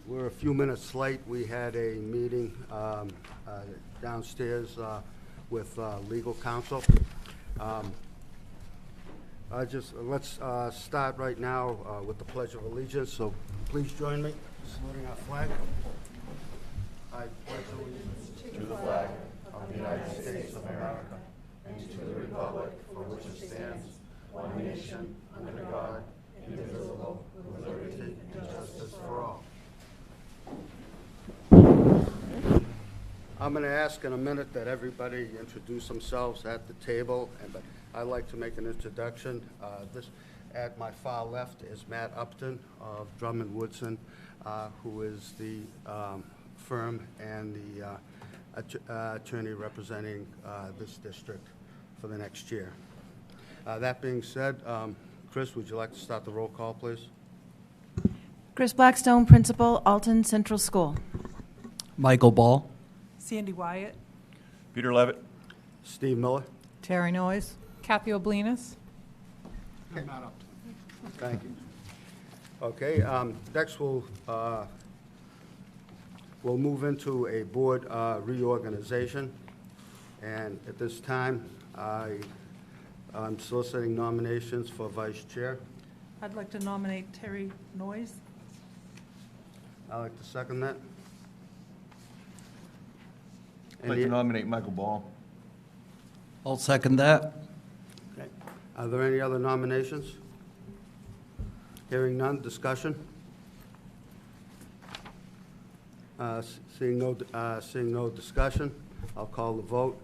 We're a few minutes late. We had a meeting downstairs with legal counsel. Let's start right now with the Pledge of Allegiance. So please join me, saluting our flag. I pledge allegiance to the flag of the United States of America and to the republic for which it stands, one nation, under God, indivisible, with liberty and justice for all. I'm going to ask in a minute that everybody introduce themselves at the table, but I'd like to make an introduction. At my far left is Matt Upton of Drummond Woodson, who is the firm and the attorney representing this district for the next year. That being said, Chris, would you like to start the roll call, please? Chris Blackstone, Principal, Alton Central School. Michael Ball. Sandy Wyatt. Peter Levitt. Steve Miller. Terry Noyes. Kathy Oblinas. Matt Upton. Thank you. Okay, next we'll move into a board reorganization. And at this time, I'm soliciting nominations for vice chair. I'd like to nominate Terry Noyes. I'd like to second that. I'd like to nominate Michael Ball. I'll second that. Okay. Are there any other nominations? Hearing none, discussion? Seeing no discussion, I'll call the vote.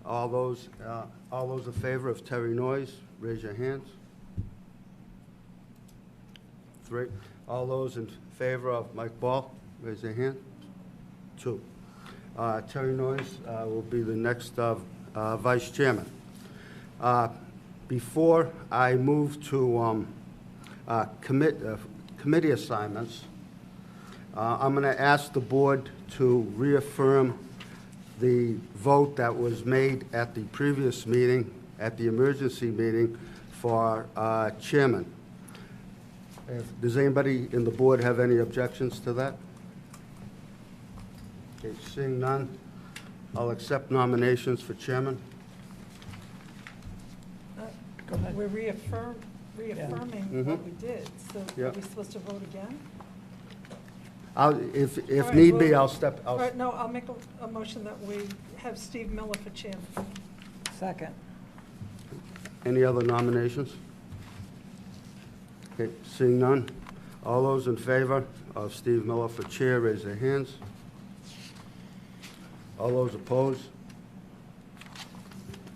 All those in favor of Terry Noyes, raise your hands. 3. All those in favor of Mike Ball, raise their hand. 2. Terry Noyes will be the next vice chairman. Before I move to committee assignments, I'm going to ask the board to reaffirm the vote that was made at the previous meeting, at the emergency meeting, for chairman. Does anybody in the board have any objections to that? Okay, seeing none, I'll accept nominations for chairman. We're reaffirming what we did, so Yeah. are we supposed to vote again? If All right, need be, well, I'll step. All right, no, I'll make a motion that we have Steve Miller for chairman. Second. Any other nominations? Okay, seeing none, all those in favor of Steve Miller for chair, raise their hands. All those opposed?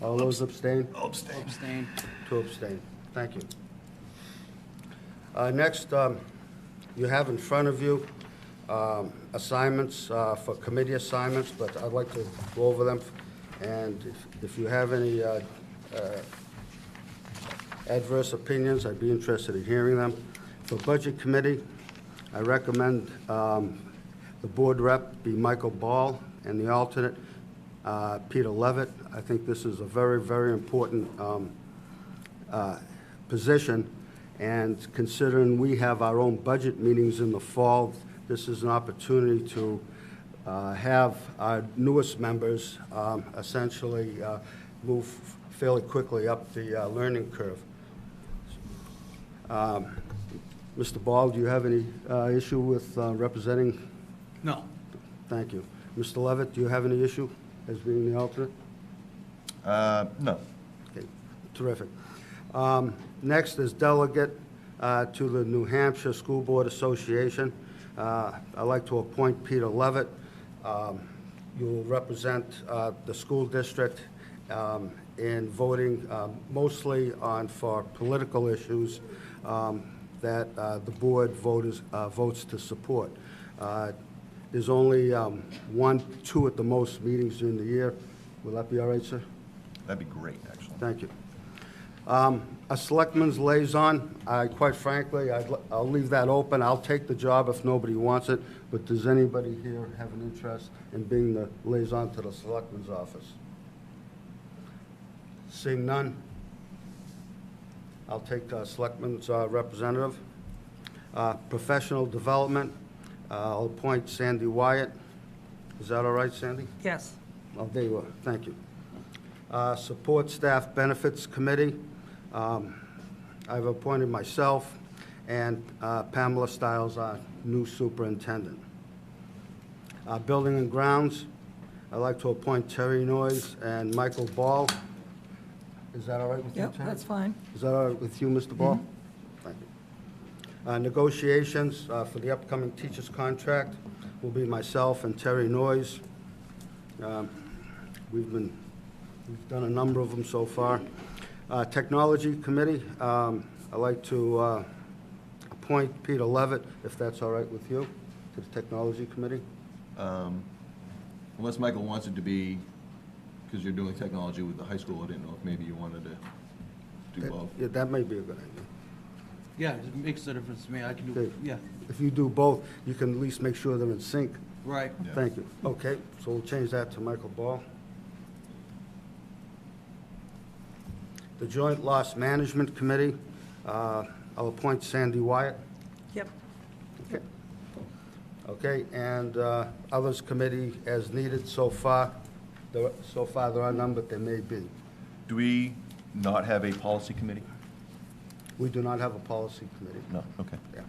All those abstain? Abstain. 2 abstain. Thank you. Next, you have in front of you assignments for committee assignments, but I'd like to go over them. And if you have any adverse opinions, I'd be interested in hearing them. For Budget Committee, I recommend the board rep be Michael Ball and the alternate Peter Levitt. I think this is a very, very important position, and considering we have our own budget meetings in the fall, this is an opportunity to have our newest members essentially move fairly quickly up the learning curve. Mr. Ball, do you have any issue with representing? No. Thank you. Mr. Levitt, do you have any issue as being the alternate? No. Okay, terrific. Next is delegate to the New Hampshire School Board Association. I'd like to appoint Peter Levitt. You will represent the school district in voting mostly for political issues that the board votes to support. There's only 1, 2 at the most meetings during the year. Will that be all right, sir? That'd be great, actually. Thank you. A selectman's liaison, quite frankly, I'll leave that open. I'll take the job if nobody wants it, but does anybody here have an interest in being the liaison to the selectman's office? Seeing none, I'll take selectman's representative. Professional development, I'll appoint Sandy Wyatt. Is that all right, Sandy? Yes. Oh, there you are. Thank you. Support Staff Benefits Committee. I've appointed myself and Pamela Stiles, our new superintendent. Building and Grounds, I'd like to appoint Terry Noyes and Michael Ball. Is that all right with you, Yep, Terry? that's fine. Is that all right with you, Mr. Ball? Thank you. Negotiations for the upcoming teacher's contract will be myself and Terry Noyes. We've done a number of them so far. Technology Committee, I'd like to appoint Peter Levitt, if that's all right with you, to the Technology Committee. Unless Michael wants it to be, because you're doing technology with the high school, I didn't know if maybe you wanted to do both. Yeah, that may be a good idea. Yeah, it makes a difference to me. I can Okay. do, yeah, If you do both, you can at least make sure they're in sync. right. Yeah. Thank you. Okay, so we'll change that to Michael Ball. The Joint Loss Management Committee, I'll appoint Sandy Wyatt. Yep. Okay. Okay, and others committee as needed so far. So far, there are none, but there may be. Do we not have a policy committee? We do not have a policy committee. No, okay. Yeah.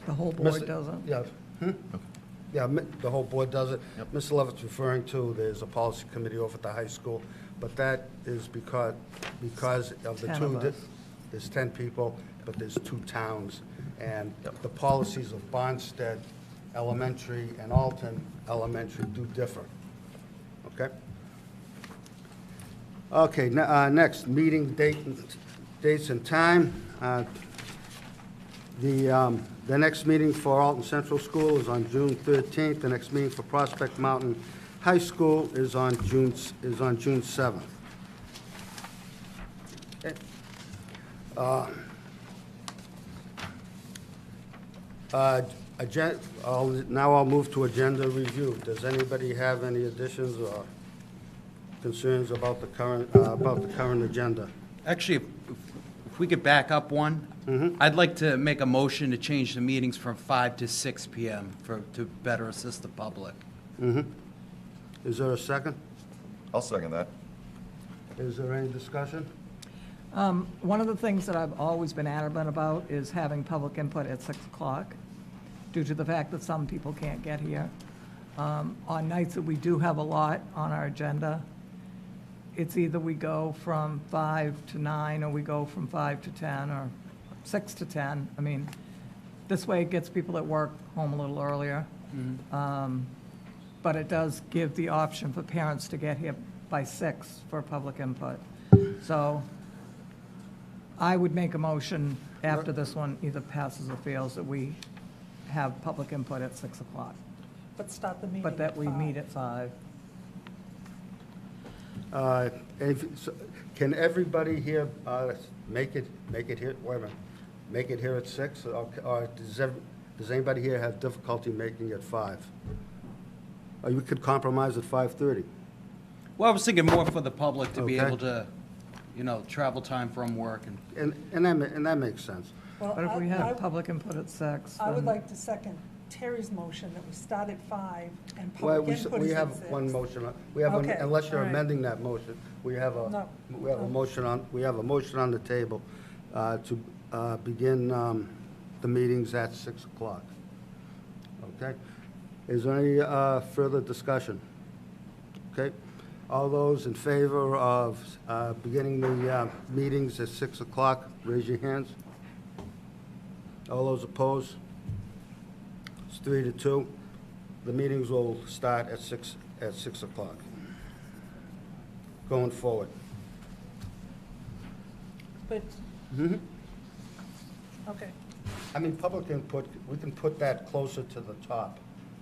The whole Mr. board doesn't? Yeah. Okay. Yeah, the whole board does it. Yep. Mr. Levitt's referring to, there's a policy committee over at the high school, but that is because of the 10 two. of us. There's 10 people, but there's 2 towns, and Yep. the policies of Bonstead Elementary and Alton Elementary do differ. Okay? Okay, next, meeting dates and time. The next meeting for Alton Central School is on June 13th. The next meeting for Prospect Mountain High School is on June 7th. Okay. Now I'll move to agenda review. Does anybody have any additions or concerns about the current agenda? Actually, if we could back up one, I'd like to make a motion to change the meetings from 5 to 6 PM to better assist the public. Is there a second? I'll second that. Is there any discussion? One of the things that I've always been adamant about is having public input at 6 o'clock, due to the fact that some people can't get here. On nights that we do have a lot on our agenda, it's either we go from 5 to 9, or we go from 5 to 10, or 6 to 10. I mean, this way it gets people at work home a little earlier. But it does give the option for parents to get here by 6 for public input. So I would make a motion after this one either passes or fails, that we have public input at 6 o'clock, But start the meeting but that at we 5. meet at 5. Can everybody here make it here, wait a minute, make it here at 6? Or does anybody here have difficulty making it 5? Or you could compromise at 5:30? Well, I was thinking more for the public to be Okay. able to, travel time from work and And that makes sense. Well, But if we I- have public input at 6, I would then like to second Terry's motion that we start at 5 and Well, public input we is have at 6. one motion, we have, Okay, unless you're all right. amending that motion, we have a No. motion on the table to begin the meetings at 6 o'clock. Okay? Is there any further discussion? Okay? All those in favor of beginning the meetings at 6 o'clock, raise your hands. All those opposed? It's 3-2. The meetings will start at 6 o'clock. Going forward. But, Mhm. okay, I mean, public input, we can put that closer to the top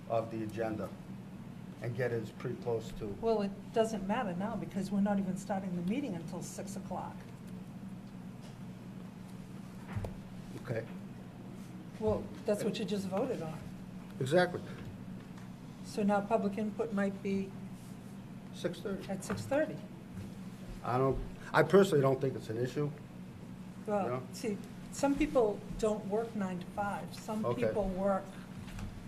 of the agenda and get it as pretty close to, well, it doesn't matter now because we're not even starting the meeting until 6 o'clock. okay? Well, that's what you just voted on. Exactly. So now public input might be 6:30. at 6:30. I personally don't think it's an issue. Yeah. Well, see, Some people don't work 9 to 5. Some Okay. people work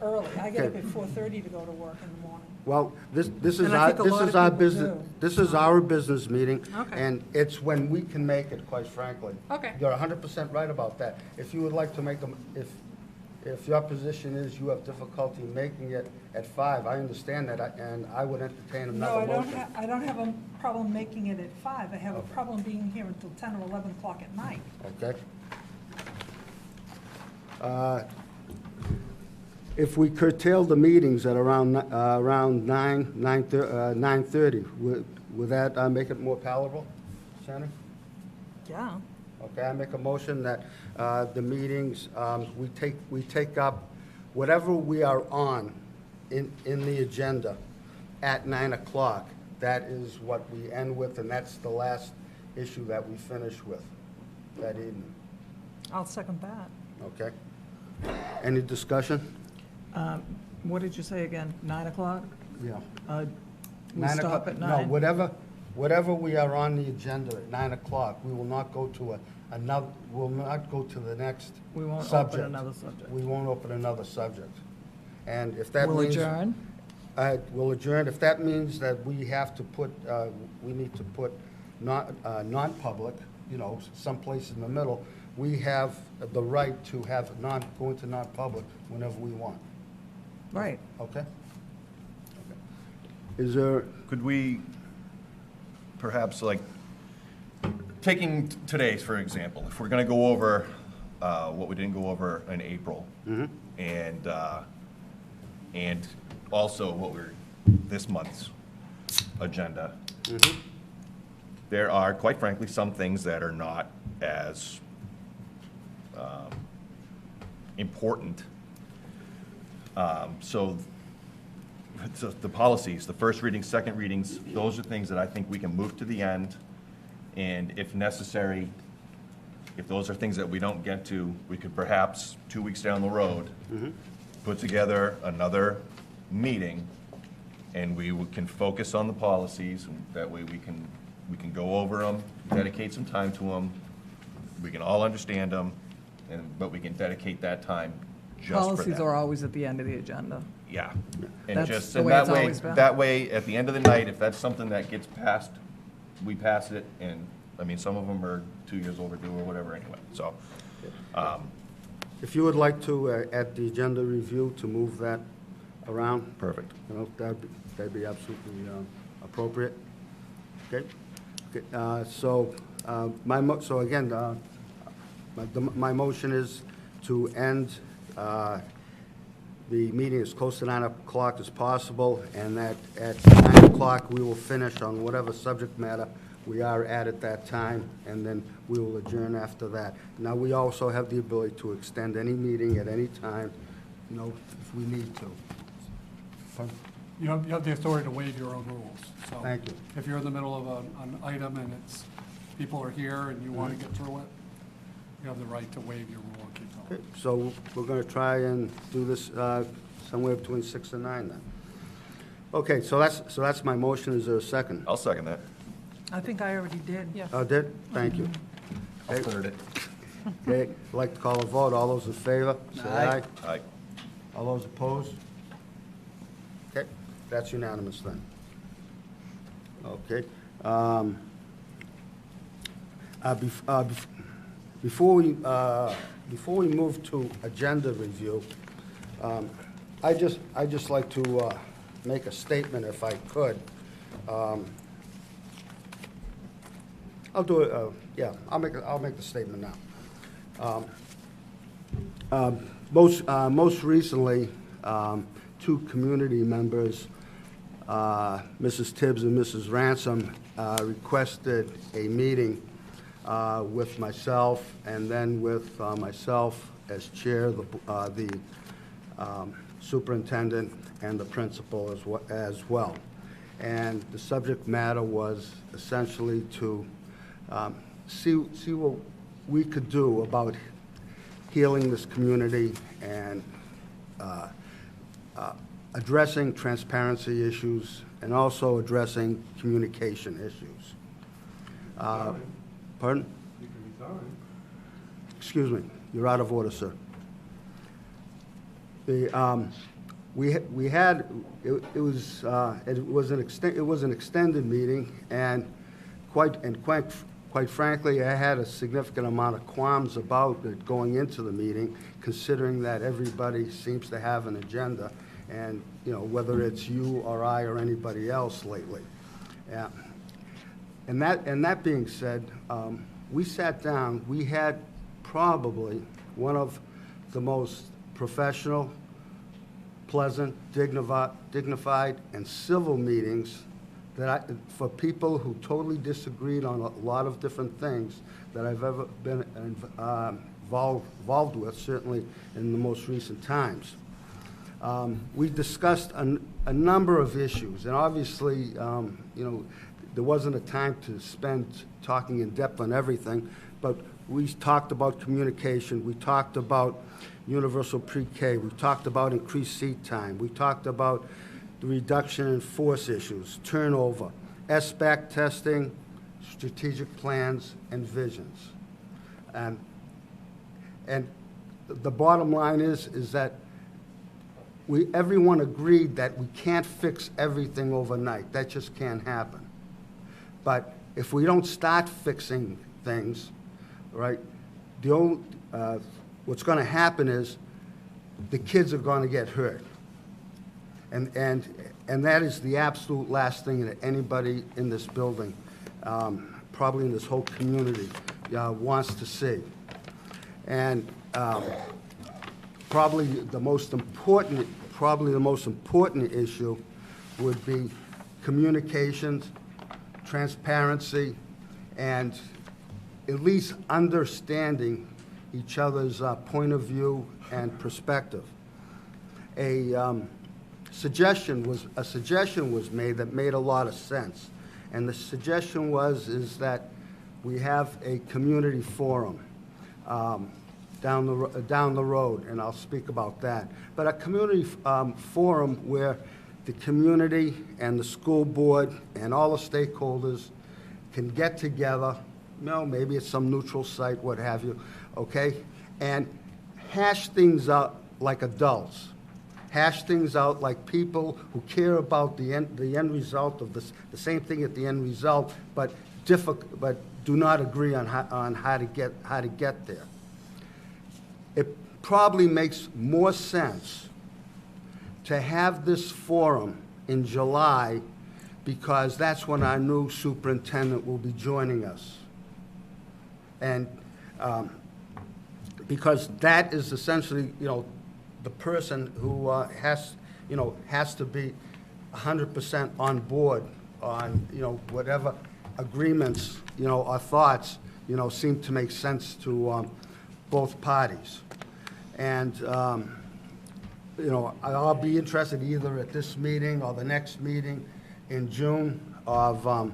early. I get up Okay. at 4:30 to go to work in the morning. Well, this is And I our, think a this lot is of our people business, do. this is our business meeting. Okay. And it's when we can make it, quite frankly. Okay. You're 100% right about that. If you would like to make them, if your position is you have difficulty making it at 5, I understand that, and I would entertain No, another motion. I don't have a problem making it at 5. I have a problem being here until 10 or 11 o'clock at night. Okay. If we curtail the meetings at around 9:30, would that make it more palatable, Shannon? Yeah. Okay, I make a motion that the meetings, we take up whatever we are on in the agenda at 9 o'clock. That is what we end with, and that's the last issue that we finish with that evening. I'll second that. Okay? Any discussion? What did you say again, 9 o'clock? Yeah. We 9 stop o'clock- at No, 9? whatever we are on the agenda at 9 o'clock, we will not go to another, we'll not go to the next subject. We won't open another subject. We won't open another subject. And if that means... We'll adjourn? We'll adjourn. If that means that we have to put, we need to put non-public, someplace in the middle, we have the right to have go into non-public whenever we want. Right. Okay? Is there, Could we perhaps, like, taking today's, for example, if we're going to go over what we didn't go over in April, and also what we're, this month's agenda, there are, quite frankly, some things that are not as important. So the policies, the first readings, second readings, those are things that I think we can move to the end. And if necessary, if those are things that we don't get to, we could perhaps, 2 weeks down the road, put together another meeting, and can focus on the policies, and that way we can go over them, dedicate some time to them, we can all understand them, but we can dedicate that time just for that. Policies are always at the end of the agenda. Yeah. And That's just, the and way that it's way, always been. that way, at the end of the night, if that's something that gets passed, we pass it, and, I mean, some of them are 2 years overdue or whatever anyway, so. if you would like to, at the agenda review, to move that around, Perfect. that'd be absolutely appropriate. Okay? So, so again, my motion is to end the meeting as close to 9 o'clock as possible, and that at 9 o'clock, we will finish on whatever subject matter we are at that time, and then we will adjourn after that. Now, we also have the ability to extend any meeting at any time, if we need to. Pardon? You have the authority to waive your own rules. So Thank you. if you're in the middle of an item and people are here and you want to get through it, you have the right to waive your rule and keep going. Okay, so we're going to try and do this somewhere between 6 and 9 then. Okay, so that's my motion. Is there a second? I'll second that. I think I already did. Yeah. Oh, did? Thank you. I'll third it. Okay, I'd like to call a vote. All those in favor? Say aye. Aye. All those opposed? Okay, that's unanimous then. Okay. Before we move to agenda review, I'd just like to make a statement if I could. I'll do it, yeah, I'll make the statement now. Most recently, two community members, Mrs. Tibbs and Mrs. Ransom, requested a meeting with myself, and then with myself as chair, the superintendent, and the principal as well. And the subject matter was essentially to see what we could do about healing this community and addressing transparency issues and also addressing communication issues. Pardon? You can resign. excuse me, you're out of order, sir. We had, it was an extended meeting, and quite frankly, I had a significant amount of qualms about it going into the meeting, considering that everybody seems to have an agenda, and, you know, whether it's you or I or anybody else lately. Yeah. And that being said, we sat down, we had probably one of the most professional, pleasant, dignified, and civil meetings for people who totally disagreed on a lot of different things that I've ever been involved with, certainly in the most recent times. We discussed a number of issues, and obviously, you know, there wasn't a time to spend talking in depth on everything, but we talked about communication, we talked about universal pre-K, we talked about increased seat time, we talked about the reduction in force issues, turnover, SBAC testing, strategic plans, and visions. And the bottom line is that everyone agreed that we can't fix everything overnight. That just can't happen. But if we don't start fixing things, right, what's going to happen is the kids are going to get hurt. And that is the absolute last thing that anybody in this building, probably in this whole community, wants to see. And probably the most important issue would be communications, transparency, and at least understanding each other's point of view and perspective. A suggestion was made that made a lot of sense, and the suggestion is that we have a community forum down the road, and I'll speak about that. But a community forum where the community and the school board and all the stakeholders can get together, you know, maybe it's some neutral site, what have you, okay, and hash things out like adults. Hash things out like people who care about the end result of this, the same thing at the end result, but do not agree on how to get there. It probably makes more sense to have this forum in July, because that's when our new superintendent will be joining us. And because that is essentially, you know, the person who has to be 100% on board on, you know, whatever agreements, you know, or thoughts, you know, seem to make sense to both parties. And, you know, I'll be interested either at this meeting or the next meeting in June of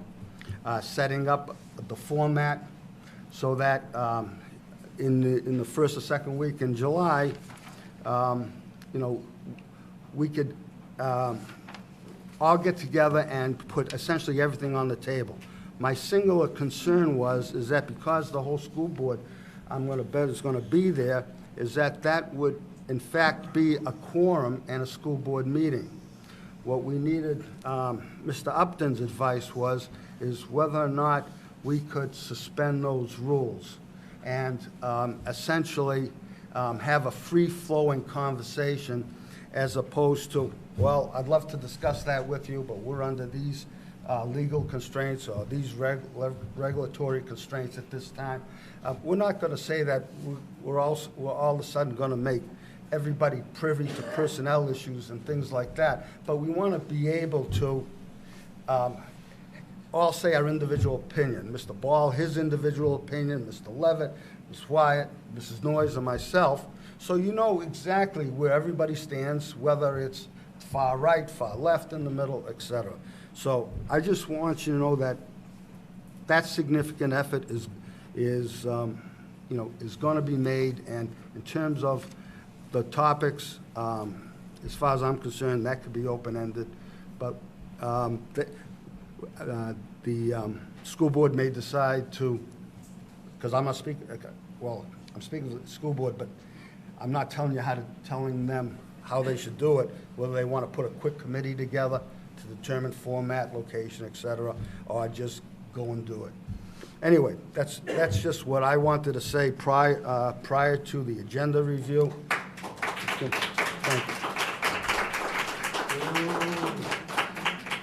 setting up the format so that in the first or second week in July, you know, we could all get together and put essentially everything on the table. My singular concern is that because the whole school board, I'm going to bet, is going to be there, is that would in fact be a quorum and a school board meeting. What we needed, Mr. Upton's advice is whether or not we could suspend those rules and essentially have a free-flowing conversation, as opposed to, well, I'd love to discuss that with you, but we're under these legal constraints or these regulatory constraints at this time. We're not going to say that we're all of a sudden going to make everybody privy to personnel issues and things like that, but we want to be able to all say our individual opinion. Mr. Ball, his individual opinion, Mr. Levitt, Ms. Wyatt, Mrs. Noyes, and myself, so you know exactly where everybody stands, whether it's far right, far left, in the middle, etc. So I just want you to know that that significant effort is going to be made, and in terms of the topics, as far as I'm concerned, that could be open-ended, but the school board may decide to, because I'm not speaking, well, I'm speaking for the school board, but I'm not telling them how they should do it, whether they want to put a quick committee together to determine format, location, et cetera, or just go and do it. Anyway, that's just what I wanted to say prior to the agenda review. Thank you.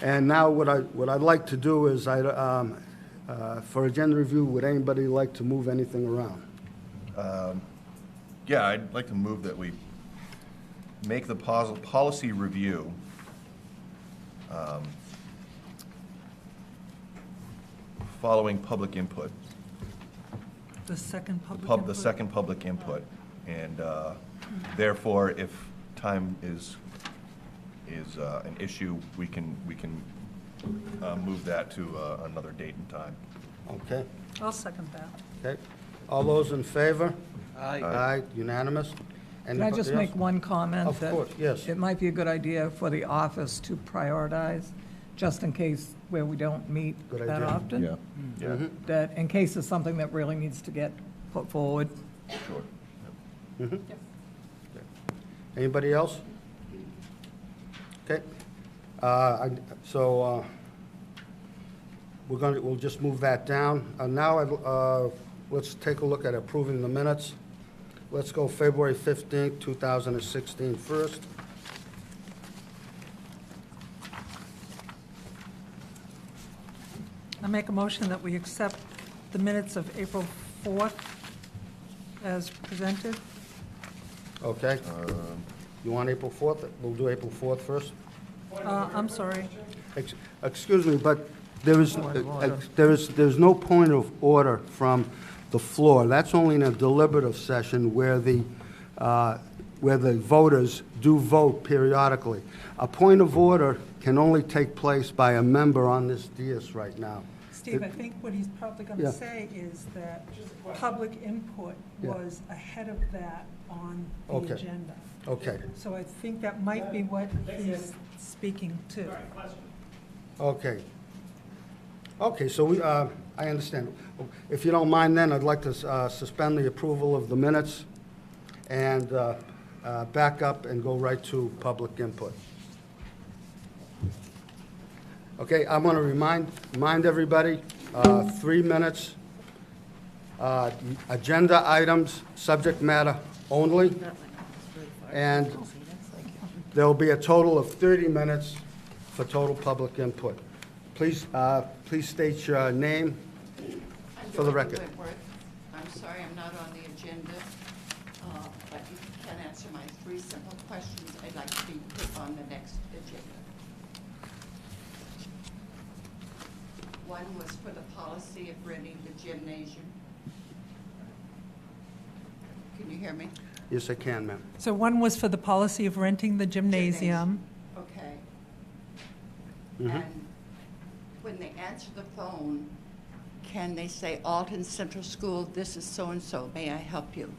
And now what I'd like to do is, for agenda review, would anybody like to move anything around? Yeah, I'd like to move that we make the policy review following public input. The second public The input? second public input. And therefore, if time is an issue, we can move that to another date and time. Okay, I'll second that. okay. All those in favor? Aye. Aye, unanimous. Can I just make one comment? Of that course, yes. It might be a good idea for the office to prioritize, just in case where we don't meet Good that idea. often. Yeah. Mhm. That in case there's something that really needs to get put forward. Sure. Mhm. Anybody else? Okay. So we'll just move that down. Now, let's take a look at approving the minutes. Let's go February 15th, 2016 first. I make a motion that we accept the minutes of April 4th as presented. Okay. You want April 4th? We'll do April 4th first. I'm sorry. Excuse me, but there's no point of order from the floor. That's only in a deliberative session where the voters do vote periodically. A point of order can only take place by a member on this dais right now. Steve, I think what he's probably going Yeah. to say is that public input Yeah. was ahead of that on the Okay. agenda. Okay, So I think that might be what he's speaking to. okay. Okay, so I understand. If you don't mind then, I'd like to suspend the approval of the minutes and back up and go right to public input. Okay, I'm going to remind everybody, 3 minutes, agenda items, subject matter only, and there'll be a total of 30 minutes for total public input. Please state your name for the record. Whitworth. I'm sorry I'm not on the agenda, but if you can answer my 3 simple questions, I'd like to be put on the next agenda. One was for the policy of renting the gymnasium. Can you hear me? Yes, I can, ma'am. So one was for the policy of renting the gymnasium. Okay. Mhm. And when they answer the phone, can they say, Alton Central School, this is so-and-so, may I help you?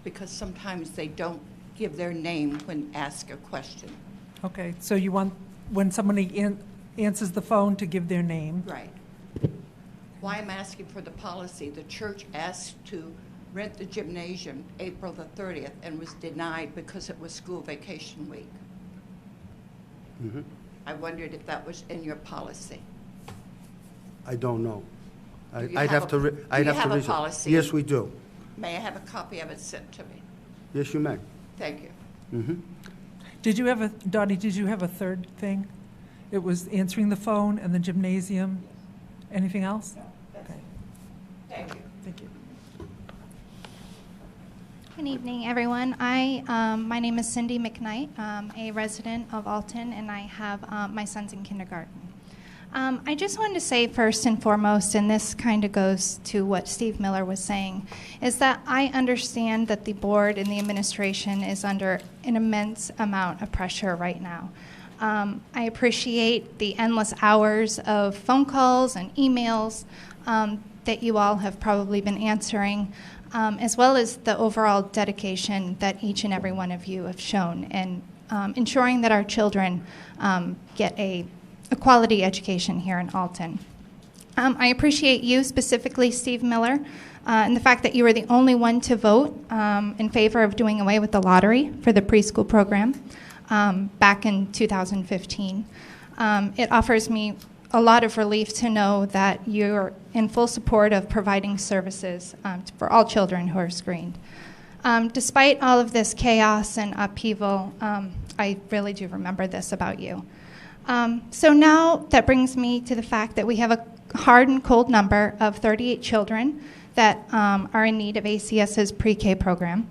Because sometimes they don't give their name when asked a question. Okay, so you want, when somebody answers the phone, to give their name? Right. Why I'm asking for the policy, the church asked to rent the gymnasium April the 30th and was denied because it was school vacation week. Mhm. I wondered if that was in your policy. I don't know. Do you I'd have have to. a- I'd do you have to have a research. policy? Yes, we do. May I have a copy of it sent to me? Yes, you may. Thank you. Mhm. Did you have a, Dottie, did you have a third thing? It was answering the phone and the gymnasium? Anything else? That's Okay, it. Thank you. thank you. Good evening, everyone. My name is Cindy McKnight. I'm a resident of Alton, and I have my sons in kindergarten. I just wanted to say first and foremost, and this kind of goes to what Steve Miller was saying, is that I understand that the board and the administration is under an immense amount of pressure right now. I appreciate the endless hours of phone calls and emails that you all have probably been answering, as well as the overall dedication that each and every one of you have shown in ensuring that our children get a quality education here in Alton. I appreciate you, specifically Steve Miller, and the fact that you were the only one to vote in favor of doing away with the lottery for the preschool program back in 2015. It offers me a lot of relief to know that you're in full support of providing services for all children who are screened. Despite all of this chaos and upheaval, I really do remember this about you. So now that brings me to the fact that we have a hard and cold number of 38 children that are in need of ACS's pre-K program.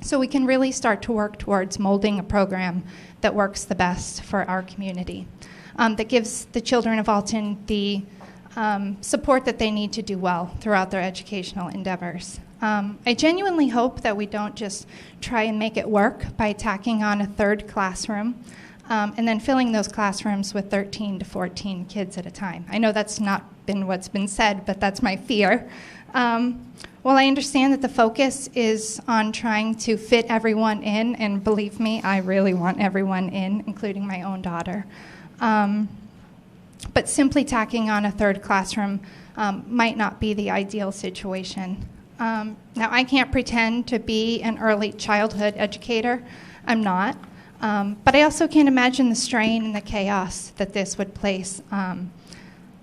So we can really start to work towards molding a program that works the best for our community, that gives the children of Alton the support that they need to do well throughout their educational endeavors. I genuinely hope that we don't just try and make it work by tacking on a third classroom and then filling those classrooms with 13 to 14 kids at a time. I know that's not been what's been said, but that's my fear. While I understand that the focus is on trying to fit everyone in, and believe me, I really want everyone in, including my own daughter, but simply tacking on a third classroom might not be the ideal situation. Now, I can't pretend to be an early childhood educator. I'm not. But I also can't imagine the strain and the chaos that this would place on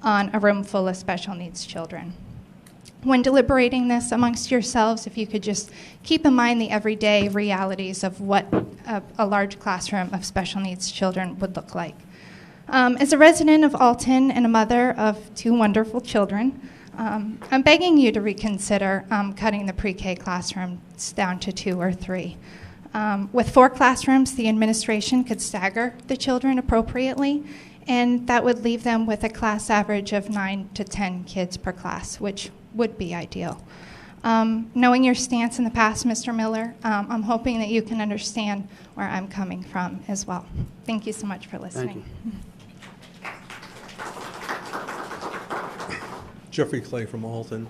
a room full of special needs children. When deliberating this amongst yourselves, if you could just keep in mind the everyday realities of what a large classroom of special needs children would look like. As a resident of Alton and a mother of 2 wonderful children, I'm begging you to reconsider cutting the pre-K classrooms down to 2 or 3. With 4 classrooms, the administration could stagger the children appropriately, and that would leave them with a class average of 9 to 10 kids per class, which would be ideal. Knowing your stance in the past, Mr. Miller, I'm hoping that you can understand where I'm coming from as well. Thank you so much for listening. Jeffrey Clay from Alton.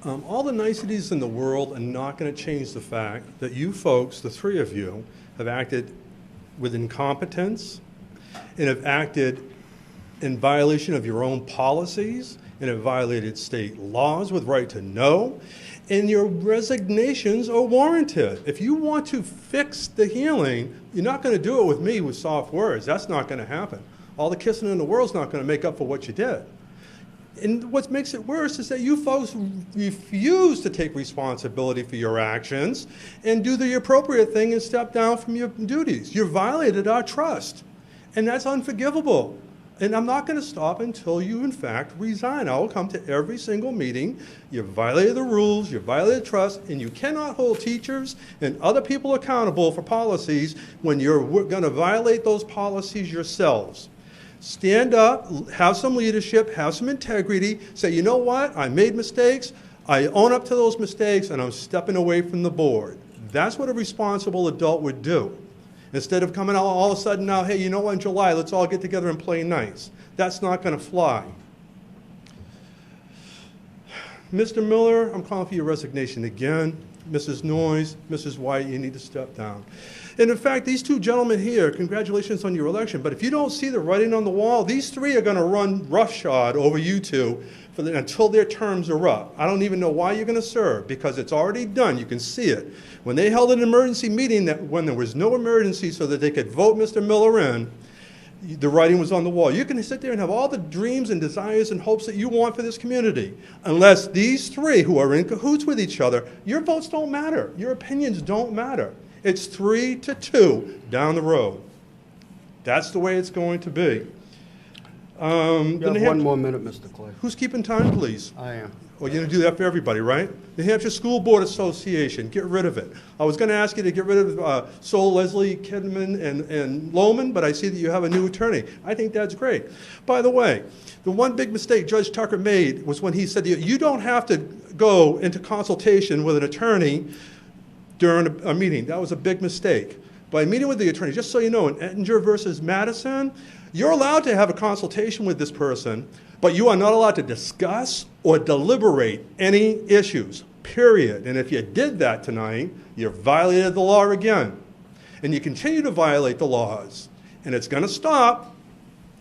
All the niceties in the world are not going to change the fact that you folks, the 3 of you, have acted with incompetence and have acted in violation of your own policies and have violated state laws with right to know, and your resignations are warranted. If you want to fix the healing, you're not going to do it with me with soft words. That's not going to happen. All the kissing in the world is not going to make up for what you did. And what makes it worse is that you folks refuse to take responsibility for your actions and do the appropriate thing and step down from your duties. You violated our trust, and that's unforgivable. And I'm not going to stop until you, in fact, resign. I will come to every single meeting. You violated the rules, you violated trust, and you cannot hold teachers and other people accountable for policies when you're going to violate those policies yourselves. Stand up, have some leadership, have some integrity, say, you know what, I made mistakes, I own up to those mistakes, and I'm stepping away from the board. That's what a responsible adult would do. Instead of coming out all of a sudden now, hey, you know what, in July, let's all get together and play nice. That's not going to fly. Mr. Miller, I'm calling for your resignation again. Mrs. Noyes, Mrs. White, you need to step down. And in fact, these 2 gentlemen here, congratulations on your election, but if you don't see the writing on the wall, these 3 are going to run roughshod over you 2 until their terms are up. I don't even know why you're going to serve, because it's already done. You can see it. When they held an emergency meeting when there was no emergency so that they could vote Mr. Miller in, the writing was on the wall. You can sit there and have all the dreams and desires and hopes that you want for this community. Unless these 3 who are in cahoots with each other, your votes don't matter. Your opinions don't matter. It's 3 to 2 down the road. That's the way it's going to be. You have 1 more minute, Mr. Clay. Who's keeping time, please? I am. Well, you're going to do that for everybody, right? New Hampshire School Board Association, get rid of it. I was going to ask you to get rid of Sol, Leslie, Kidman, and Lohman, but I see that you have a new attorney. I think that's great. By the way, the one big mistake Judge Tucker made was when he said you don't have to go into consultation with an attorney during a meeting. That was a big mistake. By meeting with the attorney, just so you know, in Ettinger versus Madison, you're allowed to have a consultation with this person, but you are not allowed to discuss or deliberate any issues, period. And if you did that tonight, you violated the law again. And you continue to violate the laws. And it's going to stop,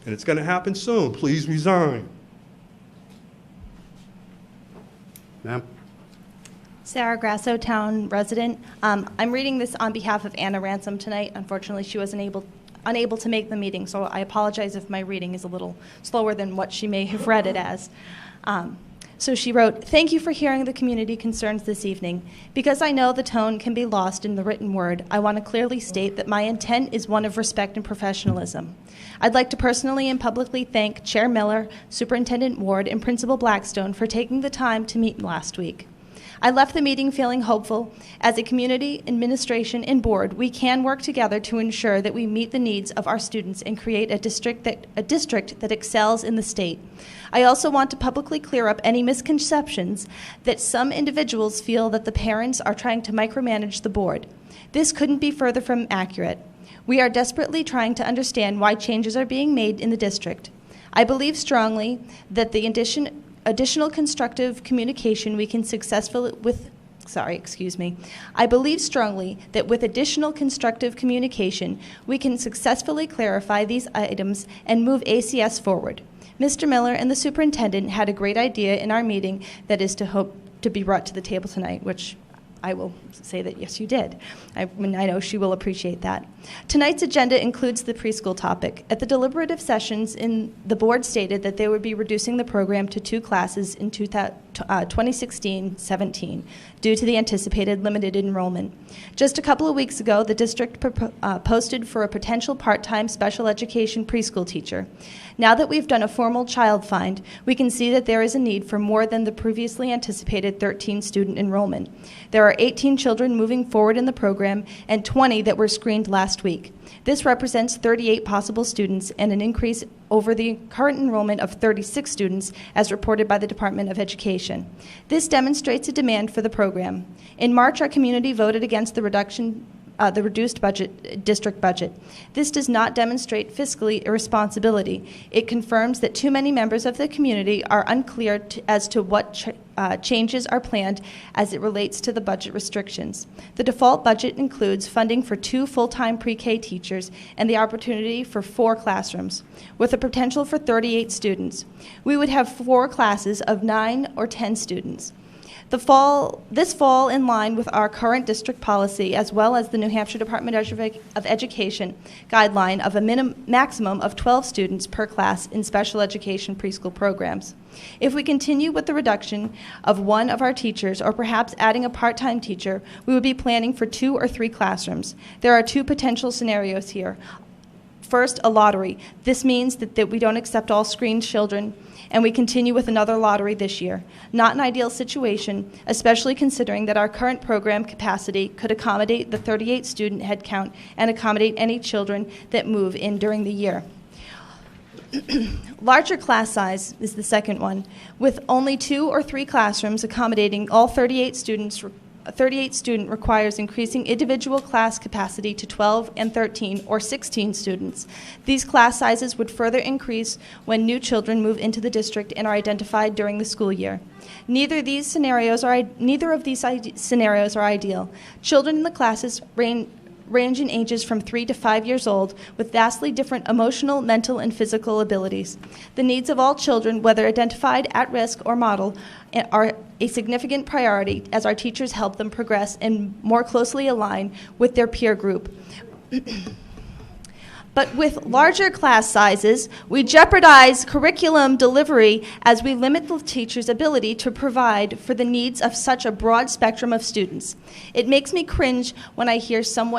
and it's going to happen soon. Please resign. Ma'am? Sarah Grasso, town resident. I'm reading this on behalf of Anna Ransom tonight. Unfortunately, she wasn't unable to make the meeting, so I apologize if my reading is a little slower than what she may have read it as. So she wrote, "Thank you for hearing the community concerns this evening. Because I know the tone can be lost in the written word, I want to clearly state that my intent is one of respect and professionalism. I'd like to personally and publicly thank Chair Miller, Superintendent Ward, and Principal Blackstone for taking the time to meet last week. I left the meeting feeling hopeful. As a community, administration, and board, we can work together to ensure that we meet the needs of our students and create a district that excels in the state. I also want to publicly clear up any misconceptions that some individuals feel that the parents are trying to micromanage the board. This couldn't be further from accurate. We are desperately trying to understand why changes are being made in the district. I believe strongly that the additional constructive communication we can successfully I believe strongly that with additional constructive communication, we can successfully clarify these items and move ACS forward. Mr. Miller and the superintendent had a great idea in our meeting that is to hope to be brought to the table tonight," which I will say that, yes, you did. I know she will appreciate that. Tonight's agenda includes the preschool topic. At the deliberative sessions, the board stated that they would be reducing the program to 2 classes in 2016-17 due to the anticipated limited enrollment. Just a couple of weeks ago, the district posted for a potential part-time special education preschool teacher. Now that we've done a formal child find, we can see that there is a need for more than the previously anticipated 13 student enrollment. There are 18 children moving forward in the program and 20 that were screened last week. This represents 38 possible students and an increase over the current enrollment of 36 students as reported by the Department of Education. This demonstrates a demand for the program. In March, our community voted against the reduced district budget. This does not demonstrate fiscally irresponsibility. It confirms that too many members of the community are unclear as to what changes are planned as it relates to the budget restrictions. The default budget includes funding for 2 full-time pre-K teachers and the opportunity for 4 classrooms, with a potential for 38 students. We would have 4 classes of 9 or 10 students. This fall in line with our current district policy, as well as the New Hampshire Department of Education guideline of a maximum of 12 students per class in special education preschool programs. If we continue with the reduction of one of our teachers, or perhaps adding a part-time teacher, we would be planning for 2 or 3 classrooms. There are 2 potential scenarios here. First, a lottery. This means that we don't accept all screened children, and we continue with another lottery this year. Not an ideal situation, especially considering that our current program capacity could accommodate the 38 student headcount and accommodate any children that move in during the year. Larger class size is the second one. With only 2 or 3 classrooms accommodating all 38 students, a 38 student requires increasing individual class capacity to 12 and 13 or 16 students. These class sizes would further increase when new children move into the district and are identified during the school year. Neither of these scenarios are ideal. Children in the classes range in ages from 3 to 5 years old with vastly different emotional, mental, and physical abilities. The needs of all children, whether identified at risk or model, are a significant priority as our teachers help them progress and more closely align with their peer group. But with larger class sizes, we jeopardize curriculum delivery as we limit the teacher's ability to provide for the needs of such a broad spectrum of students. It makes me cringe when I hear some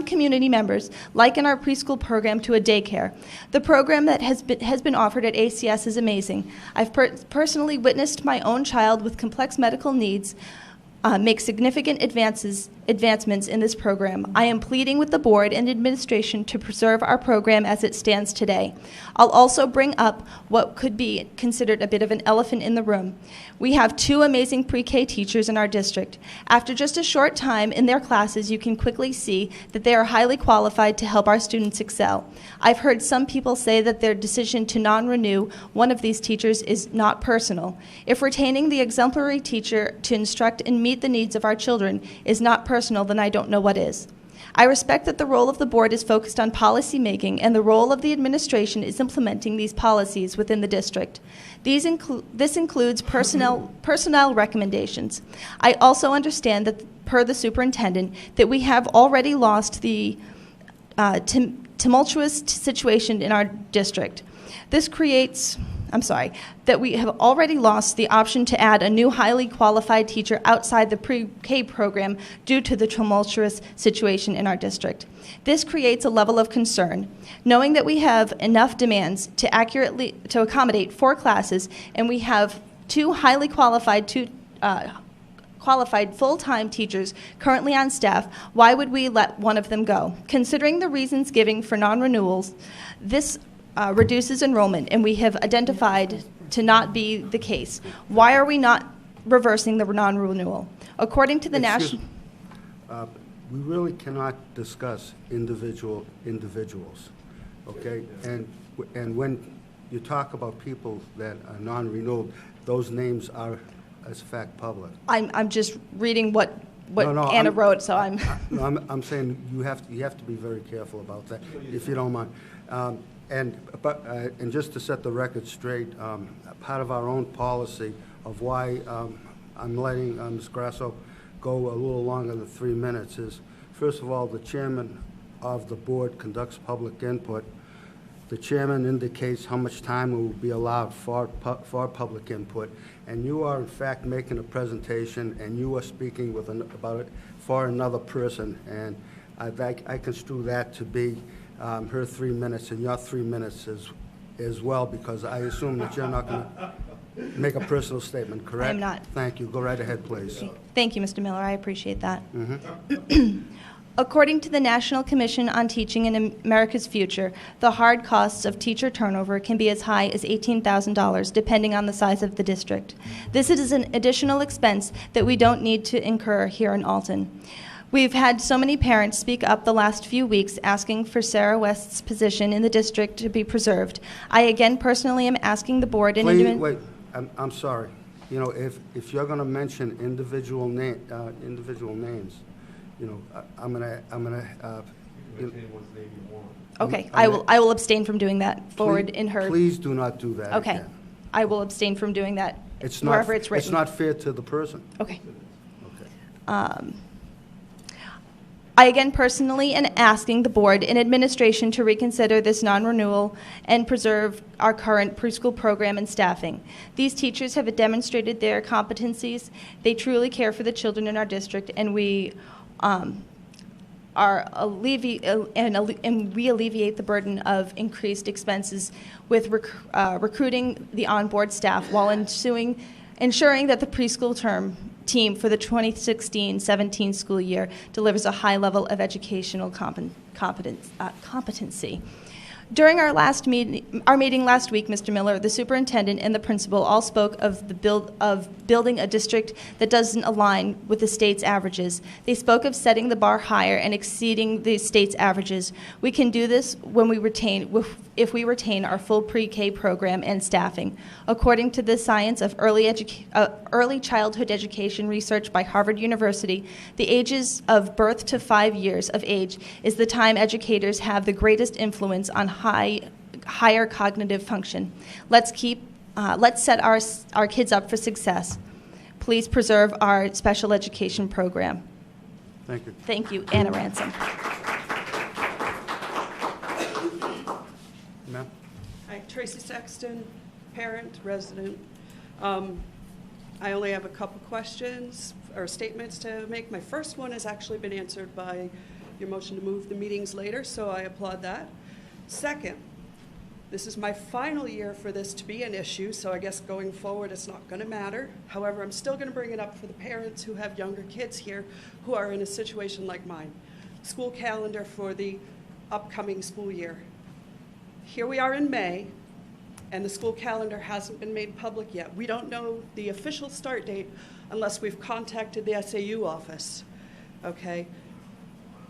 community members liken our preschool program to a daycare. The program that has been offered at ACS is amazing. I've personally witnessed my own child with complex medical needs make significant advancements in this program. I am pleading with the board and administration to preserve our program as it stands today. I'll also bring up what could be considered a bit of an elephant in the room. We have 2 amazing pre-K teachers in our district. After just a short time in their classes, you can quickly see that they are highly qualified to help our students excel. I've heard some people say that their decision to non-renew one of these teachers is not personal. If retaining the exemplary teacher to instruct and meet the needs of our children is not personal, then I don't know what is. I respect that the role of the board is focused on policy making and the role of the administration is implementing these policies within the district. This includes personnel recommendations. I also understand that, per the superintendent, that we have already lost the tumultuous situation in our district. This creates, that we have already lost the option to add a new highly qualified teacher outside the pre-K program due to the tumultuous situation in our district. This creates a level of concern, knowing that we have enough demands to accommodate 4 classes, and we have 2 highly qualified full-time teachers currently on staff. Why would we let one of them go? Considering the reasons given for non-renewals, this reduces enrollment, and we have identified to not be the case. Why are we not reversing the non-renewal? According to the national... We really cannot discuss individuals, okay? And when you talk about people that are non-renewed, those names are, as a fact, public. I'm just reading what No, Anna wrote, so I'm... I'm saying you have to be very careful about that, if you don't mind. And just to set the record straight, part of our own policy of why I'm letting Ms. Grasso go a little longer than 3 minutes is, first of all, the chairman of the board conducts public input. The chairman indicates how much time will be allowed for public input, and you are in fact making a presentation, and you are speaking about it for another person, and I construe that to be her 3 minutes and your 3 minutes as well, because I assume that you're not going to make a personal statement, correct? I am not. Thank you. Go right ahead, please. Thank you, Mr. Miller. I appreciate that. According to the National Commission on Teaching in America's Future, the hard costs of teacher turnover can be as high as $18,000, depending on the size of the district. This is an additional expense that we don't need to incur here in Alton. We've had so many parents speak up the last few weeks asking for Sarah West's position in the district to be preserved. I again personally am asking the board and... Please, wait, I'm sorry. You know, if you're going to mention individual names, you know, I'm gonna. Okay, I will abstain from doing that forward in her. Please do not do that. Okay, again. I will abstain from doing that It's wherever not. it's written. It's not fair to the person. Okay. Okay. I again personally am asking the board and administration to reconsider this non-renewal and preserve our current preschool program and staffing. These teachers have demonstrated their competencies. They truly care for the children in our district, and we we alleviate the burden of increased expenses with recruiting the onboard staff while ensuring that the preschool team for the 2016-17 school year delivers a high level of educational competency. During our meeting last week, Mr. Miller, the superintendent and the principal all spoke of building a district that doesn't align with the state's averages. They spoke of setting the bar higher and exceeding the state's averages. We can do this if we retain our full pre-K program and staffing. According to the science of early childhood education research by Harvard University, the ages of birth to 5 years of age is the time educators have the greatest influence on higher cognitive function. Let's set our kids up for success. Please preserve our special education program. Thank you. Thank you, Anna Ransom. Ma'am? Hi, Tracy Sexton, parent, resident. I only have a couple questions or statements to make. My first one has actually been answered by your motion to move the meetings later, so I applaud that. Second, this is my final year for this to be an issue, so I guess going forward it's not going to matter. However, I'm still going to bring it up for the parents who have younger kids here who are in a situation like mine. School calendar for the upcoming school year. Here we are in May, and the school calendar hasn't been made public yet. We don't know the official start date unless we've contacted the SAU office, okay?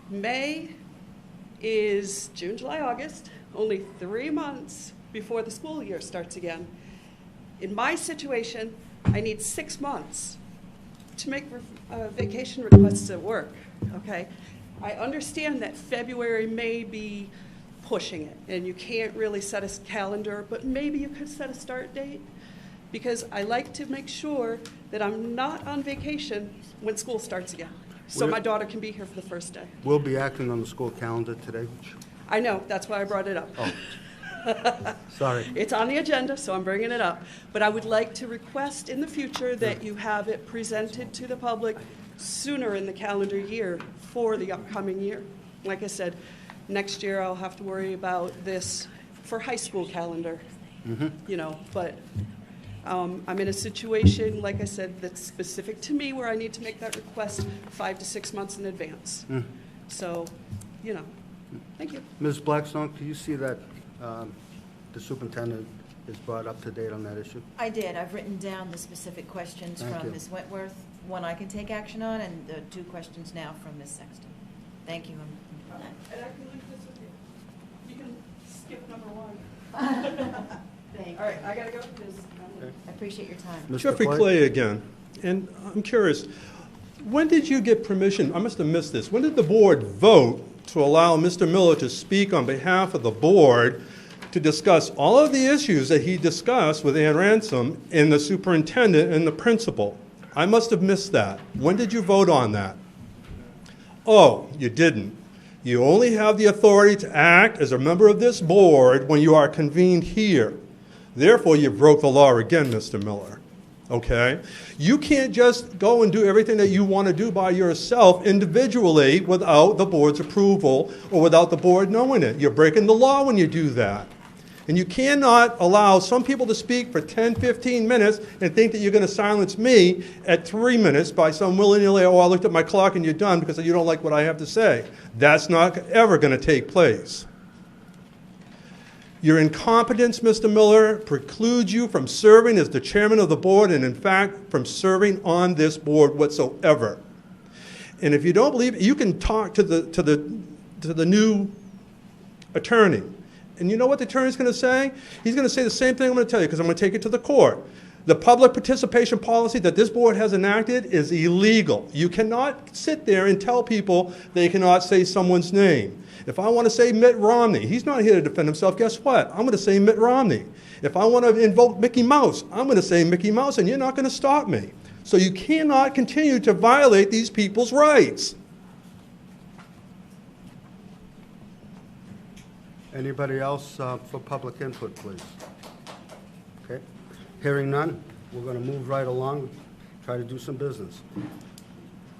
May is June, July, August, only 3 months before the school year starts again. In my situation, I need 6 months to make vacation requests at work, okay? I understand that February may be pushing it, and you can't really set a calendar, but maybe you could set a start date, because I like to make sure that I'm not on vacation when school starts again, so my daughter can be here for the first day. We'll be acting on the school calendar today. I know, that's why I brought it up. Sorry. It's on the agenda, so I'm bringing it up. But I would like to request in the future that you have it presented to the public sooner in the calendar year for the upcoming year. Like I said, next year I'll have to worry about this for high school calendar, you know, but I'm in a situation, like I said, that's specific to me where I need to make that request 5 to 6 months in advance. So, you know, thank you. Ms. Blackstone, can you see that the superintendent is brought up to date on that issue? I did. I've written down the specific questions Thank from you. Ms. Wentworth, one I can take action on, and the 2 questions now from Ms. Sexton. Thank you. And I can leave this with you. You can skip number 1. Thank All right, I gotta go because I appreciate your time. Mr. Jeffrey Clay? Clay again. And I'm curious, when did you get permission? I must have missed this. When did the board vote to allow Mr. Miller to speak on behalf of the board to discuss all of the issues that he discussed with Ann Ransom and the superintendent and the principal? I must have missed that. When did you vote on that? Oh, you didn't. You only have the authority to act as a member of this board when you are convened here. Therefore, you broke the law again, Mr. Miller. Okay? You can't just go and do everything that you want to do by yourself individually without the board's approval or without the board knowing it. You're breaking the law when you do that. And you cannot allow some people to speak for 10, 15 minutes and think that you're going to silence me at 3 minutes by some willy-nilly, oh, I looked at my clock and you're done because you don't like what I have to say. That's not ever going to take place. Your incompetence, Mr. Miller, precludes you from serving as the chairman of the board and, in fact, from serving on this board whatsoever. And if you don't believe it, you can talk to the new attorney. And you know what the attorney's going to say? He's going to say the same thing I'm going to tell you because I'm going to take it to the court. The public participation policy that this board has enacted is illegal. You cannot sit there and tell people they cannot say someone's name. If I want to say Mitt Romney, he's not here to defend himself. Guess what? I'm going to say Mitt Romney. If I want to invoke Mickey Mouse, I'm going to say Mickey Mouse, and you're not going to stop me. So you cannot continue to violate these people's rights. Anybody else for public input, please? Okay. Hearing none, we're going to move right along, try to do some business.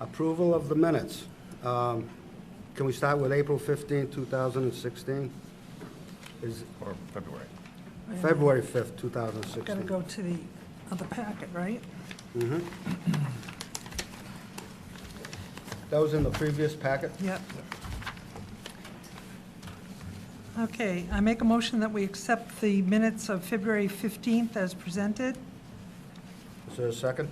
Approval of the minutes. Can we start with April 15, 2016? Or February. February 5th, Got 2016. to go to the other packet, right? That was in the previous packet? Yep. Okay, I make a motion that we accept the minutes of February 15th as presented. Is there a second?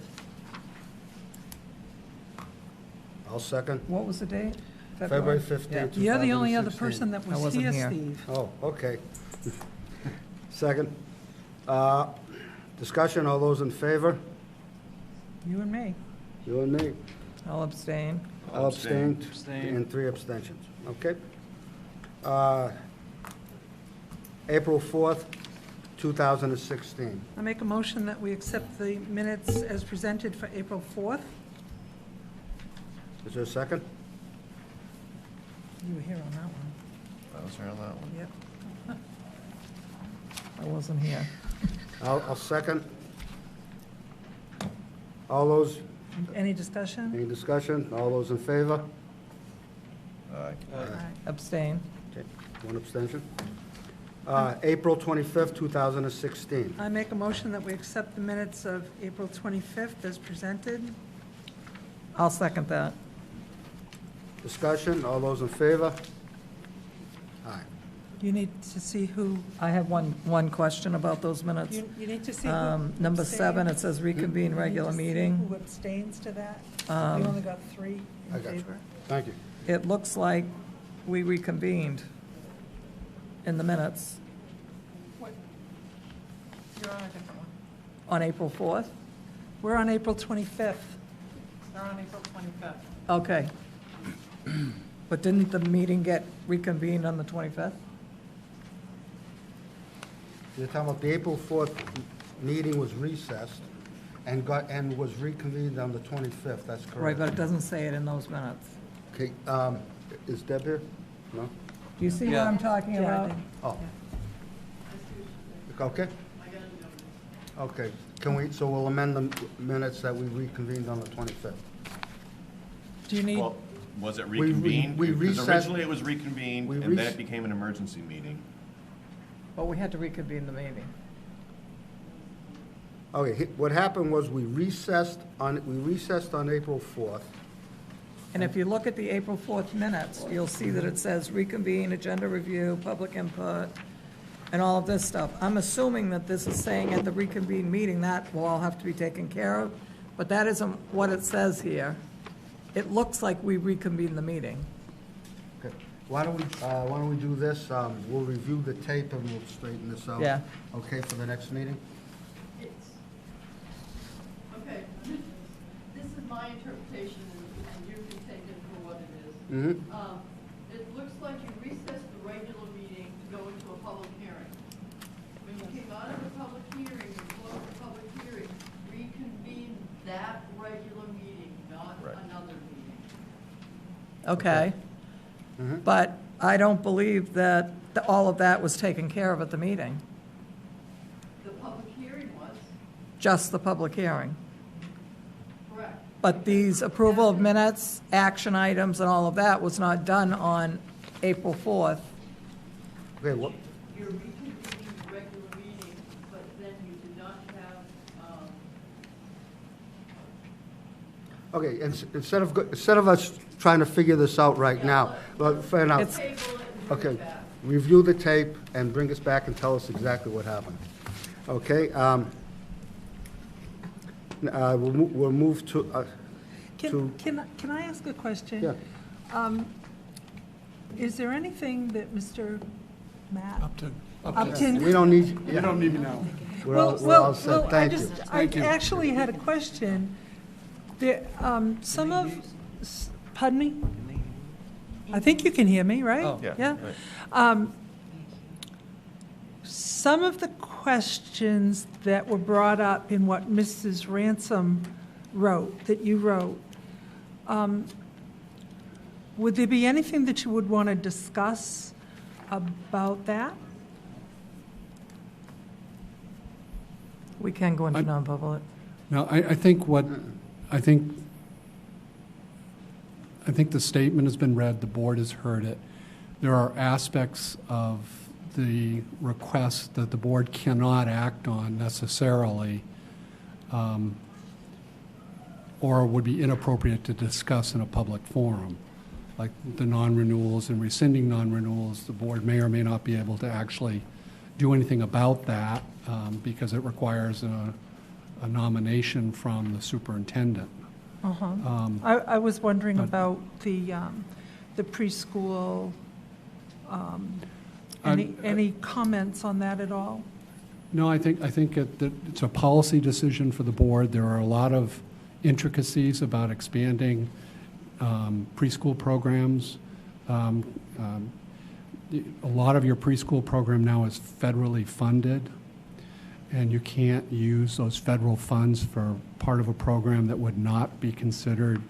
I'll second. What was the date? February 15, 2016. You're the only other person that I was wasn't here, here. Steve. Oh, okay. Second. Discussion, all those in favor? You and me. You and me. I'll abstain. All abstained? Abstain. And 3 abstentions. Okay. April 4th, 2016. I make a motion that we accept the minutes as presented for April 4th. Is there a second? You were here on that one. I was here on that one. Yep. I wasn't here. I'll second. All those, Any discussion? any discussion? All those in favor? Aye. Aye. Abstain. Okay, 1 abstention. April 25th, 2016. I make a motion that we accept the minutes of April 25th as presented. I'll second that. Discussion, all those in favor? Aye. You need to see who, I have one question about those minutes. you need to see who Number 7, it abstained. says reconvene You need regular to see meeting. Who abstains to that? Um, You only got 3 I in got you. favor. Thank you. It looks like we reconvened in the minutes You're on a different one. on April 4th. We're on April 25th. They're on April 25th. Okay. But didn't the meeting get reconvened on the 25th? You're talking about the April 4th meeting was recessed and was reconvened on the 25th, that's correct. Right, but it doesn't say it in those minutes. Okay, is Deb here? No? Do you see what Yeah. I'm talking Yeah, I about? think- Oh. Okay? Okay, can we, so we'll amend the minutes that we reconvened on the 25th. Do you need, Well, was it We reconvened? Because recessed- originally it was reconvened, we and then rec- it became an emergency meeting. But we had to reconvene the meeting. Okay, what happened was we recessed on April 4th. And if you look at the April 4th minutes, you'll see that it says reconvene, agenda review, public input, and all of this stuff. I'm assuming that this is saying at the reconvened meeting, that will all have to be taken care of, but that isn't what it says here. It looks like we reconvened the meeting. Okay, why don't we do this? We'll review the tape and we'll straighten this out. Yeah. Okay, for the next meeting? Okay, this is my interpretation, and you can take it for what it is. Mm-hmm. It looks like you recessed the regular meeting to go into a public hearing. When you came out of the public hearing, you closed the public hearing, reconvened that regular meeting, not Right. another meeting. Okay. But I don't believe that all of that was taken care of at the meeting, The public hearing was just the public hearing. correct. But these approval of minutes, action items, and all of that was not done on April 4th. Okay, what, You're reconvening the regular meeting, but then you did not have, okay, instead of us trying to figure this out right now, well, fair enough. It's- table it and bring Okay, it back. review the tape and bring us back and tell us exactly what happened. Okay, we'll move to, can I ask a question? yeah. Is there anything that Mr. Matt Upton. Upton? We don't need, You don't need me now. we're all set, thank you. I actually had a question. There, some of, pardon me? I think you can hear me, right? Oh. Yeah. Yeah. Some of the questions that were brought up in what Mrs. Ransom wrote, that you wrote, would there be anything that you would want to discuss about that? We can go into non-public. Now, I think the statement has been read, the board has heard it. There are aspects of the request that the board cannot act on necessarily, or would be inappropriate to discuss in a public forum, like the non-renewals and rescinding non-renewals. The board may or may not be able to actually do anything about that because it requires a nomination from the superintendent. I was wondering about the preschool, any comments on that at all? No, I think it's a policy decision for the board. There are a lot of intricacies about expanding preschool programs. A lot of your preschool program now is federally funded, and you can't use those federal funds for part of a program that would not be considered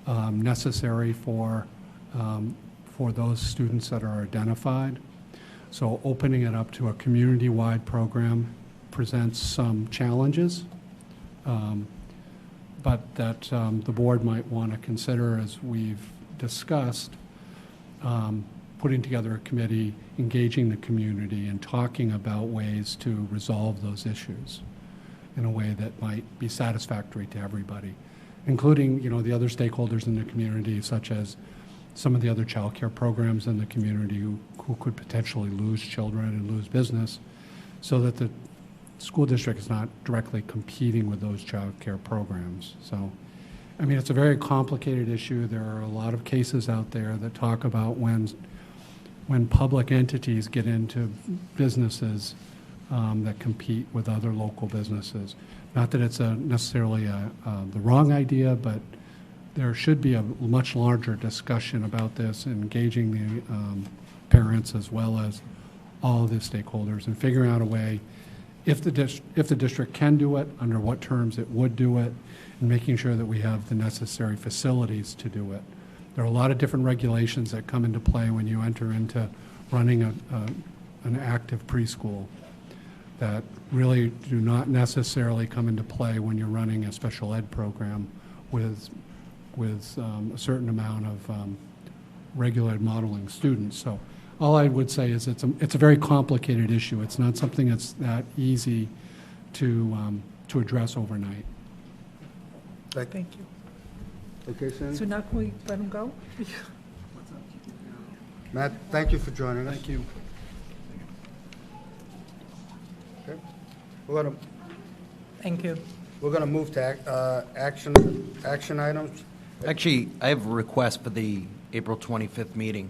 necessary for those students that are identified. So opening it up to a community-wide program presents some challenges, but that the board might want to consider, as we've discussed, putting together a committee, engaging the community, and talking about ways to resolve those issues in a way that might be satisfactory to everybody, including, the other stakeholders in the community, such as some of the other child care programs in the community who could potentially lose children and lose business, so that the school district is not directly competing with those child care programs. So, it's a very complicated issue. There are a lot of cases out there that talk about when public entities get into businesses that compete with other local businesses. Not that it's necessarily the wrong idea, but there should be a much larger discussion about this, engaging the parents as well as all the stakeholders, and figuring out a way, if the district can do it, under what terms it would do it, and making sure that we have the necessary facilities to do it. There are a lot of different regulations that come into play when you enter into running an active preschool that really do not necessarily come into play when you're running a special ed program with a certain amount of regular ed modeling students. So all I would say is it's a very complicated issue. It's not something that's that easy to address overnight. Thank you. Okay, Sandy? So now can we let him go? Matt, thank you for joining us. Thank you. Okay. We're gonna move to action items. Actually, I have a request for the April 25th meeting,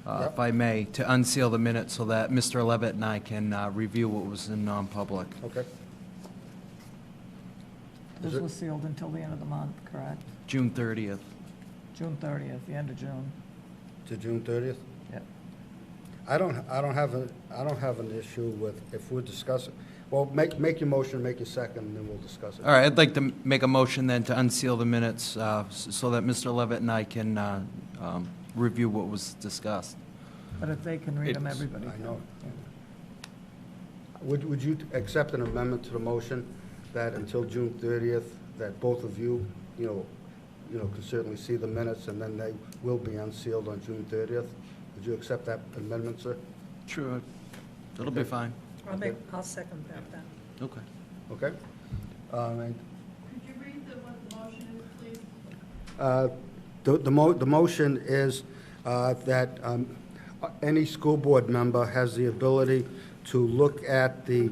Yep. if I may, to unseal the minutes so that Mr. Levitt and I can review what was in non-public. Okay. This was sealed until the end of the month, correct? June 30th. June 30th, the end of June. To June 30th? Yep. I don't have an issue with, if we're discussing, well, make your motion, make your second, and then we'll discuss it. All right, I'd like to make a motion then to unseal the minutes so that Mr. Levitt and I can review what was discussed. But if they can read them, everybody I can. know. Would you accept an amendment to the motion that until June 30th, that both of you, can certainly see the minutes, and then they will be unsealed on June 30th? Would you accept that amendment, sir? Sure. It'll be fine. I'll second that then. Okay. Okay? And Could you read what the motion is, please? The motion is that any school board member has the ability to look at the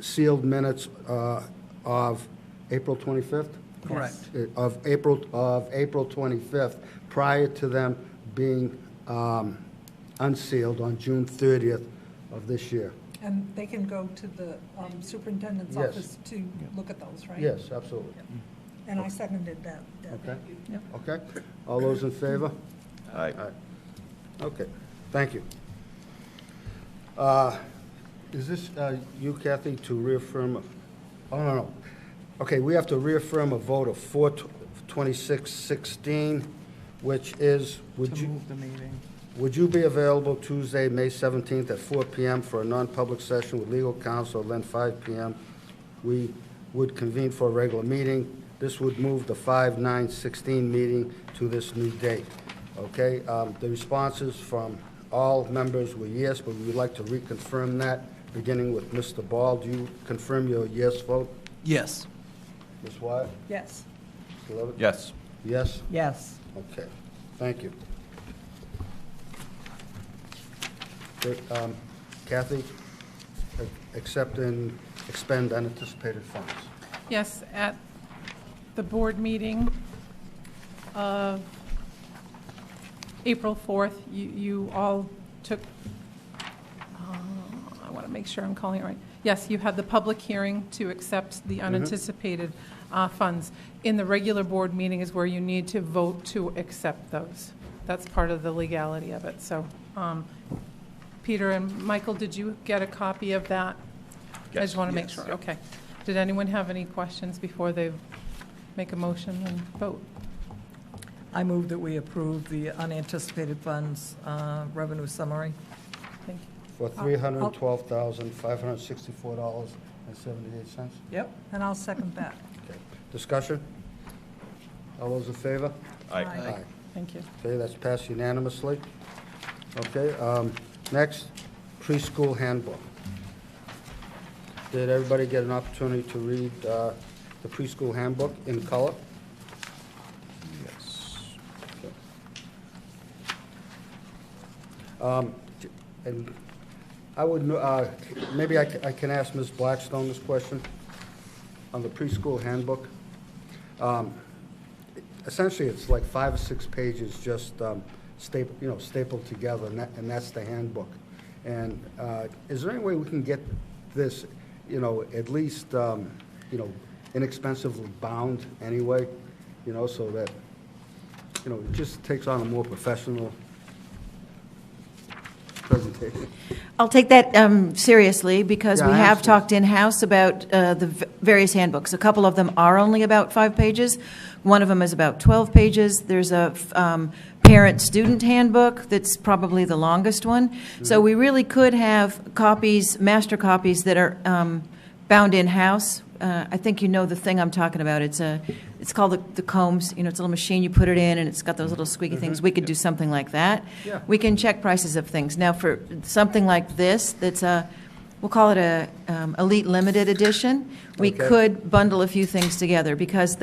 sealed minutes of April 25th? Correct. Of April 25th, prior to them being unsealed on June 30th of this year. And they can go to the superintendent's Yes. office to look at those, right? Yes, absolutely. And I seconded that. Okay? Yep. Okay? All those in favor? Aye. Okay, thank you. Is this you, Kathy, to reaffirm? Oh, no. Okay, we have to reaffirm a vote of 4/26/16, which is, To move the meeting. would you be available Tuesday, May 17th at 4 p.m. for a non-public session with legal counsel, then 5 p.m. we would convene for a regular meeting. This would move the 5/9/16 meeting to this new date. Okay, the responses from all members were yes, but we would like to reconfirm that, beginning with Mr. Ball. Do you confirm your yes vote? Yes. Ms. Wyatt? Yes. Mr. Levitt? Yes. Yes? Yes. Okay, thank you. Good, Kathy, accept and expend unanticipated funds. Yes, at the board meeting of April 4th, you all took, I want to make sure I'm calling it right. Yes, you had the public hearing to accept the unanticipated funds. In the regular board meeting is where you need to vote to accept those. That's part of the legality of it. So, Peter and Michael, did you get a copy of that? I just want to make sure. Okay. Did anyone have any questions before they make a motion and vote? I move that we approve the unanticipated funds revenue summary. Thank you. For $312,564.78. Yep. And I'll second that. Okay. Discussion? All those in favor? Aye. Aye. Thank you. Okay, that's passed unanimously. Okay, next, preschool handbook. Did everybody get an opportunity to read the preschool handbook in color? Yes. And I would, maybe I can ask Ms. Blackstone this question on the preschool handbook. Essentially, it's like 5 or 6 pages just stapled together, and that's the handbook. And is there any way we can get this, at least, inexpensively bound anyway, you know, so that, you know, it just takes on a more professional presentation. I'll take that seriously, because Yeah, we I have understand. talked in-house about the various handbooks. A couple of them are only about 5 pages. One of them is about 12 pages. There's a parent-student handbook that's probably the longest one. So we really could have copies, master copies, that are bound in-house. I think you know the thing I'm talking about. It's called the combs. You know, it's a little machine, you put it in, and it's got those little squeaky things. We could do something like that. Yeah. We can check prices of things. Now, for something like this, that's we'll call it a Elite Limited Edition, we Okay. could bundle a few things together, because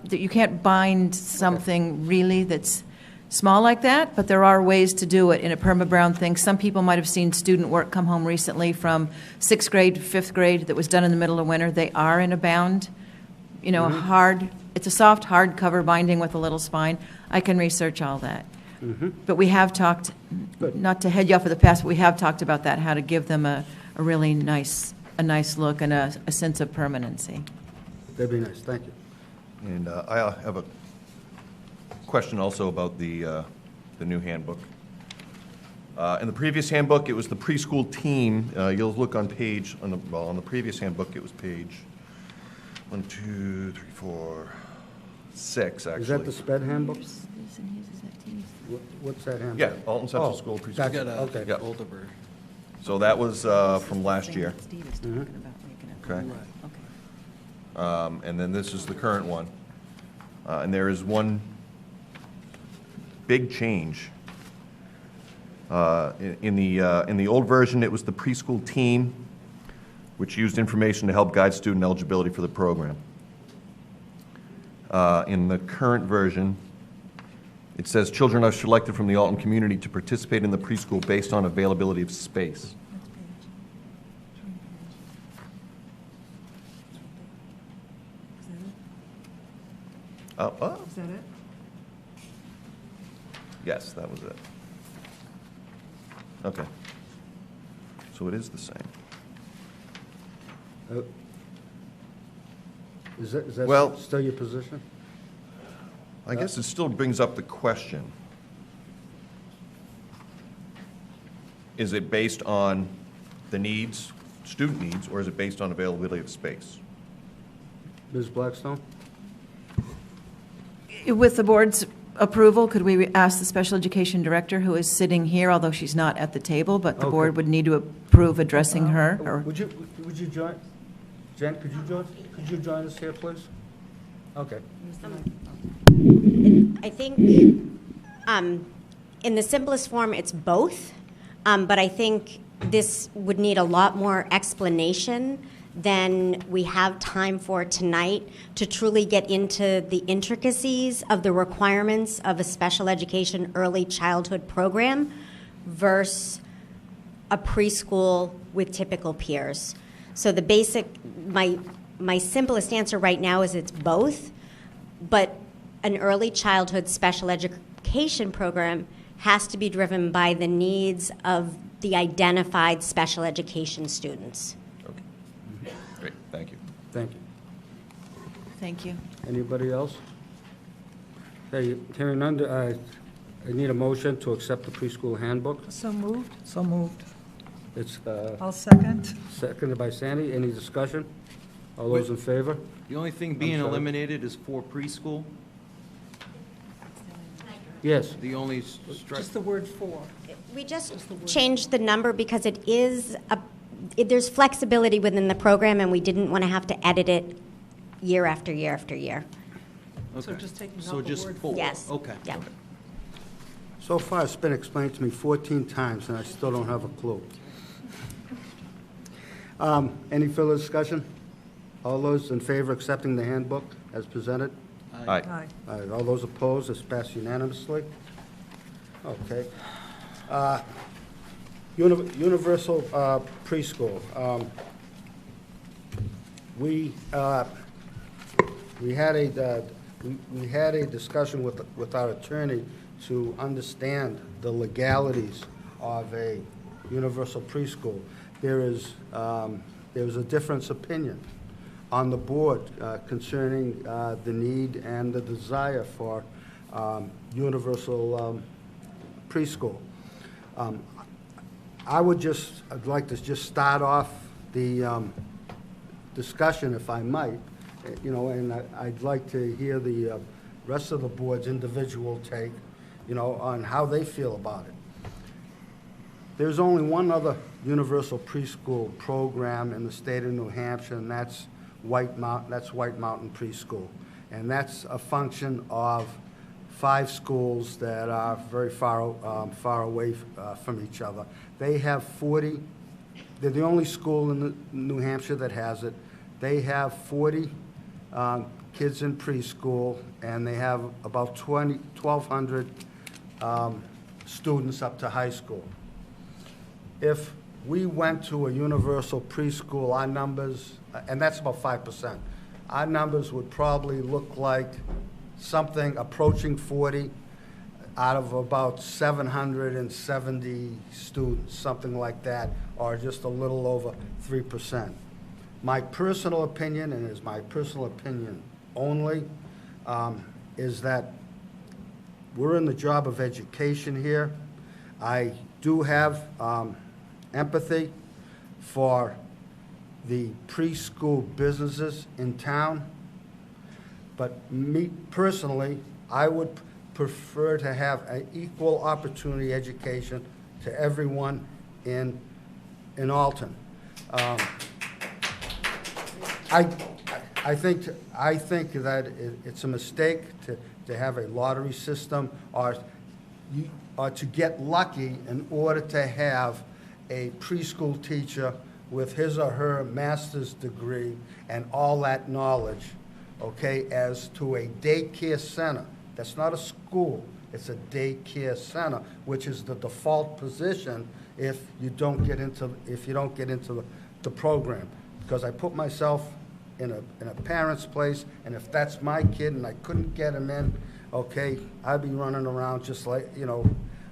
you can't bind something really that's small like that, but there are ways to do it in a perma-brown thing. Some people might have seen student work come home recently from 6th grade to 5th grade that was done in the middle of winter. They are in a bound, you know, it's a soft hardcover binding with a little spine. I can research all that. But we have talked, Good. not to head you off of the past, but we have talked about that, how to give them a really nice look and a sense of permanency. That'd be nice, thank you. And I have a question also about the new handbook. In the previous handbook, it was the preschool team. You'll look on page, on the previous handbook, it was page 1, 2, 3, 4, 6, actually. Is that the SPED handbook? What's that handbook? Yeah, Alton Central Oh, School preschool. gotcha. Got a Okay. Yeah. older bird. So that was from last year. Steve is talking about making it. Okay. Okay. And then this is the current one. And there is one big change. In the old version, it was the preschool team, which used information to help guide student eligibility for the program. In the current version, it says children are selected from the Alton community to participate in the preschool based on availability of space. Is that it? Yes, that was it. Okay. So it is the same. Is that Well- still your position? I guess it still brings up the question. Is it based on the needs, student needs, or is it based on availability of space? Ms. Blackstone? With the board's approval, could we ask the special education director, who is sitting here, although she's not at the table, but the board Okay. would need to approve addressing her? Or Would you join? Jen, could you join us here, please? Okay. I think in the simplest form, it's both, but I think this would need a lot more explanation than we have time for tonight to truly get into the intricacies of the requirements of a special education early childhood program versus a preschool with typical peers. So the basic, my simplest answer right now is it's both, but an early childhood special education program has to be driven by the needs of the identified special education students. Okay. Great, thank you. Thank you. Thank you. Anybody else? Hey, hearing none, I need a motion to accept the preschool handbook. So moved? So moved. It's I'll second. seconded by Sandy. Any discussion? All those in favor? The only thing being sorry. eliminated is for preschool. Yes. The only Just the word "for." We just changed the number because it is there's flexibility within the program, and we didn't want to have to edit it year after year after year. So just taking out So the just word four. Yes. Okay. Yeah. So far, it's been explained to me 14 times, and I still don't have a clue. Any further discussion? All those in favor of accepting the handbook as presented? Aye. Aye. All right, all those opposed, it's passed unanimously. Okay. Universal preschool. We had a discussion with our attorney to understand the legalities of a universal preschool. There is a difference opinion on the board concerning the need and the desire for universal preschool. I'd like to just start off the discussion, if I might, and I'd like to hear the rest of the board's individual take, on how they feel about it. There's only one other universal preschool program in the state of New Hampshire, and that's White Mountain Preschool. And that's a function of 5 schools that are very far away from each other. They have 40, they're the only school in New Hampshire that has it. They have 40 kids in preschool, and they have about 1,200 students up to high school. If we went to a universal preschool, our numbers, and that's about 5%, our numbers would probably look like something approaching 40 out of about 770 students, something like that, or just a little over 3%. My personal opinion, and is my personal opinion only, is that we're in the job of education here. I do have empathy for the preschool businesses in town, but me personally, I would prefer to have an equal opportunity education to everyone in Alton. I think that it's a mistake to have a lottery system or to get lucky in order to have a preschool teacher with his or her master's degree and all that knowledge, okay, as to a daycare center. That's not a school, it's a daycare center, which is the default position if you don't get into the program. Because I put myself in a parent's place, and if that's my kid and I couldn't get him in, okay, I'd be running around just like,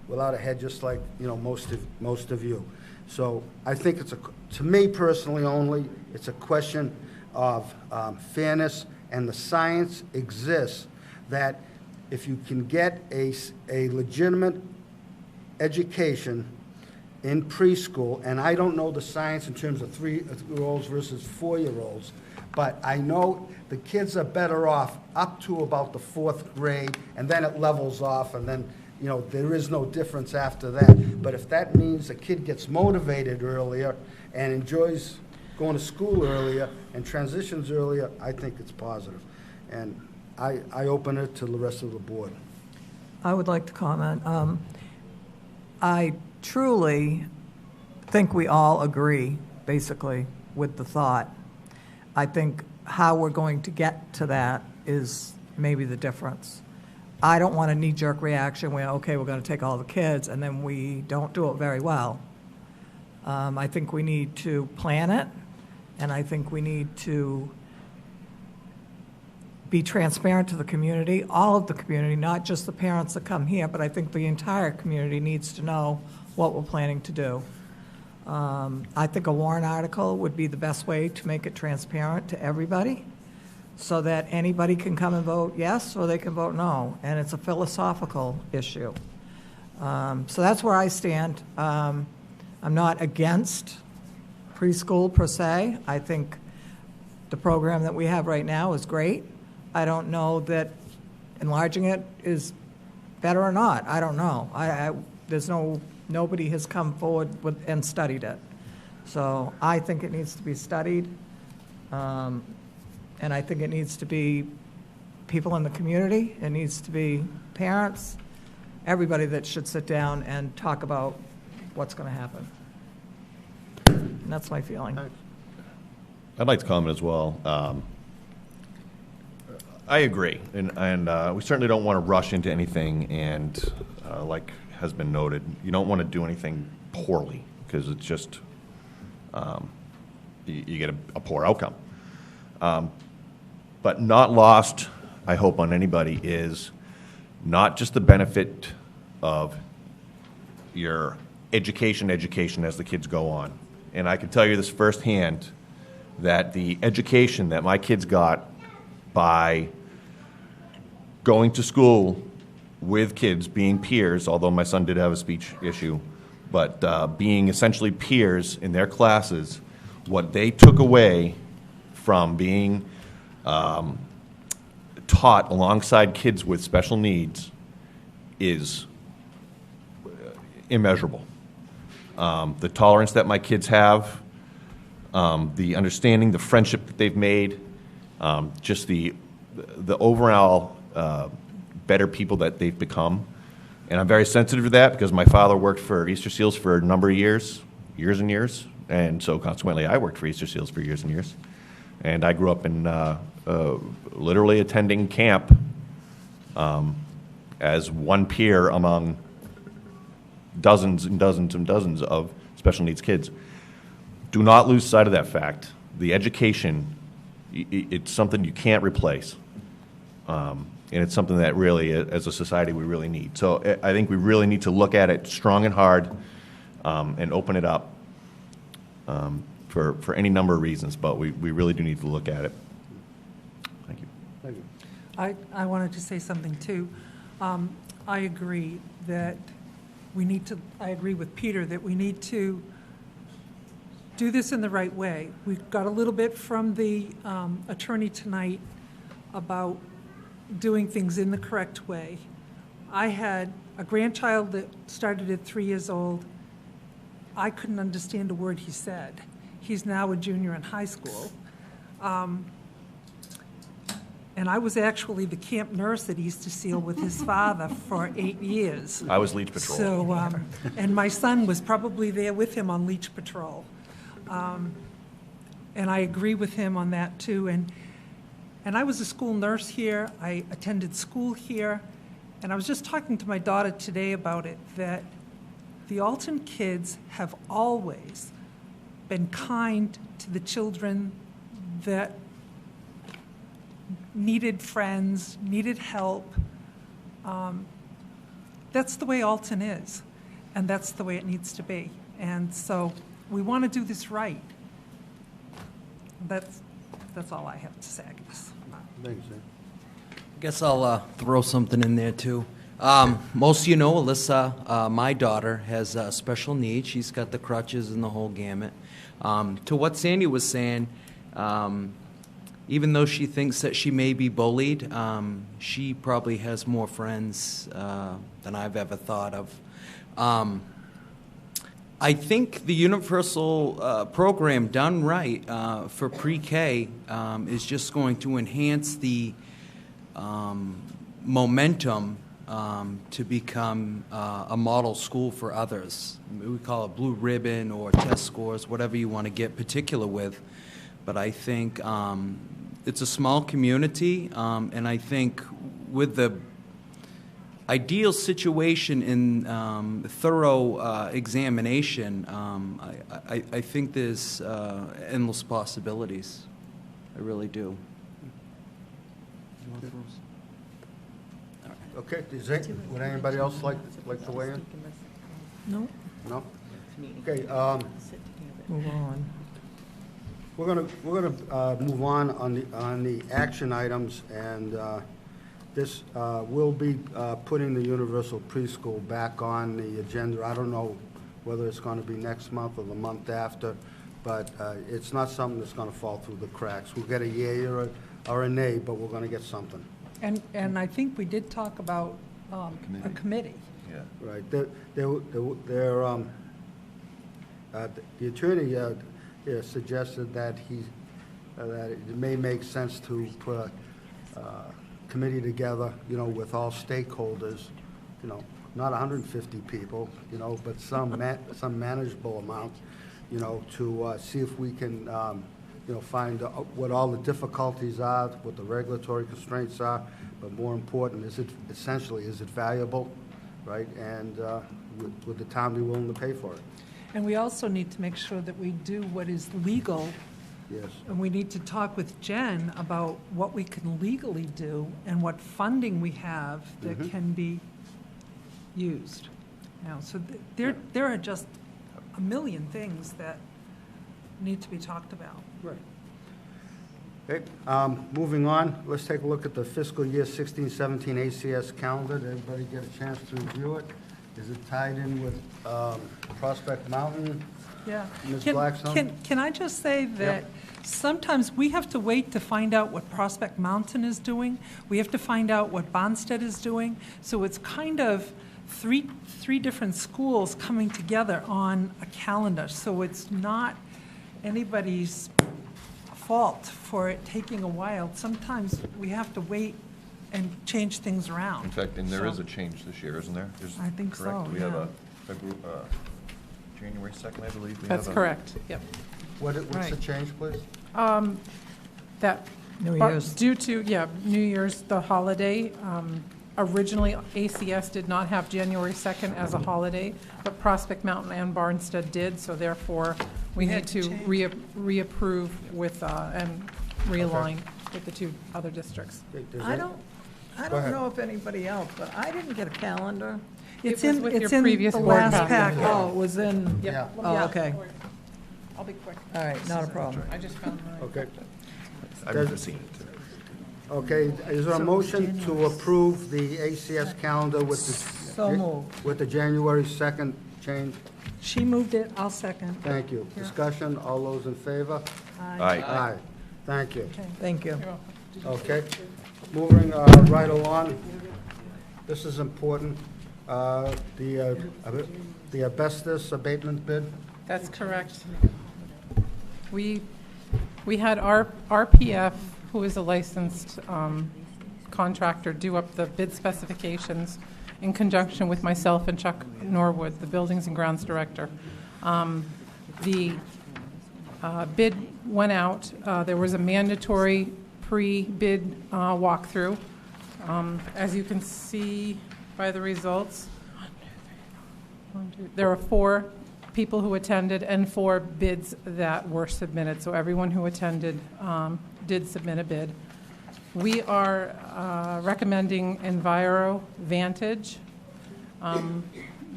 without a head, just like, most of you. So I think to me personally only, it's a question of fairness, and the science exists that if you can get a legitimate education in preschool, and I don't know the science in terms of 3-year-olds versus 4-year-olds, but I know the kids are better off up to about the 4th grade, and then it levels off, and then there is no difference after that. But if that means a kid gets motivated earlier and enjoys going to school earlier and transitions earlier, I think it's positive. And I open it to the rest of the board. I would like to comment. I truly think we all agree, basically, with the thought. I think how we're going to get to that is maybe the difference. I don't want a knee-jerk reaction where, okay, we're going to take all the kids, and then we don't do it very well. I think we need to plan it, and I think we need to be transparent to the community, all of the community, not just the parents that come here, but I think the entire community needs to know what we're planning to do. I think a warrant article would be the best way to make it transparent to everybody so that anybody can come and vote yes or they can vote no, and it's a philosophical issue. So that's where I stand. I'm not against preschool per se. I think the program that we have right now is great. I don't know that enlarging it is better or not. I don't know. Nobody has come forward and studied it. So I think it needs to be studied, and I think it needs to be people in the community. It needs to be parents, everybody that should sit down and talk about what's going to happen. And that's my feeling. I'd like to comment as well. I agree, and we certainly don't want to rush into anything, and like has been noted, you don't want to do anything poorly, because it's just, you get a poor outcome. But not lost, I hope, on anybody is not just the benefit of your education as the kids go on. And I can tell you this firsthand, that the education that my kids got by going to school with kids, being peers, although my son did have a speech issue, but being essentially peers in their classes, what they took away from being taught alongside kids with special needs is immeasurable. The tolerance that my kids have, the understanding, the friendship that they've made, just the overall better people that they've become. And I'm very sensitive to that because my father worked for Easter Seals for a number of years and years, and so consequently I worked for Easter Seals for years and years. And I grew up in literally attending camp as one peer among dozens and dozens and dozens of special needs kids. Do not lose sight of that fact. The education, it's something you can't replace. And it's something that really, as a society, we really need. So I think we really need to look at it strong and hard and open it up for any number of reasons, but we really do need to look at it. Thank you. Thank you. I wanted to say something too. I agree that I agree with Peter that we need to do this in the right way. We got a little bit from the attorney tonight about doing things in the correct way. I had a grandchild that started at 3 years old. I couldn't understand a word he said. He's now a junior in high school. And I was actually the camp nurse at Easter Seal with his father for 8 years. I was Leech Patrol. So, and my son was probably there with him on Leech Patrol. And I agree with him on that too. And I was a school nurse here. I attended school here. And I was just talking to my daughter today about it, that the Alton kids have always been kind to the children that needed friends, needed help. That's the way Alton is, and that's the way it needs to be. And so we want to do this right. That's all I have to say, I guess. Thanks, Sam. I guess I'll throw something in there, too. Most of you know Alyssa, my daughter, has special needs. She's got the crutches and the whole gamut. To what Sandy was saying, even though she thinks that she may be bullied, she probably has more friends than I've ever thought of. I think the universal program done right for pre-K is just going to enhance the momentum to become a model school for others. We call it blue ribbon or test scores, whatever you want to get particular with. But I think it's a small community, and I think with the ideal situation in thorough examination, I think there's endless possibilities. I really do. Okay, would anybody else like to weigh in? No? No? Okay, Move on. we're gonna move on the action items, and this will be putting the universal preschool back on the agenda. I don't know whether it's going to be next month or the month after, but it's not something that's going to fall through the cracks. We'll get a yay or a nay, but we're going to get something. And I think we did talk about a committee. Yeah. Right. The attorney suggested that that it may make sense to put a committee together, with all stakeholders, not 150 people, but some manageable amount, to see if we can, find what all the difficulties are, what the regulatory constraints are, but more important, is it valuable, right? And would the town be willing to pay for it? And we also need to make sure that we do what is legal. Yes. And we need to talk with Jen about what we can legally do and what funding we have that can be used. So there are just a million things that need to be talked about. Right. Okay, moving on, let's take a look at the fiscal year 16-17 ACS calendar. Did everybody get a chance to review it? Is it tied in with Prospect Mountain? Yeah. Ms. Blackstone? Can I just say that sometimes we have to wait to find out what Prospect Mountain is doing. We have to find out what Bonstead is doing. So it's kind of three different schools coming together on a calendar. So it's not anybody's fault for it taking a while. Sometimes we have to wait and change things around. In fact, and there is So- a change this year, isn't there? I think so, Correct? We have yeah. January 2nd, I believe. That's correct, yep. What's the Right. change, please? That. New but Year's. Due to, New Year's, the holiday, originally ACS did not have January 2nd as a holiday, but Prospect Mountain and Barnstead did, so therefore we We need had to to change. reapprove with, and realign with the two other districts. Okay, does I it- don't Go know ahead. if anybody else, but I didn't get a calendar. It was with your It's in previous the board last packet. pack. Oh, it was in, Yeah. oh, okay. I'll be quick. All right, not a problem. I just found mine. Okay. I've never seen it too. Okay, is there a motion to approve the ACS calendar with So moved. with the January 2nd change? She moved it, I'll second. Thank you. Discussion, all those in favor? Aye. Aye. Thank you. Thank you. Okay, moving right along. This is important. The asbestos abatement bid. That's correct. We had our RPF, who is a licensed contractor, do up the bid specifications in conjunction with myself and Chuck Norwood, the Buildings and Grounds Director. The bid went out. There was a mandatory pre-bid walkthrough. As you can see by the results, there are 4 people who attended and 4 bids that were submitted. So everyone who attended did submit a bid. We are recommending Enviro Vantage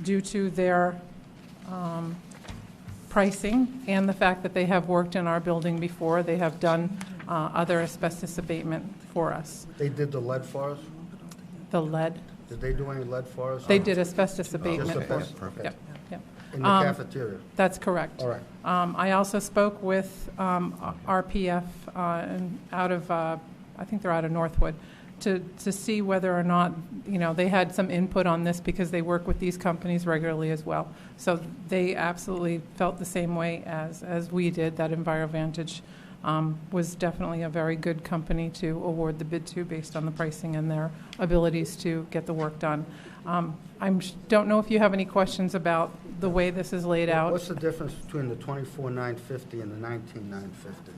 due to their pricing and the fact that they have worked in our building before. They have done other asbestos abatement for us. They did the lead for us? The lead, Did they do any lead for us? they did asbestos abatement Just for a us. bit, perfect. Yep, yep. In the cafeteria? That's correct. All right. I also spoke with RPF and out of, I think they're out of Northwood, to see whether or not, they had some input on this because they work with these companies regularly as well. So they absolutely felt the same way as we did, that EnviroVantage was definitely a very good company to award the bid to based on the pricing and their abilities to get the work done. I don't know if you have any questions about the way this is laid out. What's the difference between the 24,950 and the 19,950?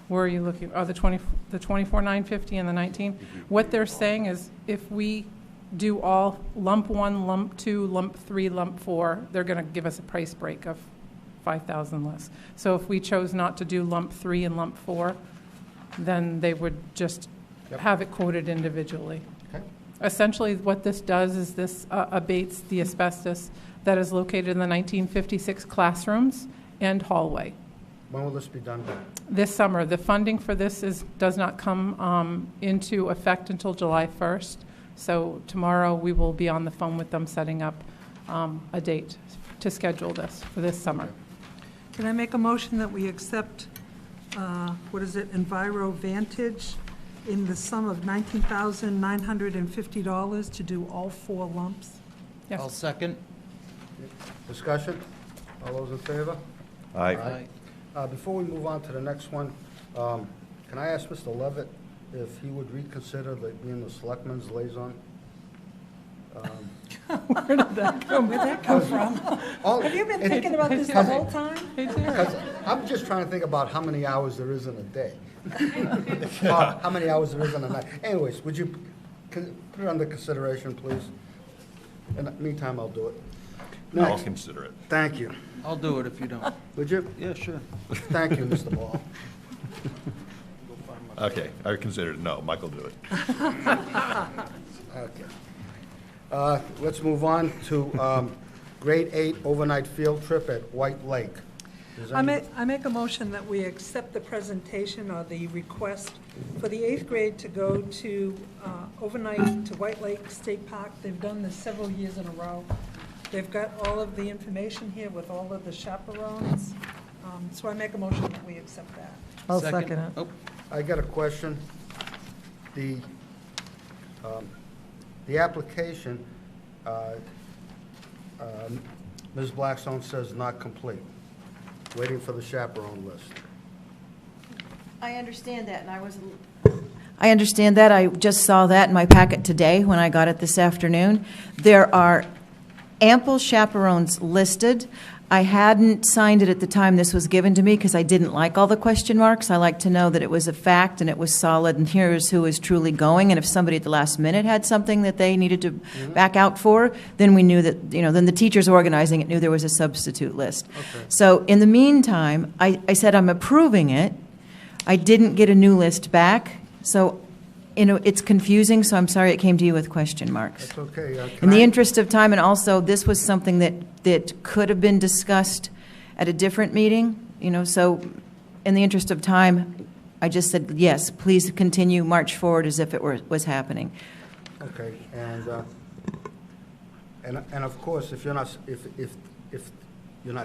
Where are you looking? Oh, the 24,950 and the 19? What they're saying is if we do all lump 1, lump 2, lump 3, lump 4, they're going to give us a price break of $5,000 less. So if we chose not to do lump 3 and lump 4, then they would just have it quoted individually. Okay. Essentially, what this does is this abates the asbestos that is located in the 1956 classrooms and hallway. When will this be done by? This summer. The funding for this does not come into effect until July 1st. So tomorrow we will be on the phone with them setting up a date to schedule this for this summer. Can I make a motion that we accept, Enviro Vantage in the sum of $19,950 to do all 4 lumps? Yes. I'll second. Discussion? All those in favor? Aye. Before we move on to the next one, can I ask Mr. Levitt if he would reconsider being the selectman's liaison? Where did that come from? Have you been thinking about this the whole time? I'm just trying to think about how many hours there is in a day. Or how many hours there is in a night. Anyways, would you put it under consideration, please? In the meantime, I'll do it. I'll Next. consider it. Thank you. I'll do it if you don't. Would you? Yeah, sure. Thank you, Mr. Ball. Okay, I considered it. No, Michael do it. Okay. Let's move on to grade 8 overnight field trip at White Lake. Does I any- make a motion that we accept the presentation or the request for the 8th grade to go to overnight to White Lake State Park. They've done this several years in a row. They've got all of the information here with all of the chaperones. So I make a motion that we accept that. I'll second it. Oh, I got a question. The application, Ms. Blackstone says not complete, waiting for the chaperone list. I understand that, and I understand that. I just saw that in my packet today when I got it this afternoon. There are ample chaperones listed. I hadn't signed it at the time this was given to me because I didn't like all the question marks. I like to know that it was a fact and it was solid, and here's who is truly going. And if somebody at the last minute had something that they needed to back out for, then we knew that, then the teachers organizing it knew there was a substitute list. Okay. So in the meantime, I said I'm approving it. I didn't get a new list back, so it's confusing, so I'm sorry it came to you with question marks. That's okay. In the interest of time, and also, this was something that could have been discussed at a different meeting, so in the interest of time, I just said, yes, please continue, march forward as if it was happening. Okay, and of course, if you're not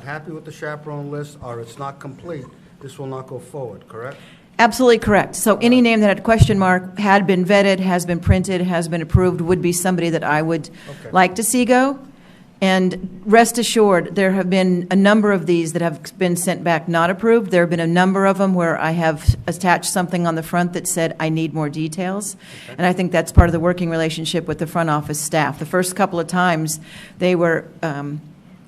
happy with the chaperone list, or it's not complete, this will not go forward, correct? Absolutely correct. So any name that had a question mark had been vetted, has been printed, has been approved, would be somebody that I would like to see go. And rest assured, there have been a number of these that have been sent back not approved. There have been a number of them where I have attached something on the front that said, I need more details. Okay. And I think that's part of the working relationship with the front office staff. The first couple of times, they were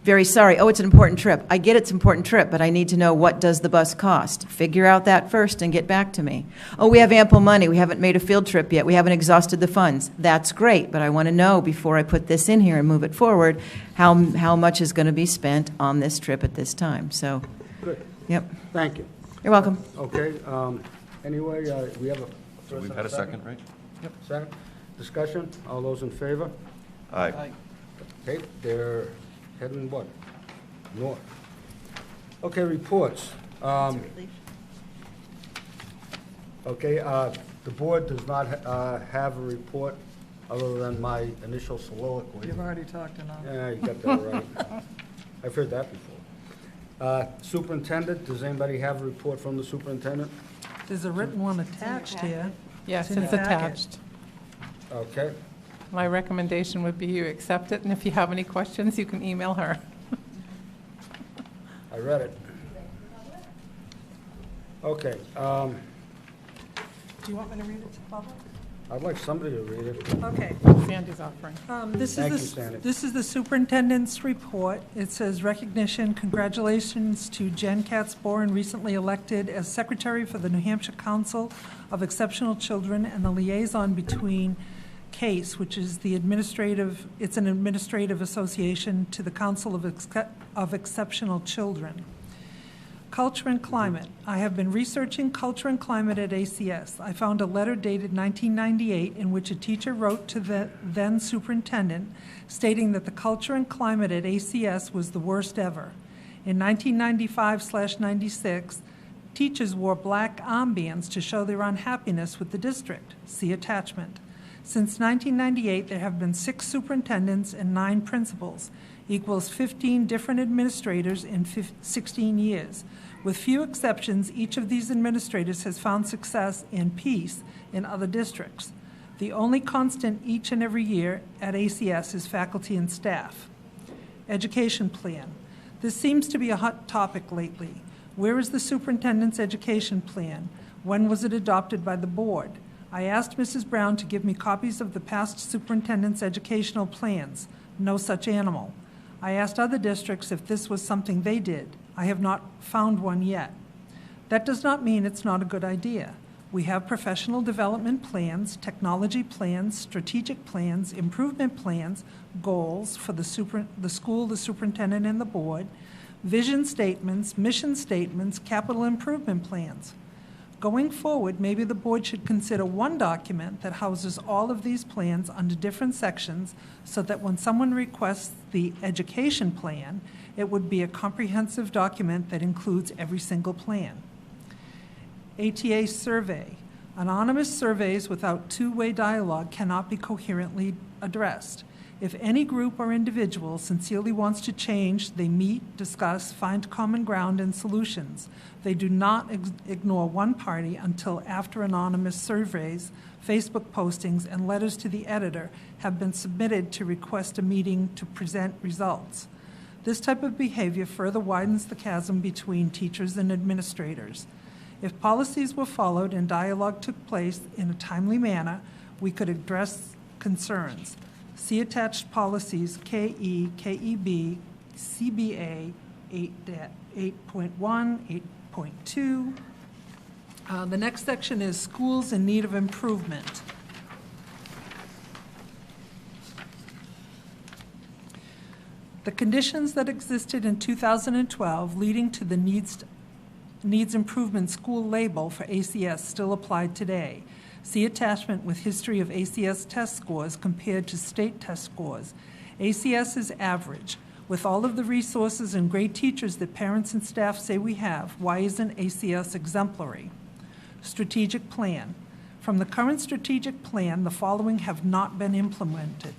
very sorry. Oh, it's an important trip. I get it's an important trip, but I need to know, what does the bus cost? Figure out that first and get back to me. Oh, we have ample money. We haven't made a field trip yet. We haven't exhausted the funds. That's great, but I want to know before I put this in here and move it forward, how much is going to be spent on this trip at this time. So, good. Yep. Thank you. You're welcome. Okay. Anyway, we have a. So we've had a second, right? Yep. Second. Discussion. All those in favor? Aye. Okay. They're heading what? North. Okay. Reports. Okay. The board does not have a report other than my initial soliloquy. You've already talked enough. Yeah, you got that right. I've heard that before. Superintendent, does anybody have a report from the superintendent? There's a written one attached here. Yes, in it's your packet. attached. Okay. My recommendation would be you accept it, and if you have any questions, you can email her. I read it. Okay. Do you want me to read it to the public? I'd like somebody to read it. Okay. Sandy's offering. Thank you, Sandy. This is the superintendent's report. It says, recognition, congratulations to Jen Katz-Boren, recently elected as secretary for the New Hampshire Council of Exceptional Children and the liaison between CASE, which is an administrative association to the Council of Exceptional Children. Culture and climate. I have been researching culture and climate at ACS. I found a letter dated 1998 in which a teacher wrote to the then superintendent stating that the culture and climate at ACS was the worst ever. In 1995/96, teachers wore black armbands to show their unhappiness with the district. See attachment. Since 1998, there have been 6 superintendents and 9 principals, equals 15 different administrators in 16 years. With few exceptions, each of these administrators has found success and peace in other districts. The only constant each and every year at ACS is faculty and staff. Education plan. This seems to be a hot topic lately. Where is the superintendent's education plan? When was it adopted by the board? I asked Mrs. Brown to give me copies of the past superintendent's educational plans. No such animal. I asked other districts if this was something they did. I have not found one yet. That does not mean it's not a good idea. We have professional development plans, technology plans, strategic plans, improvement plans, goals for the school, the superintendent, and the board, vision statements, mission statements, capital improvement plans. Going forward, maybe the board should consider one document that houses all of these plans under different sections so that when someone requests the education plan, it would be a comprehensive document that includes every single plan. ATA survey. Anonymous surveys without two-way dialogue cannot be coherently addressed. If any group or individual sincerely wants to change, they meet, discuss, find common ground and solutions. They do not ignore one party until after anonymous surveys, Facebook postings, and letters to the editor have been submitted to request a meeting to present results. This type of behavior further widens the chasm between teachers and administrators. If policies were followed and dialogue took place in a timely manner, we could address concerns. See attached policies KE, KEB, CBA 8.1, 8.2. The next section is schools in need of improvement. The conditions that existed in 2012 leading to the needs improvement school label for ACS still apply today. See attachment with history of ACS test scores compared to state test scores. ACS is average. With all of the resources and great teachers that parents and staff say we have, why isn't ACS exemplary? Strategic plan. From the current strategic plan, the following have not been implemented.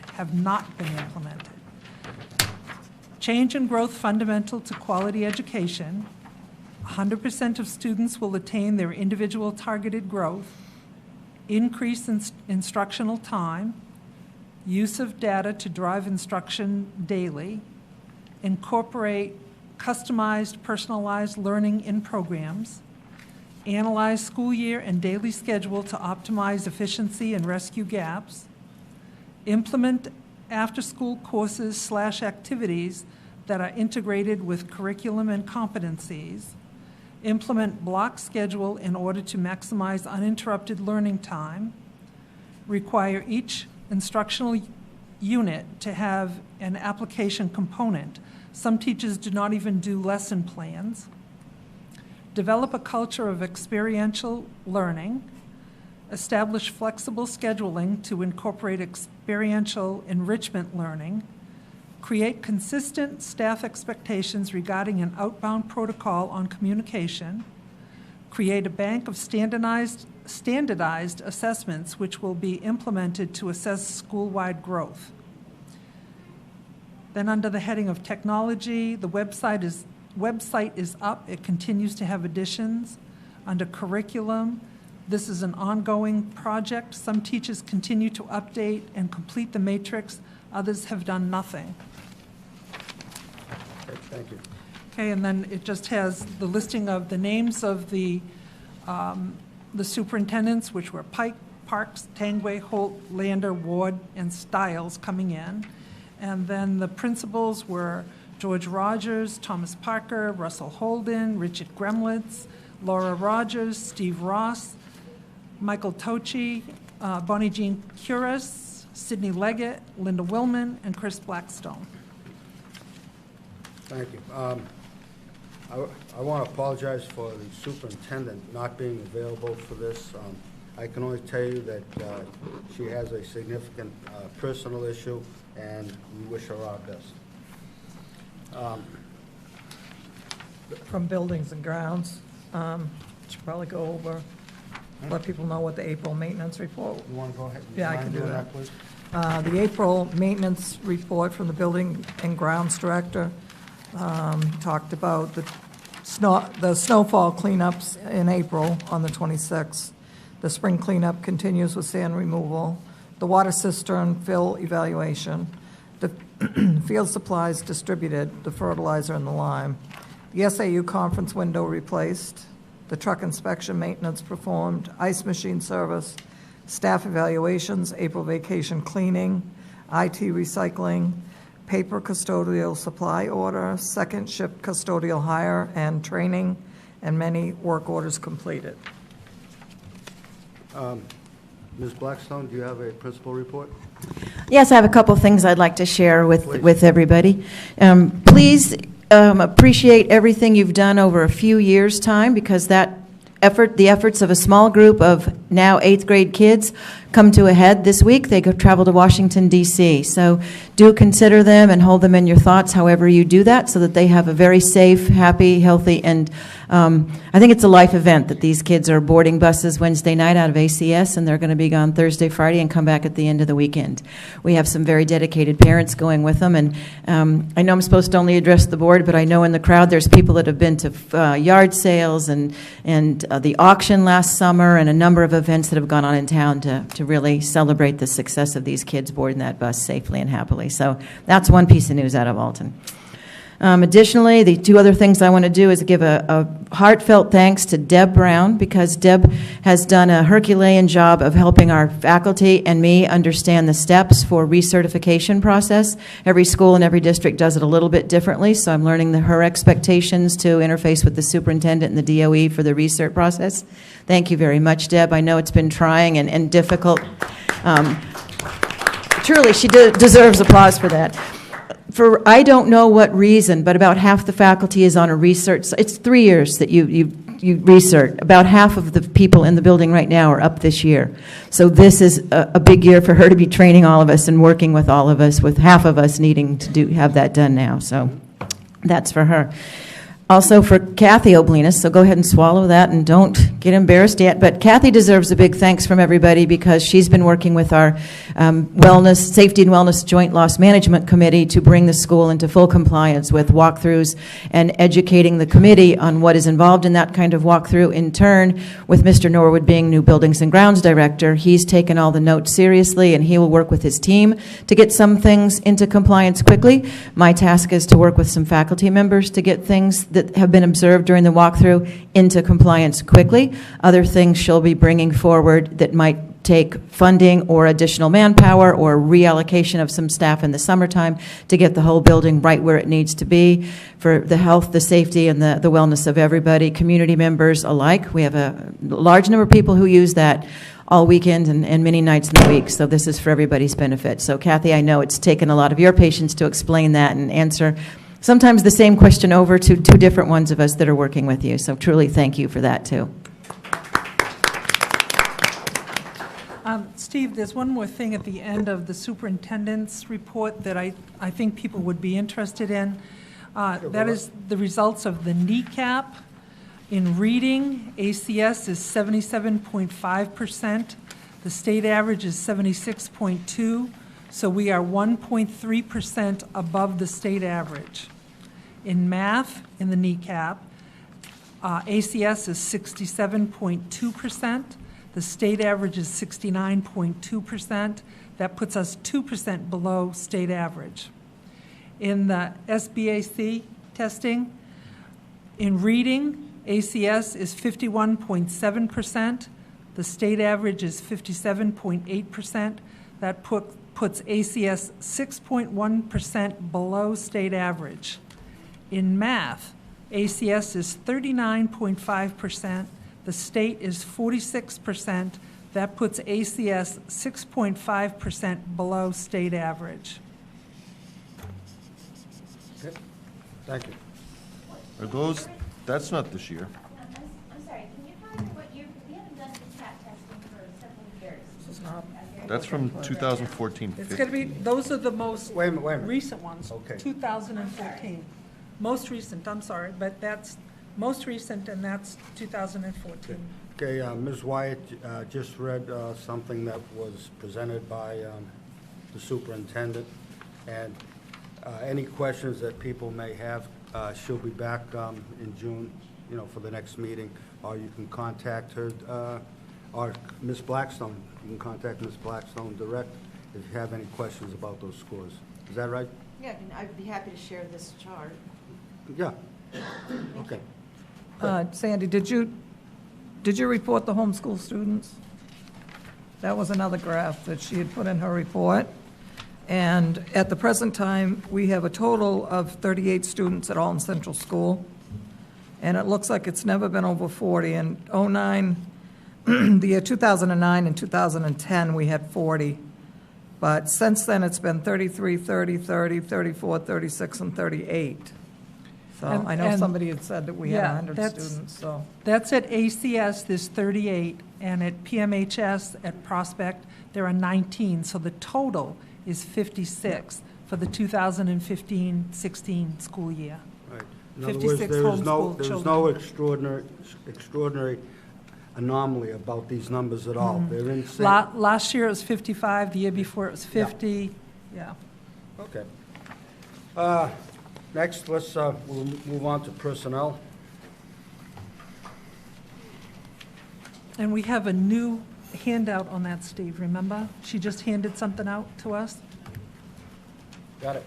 Change and growth fundamental to quality education. 100% of students will attain their individual targeted growth. Increase in instructional time, use of data to drive instruction daily, incorporate customized, personalized learning in programs, analyze school year and daily schedule to optimize efficiency and rescue gaps, implement after-school courses / activities that are integrated with curriculum and competencies, implement block schedule in order to maximize uninterrupted learning time, require each instructional unit to have an application component. Some teachers do not even do lesson plans. Develop a culture of experiential learning. Establish flexible scheduling to incorporate experiential enrichment learning. Create consistent staff expectations regarding an outbound protocol on communication. Create a bank of standardized assessments which will be implemented to assess school-wide growth. Then under the heading of technology, the website is up. It continues to have additions. Under curriculum, this is an ongoing project. Some teachers continue to update and complete the matrix. Others have done nothing. Okay, thank you. Okay, and then it just has the listing of the names of the superintendents, which were Pike, Parks, Tangway, Holt, Lander, Ward, and Stiles coming in. And then the principals were George Rogers, Thomas Parker, Russell Holden, Richard Gremlitz, Laura Rogers, Steve Ross, Michael Tochi, Bonnie Jean Curis, Sidney Leggett, Linda Willman, and Chris Blackstone. Thank you. I want to apologize for the superintendent not being available for this. I can only tell you that she has a significant personal issue, and we wish her our best. From Buildings and Grounds, should probably go over, let people know what the April maintenance report. You want to go ahead? Yeah, I can do that. Please? The April maintenance report from the Building and Grounds Director talked about the snowfall cleanups in April on the 26th. The spring cleanup continues with sand removal. The water cistern fill evaluation. The field supplies distributed, the fertilizer and the lime. The SAU conference window replaced. The truck inspection maintenance performed. Ice machine service. Staff evaluations, April vacation cleaning, IT recycling, paper custodial supply order, second shift custodial hire and training, and many work orders completed. Ms. Blackstone, do you have a principal report? Yes, I have a couple things I'd like to share with everybody. Please appreciate everything you've done over a few years' time, because that the efforts of a small group of now 8th grade kids come to a head this week. They travel to Washington, D.C. So do consider them and hold them in your thoughts however you do that, so that they have a very safe, happy, healthy, and I think it's a life event that these kids are boarding buses Wednesday night out of ACS, and they're going to be gone Thursday, Friday, and come back at the end of the weekend. We have some very dedicated parents going with them, and I know I'm supposed to only address the board, but I know in the crowd there's people that have been to yard sales and the auction last summer and a number of events that have gone on in town to really celebrate the success of these kids boarding that bus safely and happily. So that's one piece of news out of Alton. Additionally, the two other things I want to do is give a heartfelt thanks to Deb Brown, because Deb has done a Herculean job of helping our faculty and me understand the steps for recertification process. Every school and every district does it a little bit differently, so I'm learning her expectations to interface with the superintendent and the DOE for the recert process. Thank you very much, Deb. I know it's been trying and difficult. Truly, she deserves applause for that. For I don't know what reason, but about half the faculty is on a recert. It's 3 years that you recert. About half of the people in the building right now are up this year. So this is a big year for her to be training all of us and working with all of us, with half of us needing to have that done now. So that's for her. Also for Kathy Oblinas, so go ahead and swallow that and don't get embarrassed yet. But Kathy deserves a big thanks from everybody, because she's been working with our Safety and Wellness Joint Loss Management Committee to bring the school into full compliance with walkthroughs and educating the committee on what is involved in that kind of walkthrough. In turn, with Mr. Norwood being new Buildings and Grounds Director, he's taken all the notes seriously, and he will work with his team to get some things into compliance quickly. My task is to work with some faculty members to get things that have been observed during the walkthrough into compliance quickly. Other things she'll be bringing forward that might take funding or additional manpower or reallocation of some staff in the summertime to get the whole building right where it needs to be for the health, the safety, and the wellness of everybody, community members alike. We have a large number of people who use that all weekend and many nights in the week, so this is for everybody's benefit. So Kathy, I know it's taken a lot of your patience to explain that and answer sometimes the same question over to two different ones of us that are working with you. So truly thank you for that too. Steve, there's one more thing at the end of the superintendent's report that I think people would be interested in. That is the results of the kneecap. In reading, ACS is 77.5%. The state average is 76.2%. So we are 1.3% above the state average. In math, in the kneecap, ACS is 67.2%. The state average is 69.2%. That puts us 2% below state average. In the SBAC testing, in reading, ACS is 51.7%. The state average is 57.8%. That puts ACS 6.1% below state average. In math, ACS is 39.5%. The state is 46%. That puts ACS 6.5% below state average. Okay. Thank you. Are those, that's not this year. I'm sorry, can you tell me what year, we haven't done the CAT testing for several years. This is not. That's from 2014. It's going to be, those are the most Wait a minute. recent ones. Okay. 2014. Most recent, I'm sorry, but that's most recent, and that's 2014. Okay, Ms. Wyatt just read something that was presented by the superintendent, and any questions that people may have, she'll be back in June, for the next meeting, or you can contact her, or Ms. Blackstone. You can contact Ms. Blackstone direct if you have any questions about those scores. Is that right? Yeah, I'd be happy to share this chart. Yeah. Okay. Sandy, did you report the homeschool students? That was another graph that she had put in her report. And at the present time, we have a total of 38 students at Alton Central School. And it looks like it's never been over 40. In the year 2009 and 2010, we had 40. But since then, it's been 33, 30, 30, 34, 36, and 38. So And- I know and- somebody had said that we had Yeah, 100 that's- students, so. That's at ACS, there's 38, and at PMHS at Prospect, there are 19. So the total is 56 for the 2015-16 school year. Right. In other words, 56 there is homeschooled there's no children. extraordinary anomaly about these numbers at all. They're in sync. Last year it was 55, the year before it was 50. Yeah. Okay. Next, we'll move on to personnel. And we have a new handout on that, Steve, remember? She just handed something out to us. Got it.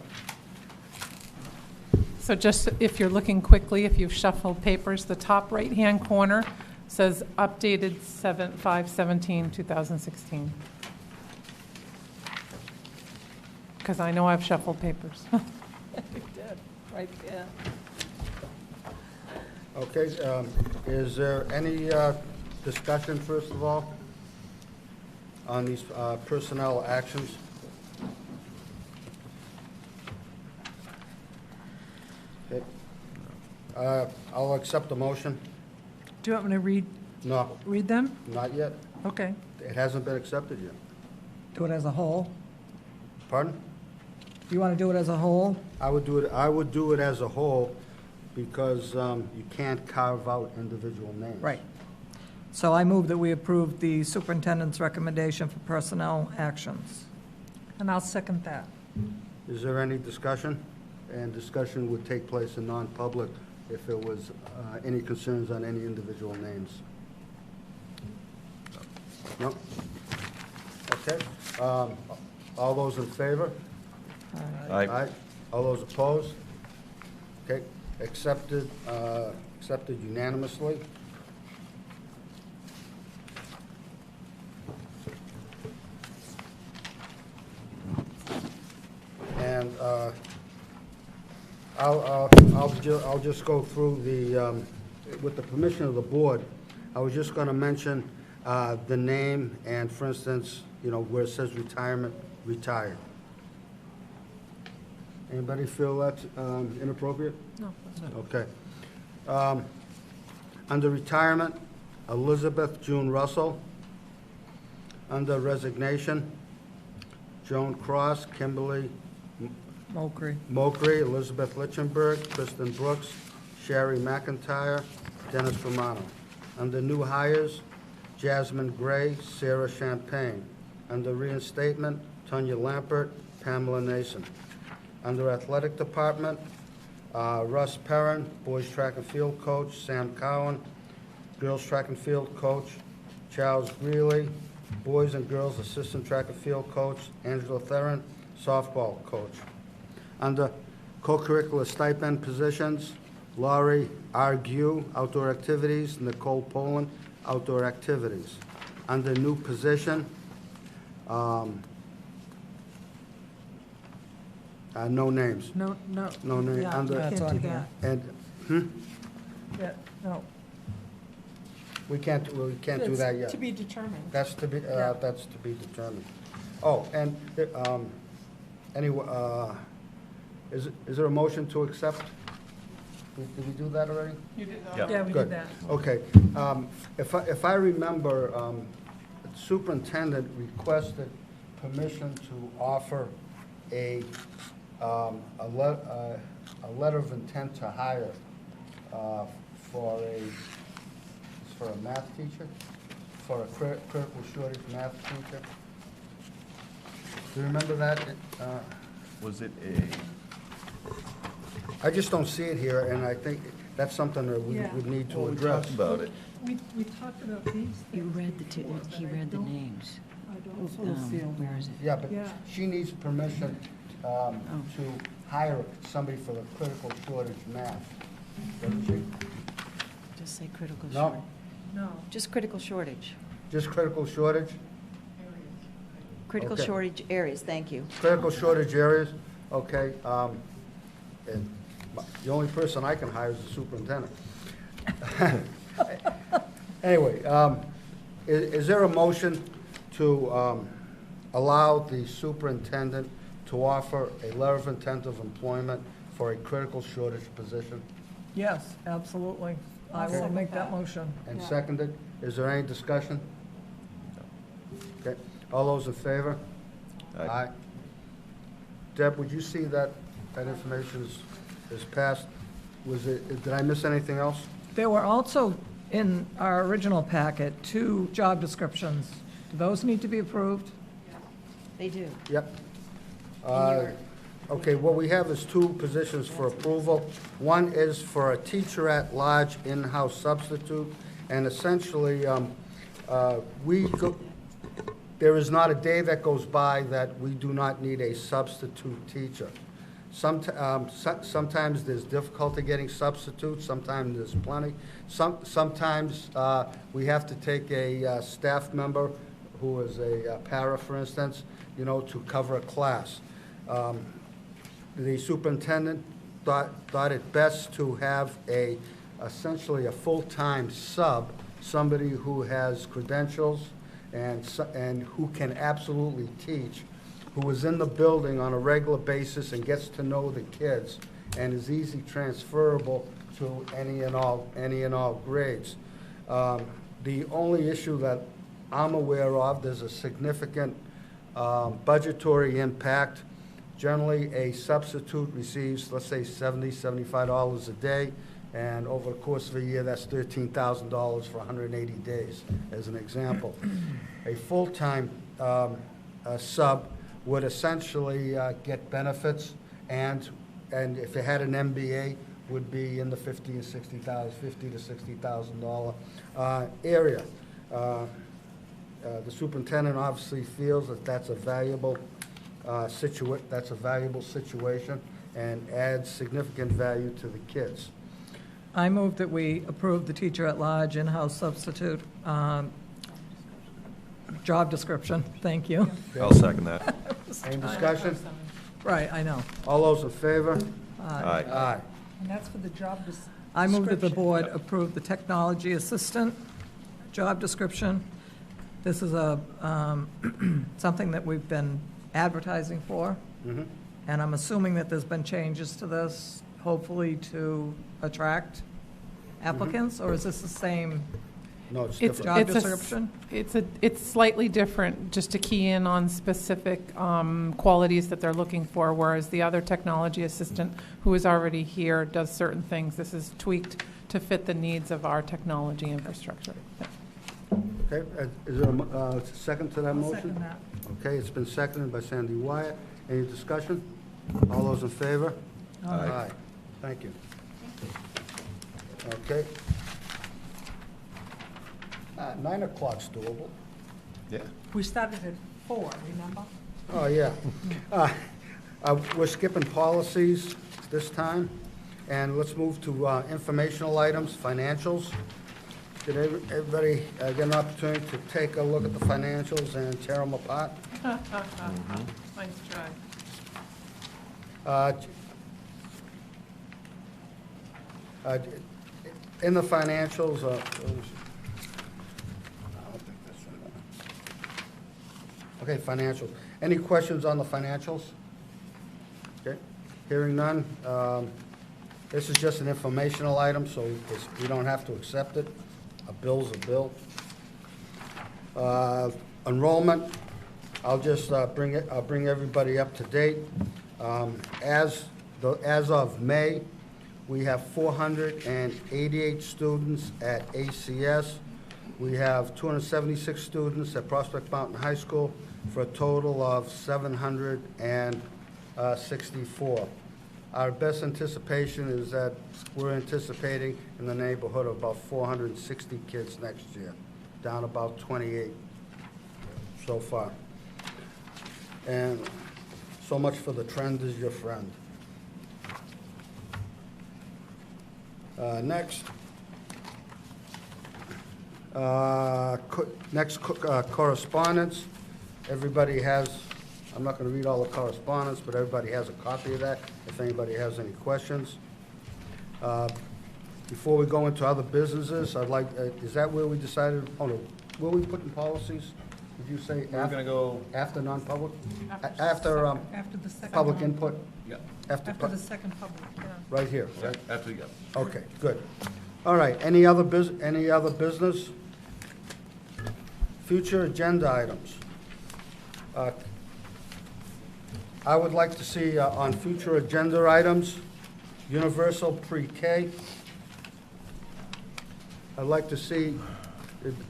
So just if you're looking quickly, if you've shuffled papers, the top right-hand corner says updated 5/17/2016. Because I know I've shuffled papers. You did, right there. Okay, is there any discussion, first of all, on these personnel actions? Okay. I'll accept the motion. Do you want me to No, read them? not yet. Okay. It hasn't been accepted yet. Do it as a whole? Pardon? Do you want to do it as a whole? I would do it as a whole because you can't carve out individual names. Right. So I move that we approve the superintendent's recommendation for personnel actions. And I'll second that. Is there any discussion? And discussion would take place in non-public if there was any concerns on any individual names. No? Okay. All those in favor? Aye. All those opposed? Okay, accepted unanimously. And I'll just go through the, with the permission of the board, I was just going to mention the name and, for instance, where it says retirement, retired. Anybody feel that's inappropriate? No. Okay. Under retirement, Elizabeth June Russell. Under resignation, Joan Cross, Kimberly Mokry, Elizabeth Lichtenberg, Kristen Brooks, Sherry McIntyre, Dennis Romano. Under new hires, Jasmine Gray, Sarah Champagne. Under reinstatement, Tanya Lampert, Pamela Nason. Under athletic department, Russ Perrin, boys track and field coach, Sam Cowan, girls track and field coach, Charles Greeley, boys and girls assistant track and field coach, Angela Theron, softball coach. Under co-curricular stipend positions, Laurie Argue, outdoor activities, Nicole Poland, outdoor activities. Under new position, no names. No. No name. Yeah, Under- you That's can't on do here. that. And, Yeah, no. we can't do It's that yet. to be determined. That's to be, Yeah. that's to be determined. Oh, and, anyway, is there a motion to accept? Did we do that already? You did not. Yeah. Yeah, we Good. did that. Okay. If I remember, the superintendent requested permission to offer a letter of intent to hire for a math teacher, for a critical shortage math teacher. Do you remember that? Was it a, I just don't see it here, and I think that's something that we Yeah. would need to well, we address. talked about it. We talked about these things. You read the before, but he I read the don't- names. I don't see Where is it? Yeah, but Yeah. she needs permission to hire somebody for the critical shortage math, doesn't she? Just say critical No. shortage. No. Just critical shortage. Just critical shortage? Critical Okay. shortage areas, thank you. Critical shortage areas, okay. And the only person I can hire is the superintendent. Anyway, is there a motion to allow the superintendent to offer a letter of intent of employment for a critical shortage position? Yes, absolutely. I will second make that that. motion. And seconded. Is there any discussion? Okay, all those in favor? Aye. Deb, would you see that information is passed? Did I miss anything else? There were also, in our original packet, 2 job descriptions. Do those need to be approved? They do. Yep. Okay, what we have is 2 positions for approval. One is for a teacher-at-large in-house substitute, and essentially, there is not a day that goes by that we do not need a substitute teacher. Sometimes there's difficulty getting substitutes, sometimes there's plenty. Sometimes we have to take a staff member who is a para, for instance, to cover a class. The superintendent thought it best to have essentially a full-time sub, somebody who has credentials and who can absolutely teach, who is in the building on a regular basis and gets to know the kids and is easy transferable to any and all grades. The only issue that I'm aware of, there's a significant budgetary impact. Generally, a substitute receives, let's say, $70, $75 a day, and over the course of a year, that's $13,000 for 180 days, as an example. A full-time sub would essentially get benefits, and if it had an MBA, would be in the $50,000 to $60,000 area. The superintendent obviously feels that that's a valuable situation and adds significant value to the kids. I move that we approve the teacher-at-large in-house substitute job description. Thank you. I'll second that. Any discussion? Right, I know. All those in favor? Aye. Aye. And that's for the job I move that the description. board approve the technology assistant job description. This is something that we've been advertising for, Mhm. and I'm assuming that there's been changes to this, hopefully to attract applicants, or is this the same No, it's It's different. job description? It's slightly different, just to key in on specific qualities that they're looking for, whereas the other technology assistant who is already here does certain things. This is tweaked to fit the needs of our technology infrastructure. Okay, is there a second to that I'll motion? second that. Okay, it's been seconded by Sandy Wyatt. Any discussion? All those in favor? Aye. Thank you. Okay. 9 o'clock's doable. Yeah. We started at 4, remember? Oh, yeah. We're skipping policies this time, and let's move to informational items, financials. Did everybody get an opportunity to take a look at the financials and tear them apart? Nice try. In the financials, okay, financials. Any questions on the financials? Okay, hearing none. This is just an informational item, so we don't have to accept it. A bill's a bill. Enrollment, I'll just bring everybody up to date. As of May, we have 488 students at ACS. We have 276 students at Prospect Mountain High School for a total of 764. Our best anticipation is that we're anticipating in the neighborhood of about 460 kids next year, down about 28 so far. And so much for the trend is your friend. Next. Correspondence. Everybody has, I'm not going to read all the correspondence, but everybody has a copy of that if anybody has any questions. Before we go into other businesses, I'd like, is that where we decided, oh no, were we putting policies? Did you say We're gonna go, after non-public? After After, the second public one. input? yeah, After the second public, yeah. Right here, yeah, right? after we go. Okay, good. All right, any other business? Future agenda items. I would like to see on future agenda items, universal pre-K. I'd like to see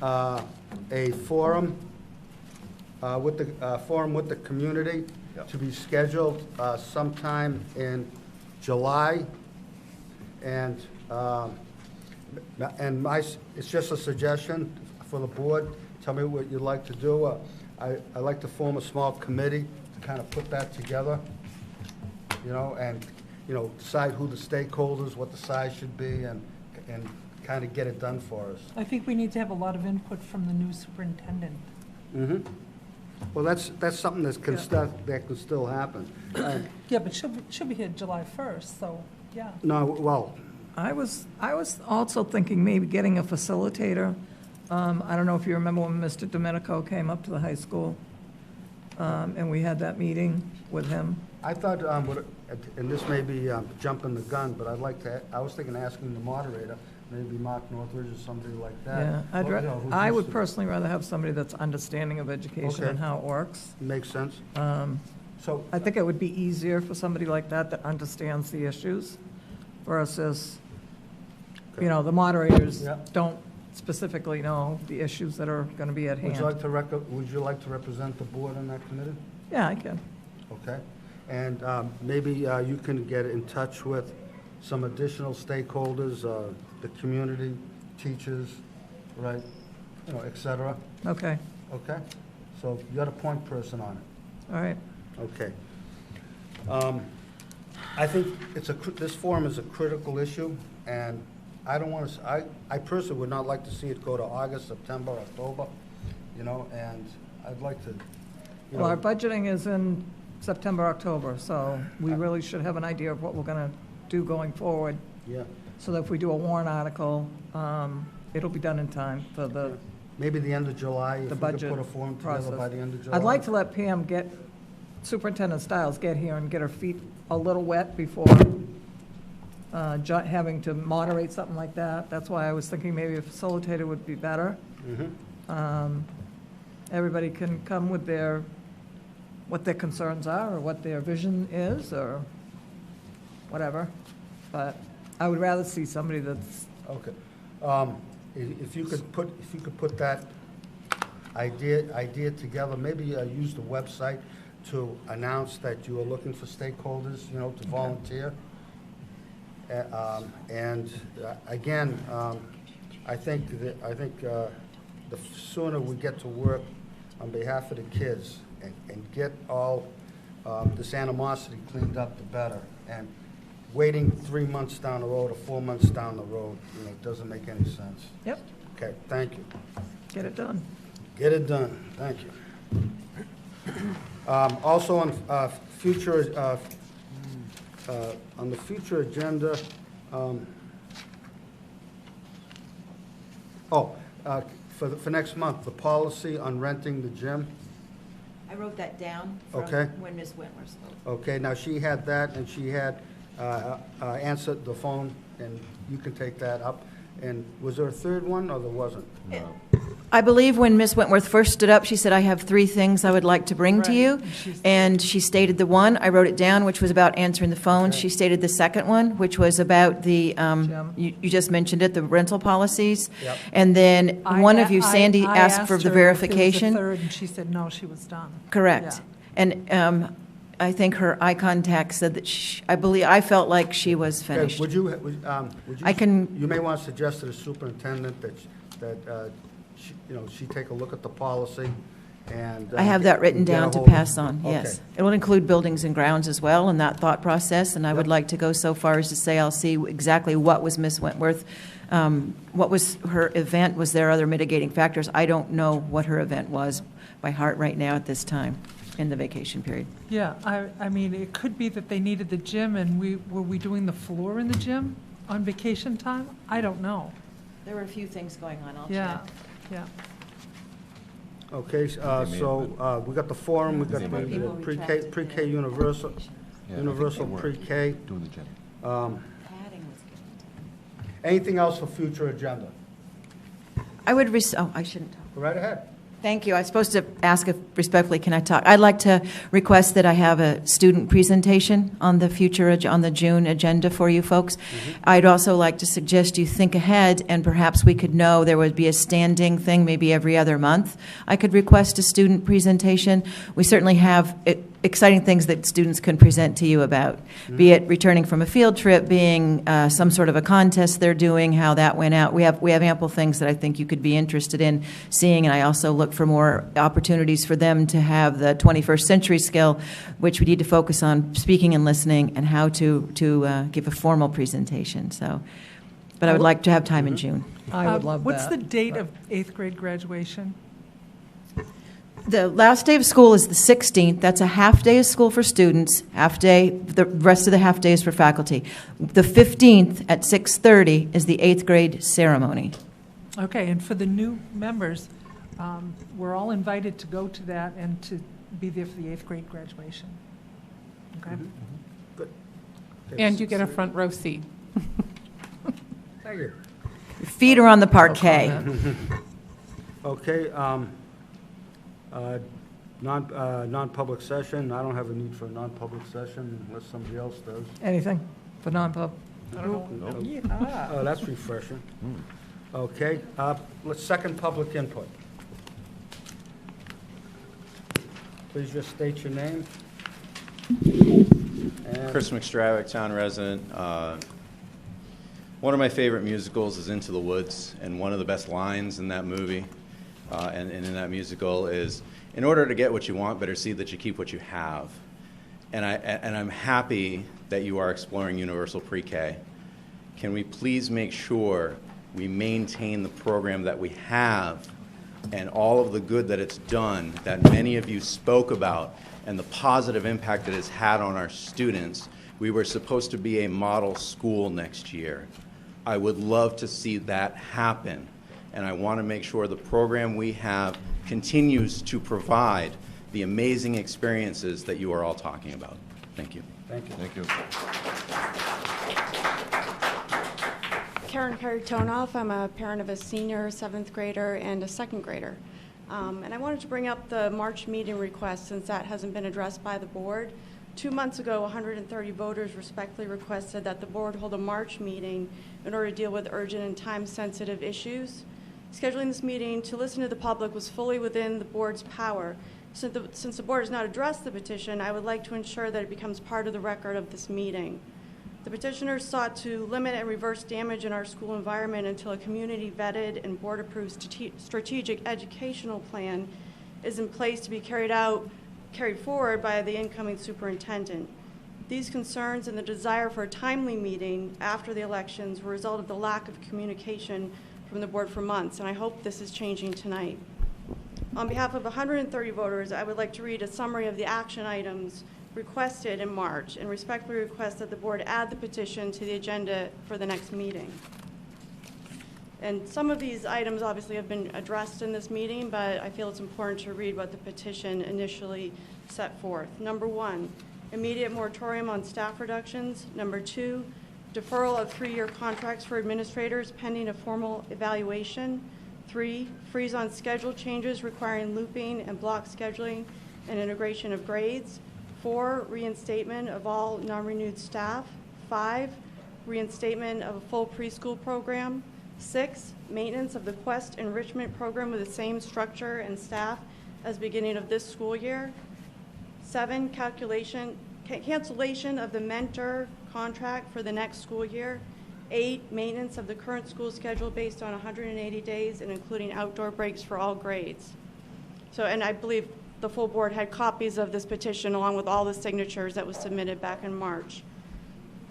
a forum with the community Yep. to be scheduled sometime in July. And it's just a suggestion for the board. Tell me what you'd like to do. I'd like to form a small committee to kind of put that together, and, decide who the stakeholders, what the size should be, and kind of get it done for us. I think we need to have a lot of input from the new superintendent. Mm-hmm. Well, that's something that can still happen. Yeah, but she'll be here July 1st, so, yeah. No, well, I was also thinking maybe getting a facilitator. I don't know if you remember when Mr. Domenico came up to the high school, and we had that meeting with him. I thought, and this may be jumping the gun, but I was thinking asking the moderator, maybe Mark Northridge or somebody like that. Yeah, Who's I used would to- personally rather have somebody that's understanding of education Okay. and how it works. Makes sense. So, I think it would be easier for somebody like that understands the issues versus, the moderators Yeah. don't specifically know the issues that are going to be at would you hand. would you like to represent the board on that committee? Yeah, I can. Okay. And maybe you can get in touch with some additional stakeholders, the community, teachers, right, et cetera. Okay, Okay? So you're the point person on it. all right. Okay. I think this forum is a critical issue, and I don't want to, I personally would not like to see it go to August, September, October, and I'd like to, Well, our budgeting is in September, October, so we really should have an idea of what we're going to do going forward, yeah, so that if we do a warrant article, it'll be done in time for the maybe the end of July, if we the could budget put a forum together process. by the end of July. I'd like to let Pam Superintendent Stiles get here and get her feet a little wet before having to moderate something like that. That's why I was thinking maybe a facilitator would be better. Mhm. Everybody can come with what their concerns are, or what their vision is, or whatever. But I would rather see somebody that's, Okay. If you could put that idea together, maybe use the website to announce that you are looking for stakeholders, to volunteer. And again, I think the sooner we get to work on behalf of the kids and get all this animosity cleaned up, the better. And waiting 3 months down the road or 4 months down the road, doesn't make any sense. yep, Okay, thank you. get it done. Get it done, thank you. Also on the future agenda, for next month, the policy on renting the gym. I wrote that down Okay. from when Ms. Wentworth spoke. Okay, now she had that, and she had answered the phone, and you can take that up. And was there a third one, or there wasn't? I believe when Ms. Wentworth first stood up, she said, I have 3 things I would like to bring to Right. you. And she stated the one, I wrote it down, which was about answering the phone. She stated the second one, which was about the, you just mentioned it, the rental policies. Yep. And then one of you, Sandy, I asked for the her if there was a verification. third, and she said, no, she was done. Correct. Yeah. And I think her eye contact said that I felt like she was Okay, finished. would you, I can- you may want to suggest to the superintendent that she take a look at the policy and. I have that written get a down to hold of- pass on, yes. Okay. It will include buildings and grounds as well in that thought process, and I would Yep. like to go so far as to say I'll see exactly what was Ms. Wentworth, what was her event, was there other mitigating factors? I don't know what her event was by heart right now at this time in the vacation period. Yeah, I mean, it could be that they needed the gym, and were we doing the floor in the gym on vacation time? I don't know. There were a few things going on, I'll Yeah, yeah. Okay, so we got the forum, we got the pre-K universal, universal pre-K. Anything else for future agenda? I would, I shouldn't talk. Go right ahead. Thank you. I was supposed to ask if respectfully, can I talk? I'd like to request that I have a student presentation on the future, on the June agenda for you folks. I'd also like to suggest you think ahead, and perhaps we could know there would be a standing thing maybe every other month. I could request a student presentation. We certainly have exciting things that students can present to you about, be it returning from a field trip, being some sort of a contest they're doing, how that went out. We have ample things that I think you could be interested in seeing, and I also look for more opportunities for them to have the 21st century skill, which we need to focus on speaking and listening and how to give a formal presentation. So, but I would like to have time in June. I would love that. What's the date of 8th grade graduation? The last day of school is the 16th. That's a half day of school for students, half day, the rest of the half day is for faculty. The 15th at 6:30 is the 8th grade ceremony. Okay, and for the new members, we're all invited to go to that and to be there for the 8th grade graduation. Okay? Good. And you get a front row seat. Thank you. Your feet are on the parquet. Okay, non-public session. I don't have a need for a non-public session unless somebody else does. Anything for non-pub? I don't know. Yeah. Oh, that's refreshing. Okay, let's second public input. Please just state your name. And Chris McStravick, town resident. One of my favorite musicals is Into the Woods, and one of the best lines in that movie and in that musical is, in order to get what you want, better see that you keep what you have. And I'm happy that you are exploring universal pre-K. Can we please make sure we maintain the program that we have and all of the good that it's done, that many of you spoke about, and the positive impact that it's had on our students? We were supposed to be a model school next year. I would love to see that happen, and I want to make sure the program we have continues to provide the amazing experiences that you are all talking about. Thank you. thank you. Thank you. Karen Perry-Tonoff. I'm a parent of a senior 7th grader and a 2nd grader. And I wanted to bring up the March meeting request since that hasn't been addressed by the board. 2 months ago, 130 voters respectfully requested that the board hold a March meeting in order to deal with urgent and time-sensitive issues. Scheduling this meeting to listen to the public was fully within the board's power. Since the board has not addressed the petition, I would like to ensure that it becomes part of the record of this meeting. The petitioners sought to limit and reverse damage in our school environment until a community-vetted and board-approved strategic educational plan is in place to be carried forward by the incoming superintendent. These concerns and the desire for a timely meeting after the elections were a result of the lack of communication from the board for months, and I hope this is changing tonight. On behalf of 130 voters, I would like to read a summary of the action items requested in March and respectfully request that the board add the petition to the agenda for the next meeting. And some of these items obviously have been addressed in this meeting, but I feel it's important to read what the petition initially set forth. Number 1, immediate moratorium on staff reductions. Number 2, deferral of 3-year contracts for administrators pending a formal evaluation. 3, freeze on schedule changes requiring looping and block scheduling and integration of grades. 4, reinstatement of all non-renewed staff. 5, reinstatement of a full preschool program. 6, maintenance of the Quest enrichment program with the same structure and staff as beginning of this school year. 7, cancellation of the mentor contract for the next school year. 8, maintenance of the current school schedule based on 180 days and including outdoor breaks for all grades. So, and I believe the full board had copies of this petition along with all the signatures that was submitted back in March.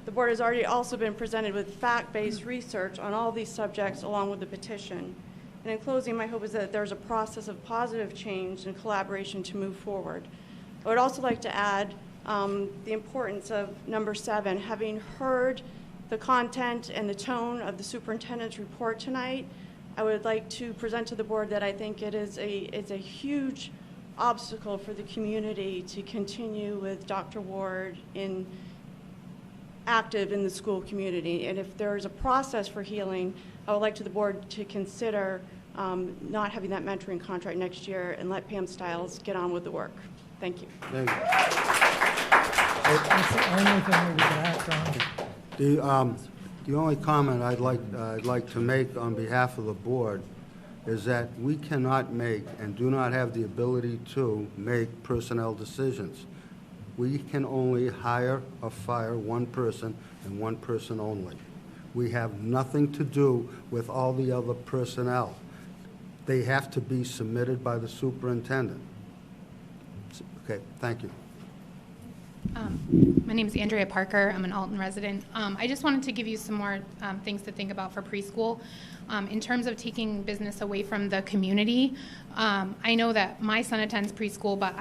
The board has already also been presented with fact-based research on all these subjects along with the petition. And in closing, my hope is that there's a process of positive change and collaboration to move forward. I would also like to add the importance of number 7. Having heard the content and the tone of the superintendent's report tonight, I would like to present to the board that I think it's a huge obstacle for the community to continue with Dr. Ward active in the school community. And if there is a process for healing, I would like to the board to consider not having that mentoring contract next year and let Pam Stiles get on with the work. Thank you. Thank you. That's the only thing we can act on. The only comment I'd like to make on behalf of the board is that we cannot make and do not have the ability to make personnel decisions. We can only hire or fire one person and one person only. We have nothing to do with all the other personnel. They have to be submitted by the superintendent. Okay, thank you. My name is Andrea Parker. I'm an Alton resident. I just wanted to give you some more things to think about for preschool. In terms of taking business away from the community, I know that my son attends preschool, but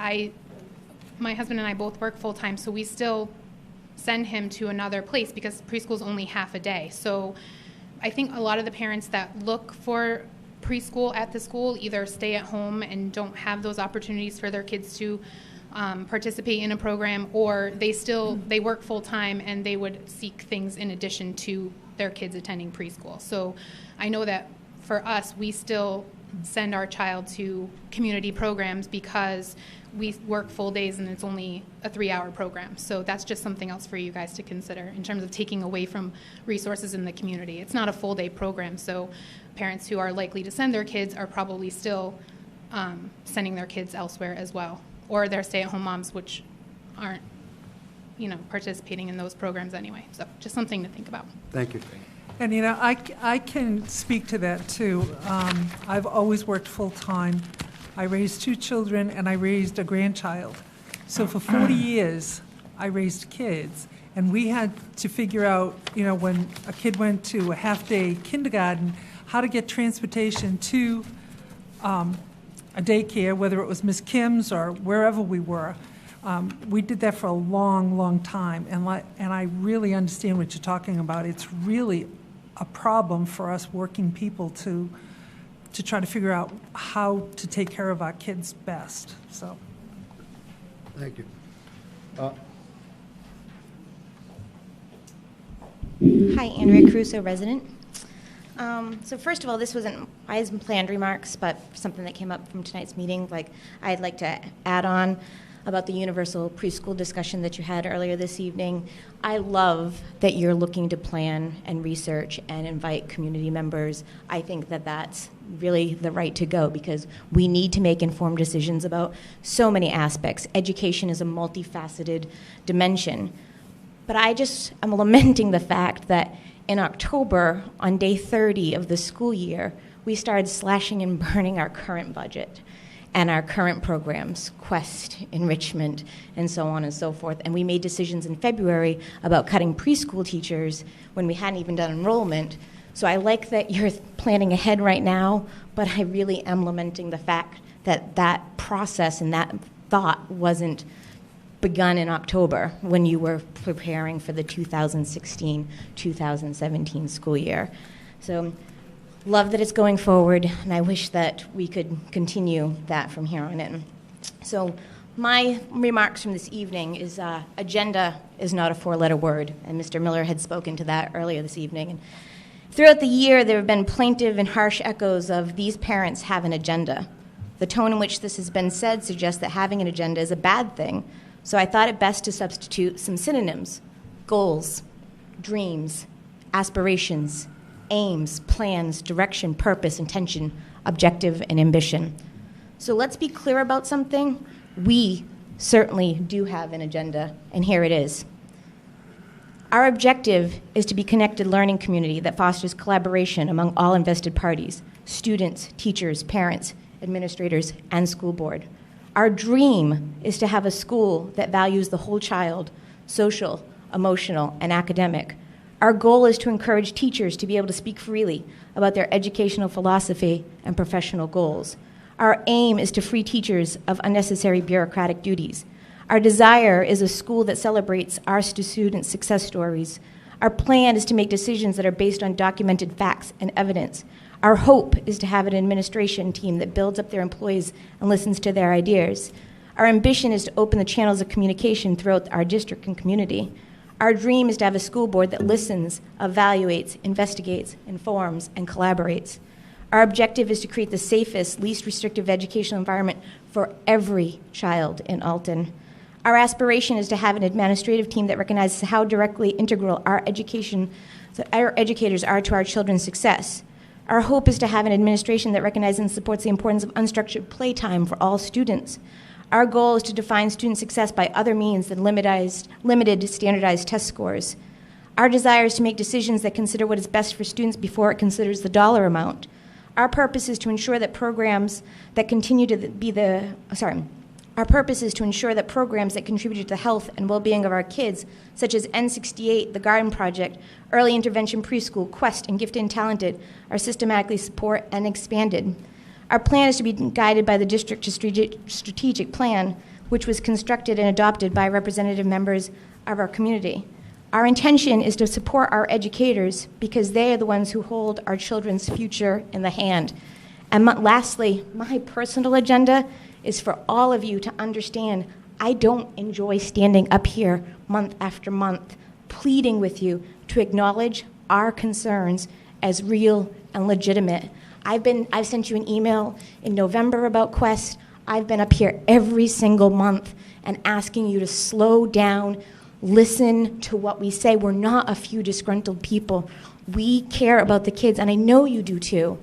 my husband and I both work full-time, so we still send him to another place because preschool is only half a day. So I think a lot of the parents that look for preschool at the school either stay at home and don't have those opportunities for their kids to participate in a program, or they work full-time and they would seek things in addition to their kids attending preschool. So I know that for us, we still send our child to community programs because we work full days and it's only a 3-hour program. So that's just something else for you guys to consider in terms of taking away from resources in the community. It's not a full day program, so parents who are likely to send their kids are probably still sending their kids elsewhere as well. Or they're stay-at-home moms, which aren't, participating in those programs anyway. So just something to think about. Thank you. And, I can speak to that, too. I've always worked full-time. I raised 2 children, and I raised a grandchild. So for 40 years, I raised kids. And we had to figure out, when a kid went to a half-day kindergarten, how to get transportation to a daycare, whether it was Miss Kim's or wherever we were. We did that for a long, long time, and I really understand what you're talking about. It's really a problem for us working people to try to figure out how to take care of our kids best. So, thank you. Hi, Andrea Caruso, resident. So first of all, this wasn't planned remarks, but something that came up from tonight's meeting. I'd like to add on about the universal preschool discussion that you had earlier this evening. I love that you're looking to plan and research and invite community members. I think that that's really the right to go because we need to make informed decisions about so many aspects. Education is a multifaceted dimension. But I'm lamenting the fact that in October, on day 30 of the school year, we started slashing and burning our current budget and our current programs, Quest, enrichment, and so on and so forth. And we made decisions in February about cutting preschool teachers when we hadn't even done enrollment. So I like that you're planning ahead right now, but I really am lamenting the fact that that process and that thought wasn't begun in October when you were preparing for the 2016-2017 school year. So love that it's going forward, and I wish that we could continue that from here on in. So my remarks from this evening is agenda is not a 4-letter word, and Mr. Miller had spoken to that earlier this evening. And throughout the year, there have been plaintive and harsh echoes of these parents have an agenda. The tone in which this has been said suggests that having an agenda is a bad thing. So I thought it best to substitute some synonyms: goals, dreams, aspirations, aims, plans, direction, purpose, intention, objective, and ambition. So let's be clear about something. We certainly do have an agenda, and here it is. Our objective is to be a connected learning community that fosters collaboration among all invested parties: students, teachers, parents, administrators, and school board. Our dream is to have a school that values the whole child, social, emotional, and academic. Our goal is to encourage teachers to be able to speak freely about their educational philosophy and professional goals. Our aim is to free teachers of unnecessary bureaucratic duties. Our desire is a school that celebrates our students' success stories. Our plan is to make decisions that are based on documented facts and evidence. Our hope is to have an administration team that builds up their employees and listens to their ideas. Our ambition is to open the channels of communication throughout our district and community. Our dream is to have a school board that listens, evaluates, investigates, informs, and collaborates. Our objective is to create the safest, least restrictive educational environment for every child in Alton. Our aspiration is to have an administrative team that recognizes how directly integral our educators are to our children's success. Our hope is to have an administration that recognizes and supports the importance of unstructured playtime for all students. Our goal is to define student success by other means than limited standardized test scores. Our desire is to make decisions that consider what is best for students before it considers the dollar amount. Our purpose is to ensure that programs that contribute to the health and well-being of our kids, such as N68, the Garden Project, Early Intervention Preschool, Quest, and Gifted and Talented, are systematically supported and expanded. Our plan is to be guided by the district strategic plan, which was constructed and adopted by representative members of our community. Our intention is to support our educators because they are the ones who hold our children's future in the hand. And lastly, my personal agenda is for all of you to understand I don't enjoy standing up here month after month pleading with you to acknowledge our concerns as real and legitimate. I've sent you an email in November about Quest. I've been up here every single month and asking you to slow down, listen to what we say. We're not a few disgruntled people. We care about the kids, and I know you do too.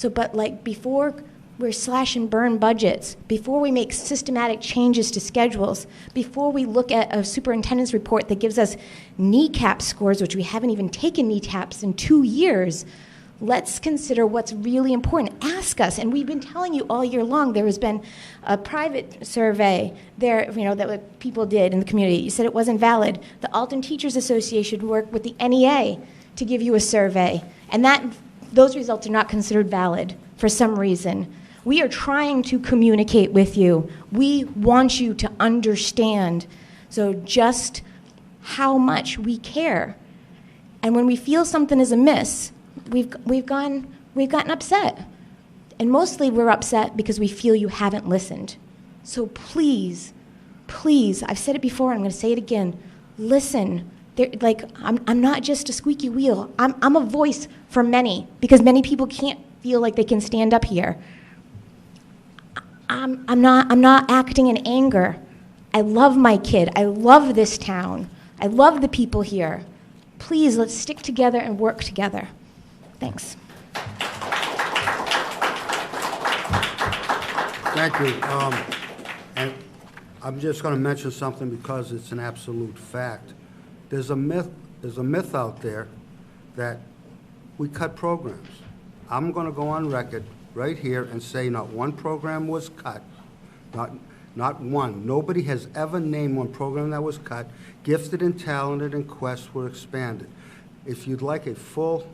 But before we're slash and burn budgets, before we make systematic changes to schedules, before we look at a superintendent's report that gives us kneecap scores, which we haven't even taken kneecaps in 2 years, let's consider what's really important. Ask us, and we've been telling you all year long. There has been a private survey there, that people did in the community. You said it wasn't valid. The Alton Teachers Association worked with the NEA to give you a survey, and those results are not considered valid for some reason. We are trying to communicate with you. We want you to understand just how much we care. And when we feel something is amiss, we've gotten upset. And mostly we're upset because we feel you haven't listened. So please, I've said it before, I'm going to say it again, listen. I'm not just a squeaky wheel. I'm a voice for many because many people can't feel like they can stand up here. I'm not acting in anger. I love my kid. I love this town. I love the people here. Please, let's stick together and work together. Thanks. Thank you. And I'm just going to mention something because it's an absolute fact. There's a myth out there that we cut programs. I'm going to go on record right here and say not one program was cut. Not one. Nobody has ever named one program that was cut. Gifted and Talented and Quest were expanded. If you'd like a full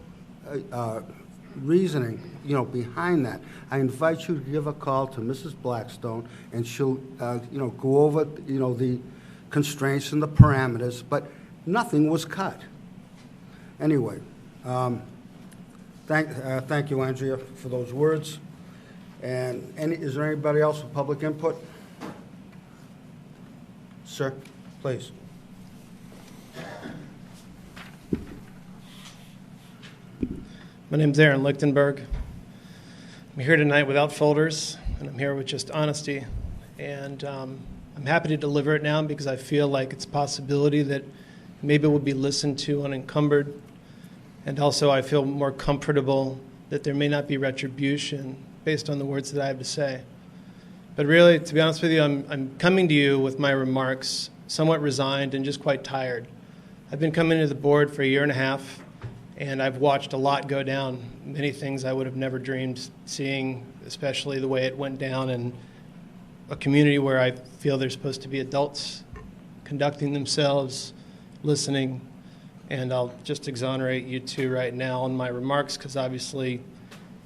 reasoning, behind that, I invite you to give a call to Mrs. Blackstone, and she'll, go over, the constraints and the parameters. But nothing was cut. Anyway, thank you, Andrea, for those words. And is there anybody else with public input? Sir, please. My name's Aaron Lichtenberg. I'm here tonight without folders, and I'm here with just honesty. And I'm happy to deliver it now because I feel like it's a possibility that maybe it will be listened to unencumbered. And also I feel more comfortable that there may not be retribution based on the words that I have to say. But really, to be honest with you, I'm coming to you with my remarks somewhat resigned and just quite tired. I've been coming to the board for 1.5 years, and I've watched a lot go down, many things I would have never dreamed seeing, especially the way it went down in a community where I feel there's supposed to be adults conducting themselves, listening, and I'll just exonerate you two right now in my remarks because obviously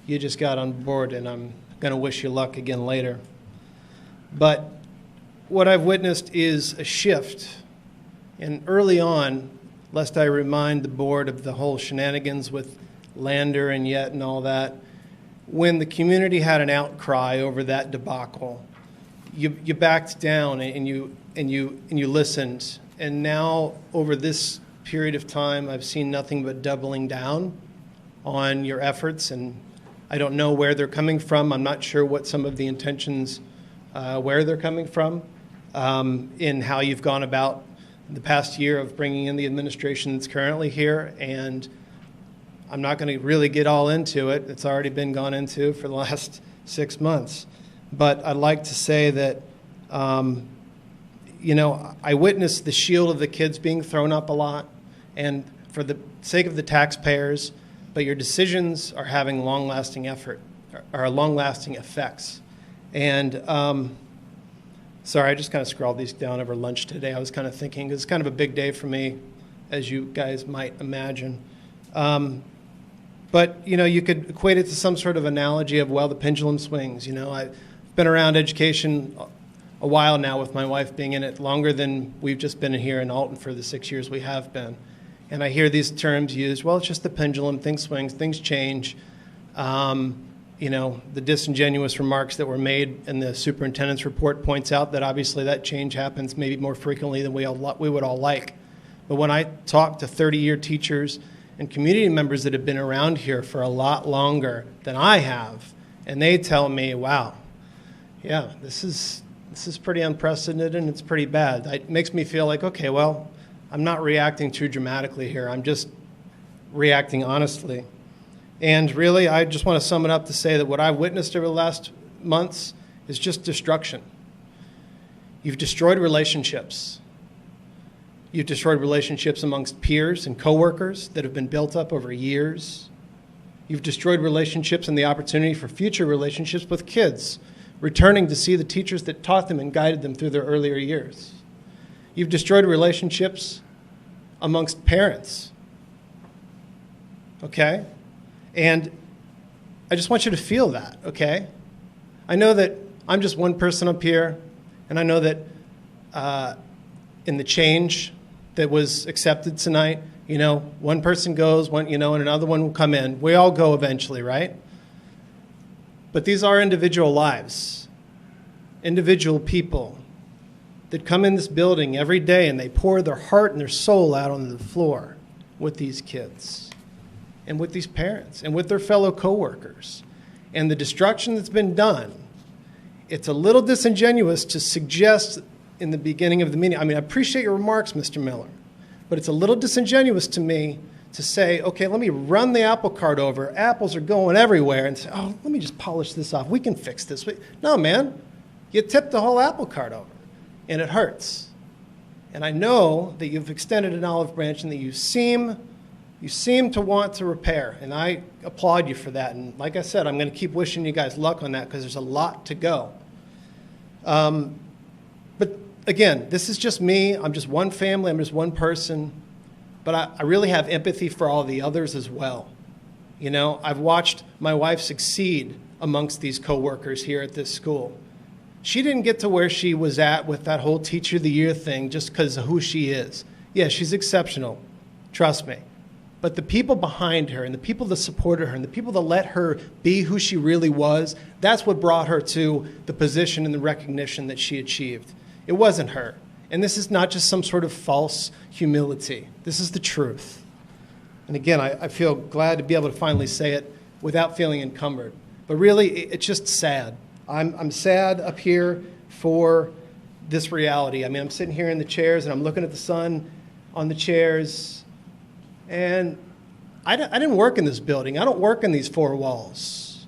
you just got on board and I'm going to wish you luck again later. But what I've witnessed is a shift, and early on, lest I remind the board of the whole shenanigans with Lander and Yet and all that, when the community had an outcry over that debacle, you backed down and you listened. And now, over this period of time, I've seen nothing but doubling down on your efforts, and I don't know where they're coming from. I'm not sure what some of the intentions, where they're coming from, in how you've gone about the past year of bringing in the administration that's currently here. And I'm not going to really get all into it. It's already been gone into for the last 6 months. But I'd like to say that, I witnessed the shield of the kids being thrown up a lot, and for the sake of the taxpayers, but your decisions are having long-lasting effects. And sorry, I just kind of scrawled these down over lunch today. I was kind of thinking, it's kind of a big day for me, as you guys might imagine. But, you could equate it to some sort of analogy of, well, the pendulum swings. I've been around education a while now, with my wife being in it longer than we've just been here in Alton for the 6 years we have been. And I hear these terms used, well, it's just the pendulum, things swing, things change. The disingenuous remarks that were made in the superintendent's report points out that obviously that change happens maybe more frequently than we would all like. But when I talk to 30-year teachers and community members that have been around here for a lot longer than I have, and they tell me, wow, yeah, this is pretty unprecedented and it's pretty bad. It makes me feel like, okay, well, I'm not reacting too dramatically here. I'm just reacting honestly. And really, I just want to sum it up to say that what I've witnessed over the last months is just destruction. You've destroyed relationships. You've destroyed relationships amongst peers and coworkers that have been built up over years. You've destroyed relationships and the opportunity for future relationships with kids, returning to see the teachers that taught them and guided them through their earlier years. You've destroyed relationships amongst parents. Okay? And I just want you to feel that, okay? I know that I'm just one person up here, and I know that in the change that was accepted tonight, one person goes, and another one will come in. We all go eventually, right? But these are individual lives, individual people that come in this building every day and they pour their heart and their soul out on the floor with these kids and with these parents and with their fellow coworkers. And the destruction that's been done, it's a little disingenuous to suggest in the beginning of the meeting, I appreciate your remarks, Mr. Miller, but it's a little disingenuous to me to say, okay, let me run the apple cart over. Apples are going everywhere, and say, oh, let me just polish this off. We can fix this. No, man, you tipped the whole apple cart over, and it hurts. And I know that you've extended an olive branch and that you seem to want to repair, and I applaud you for that. And like I said, I'm going to keep wishing you guys luck on that because there's a lot to go. But again, this is just me. I'm just one family. I'm just one person. But I really have empathy for all the others as well. I've watched my wife succeed amongst these coworkers here at this school. She didn't get to where she was at with that whole Teacher of the Year thing just because of who she is. Yeah, she's exceptional. Trust me. But the people behind her and the people that supported her and the people that let her be who she really was, that's what brought her to the position and the recognition that she achieved. It wasn't her. And this is not just some sort of false humility. This is the truth. And again, I feel glad to be able to finally say it without feeling encumbered. But really, it's just sad. I'm sad up here for this reality. I'm sitting here in the chairs and I'm looking at the sun on the chairs. And I didn't work in this building. I don't work in these four walls.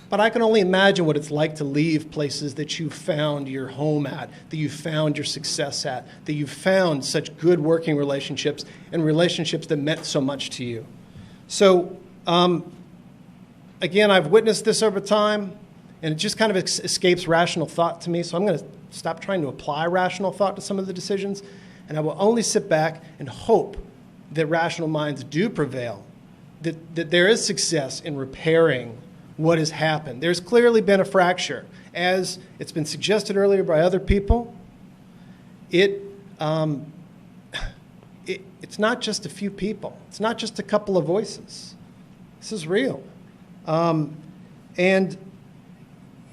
But I can only imagine what it's like to leave places that you found your home at, that you found your success at, that you found such good working relationships and relationships that meant so much to you. So, again, I've witnessed this over time, and it just kind of escapes rational thought to me. So I'm going to stop trying to apply rational thought to some of the decisions, and I will only sit back and hope that rational minds do prevail, that there is success in repairing what has happened. There's clearly been a fracture. As it's been suggested earlier by other people, it it's not just a few people. It's not just a couple of voices. This is real. And,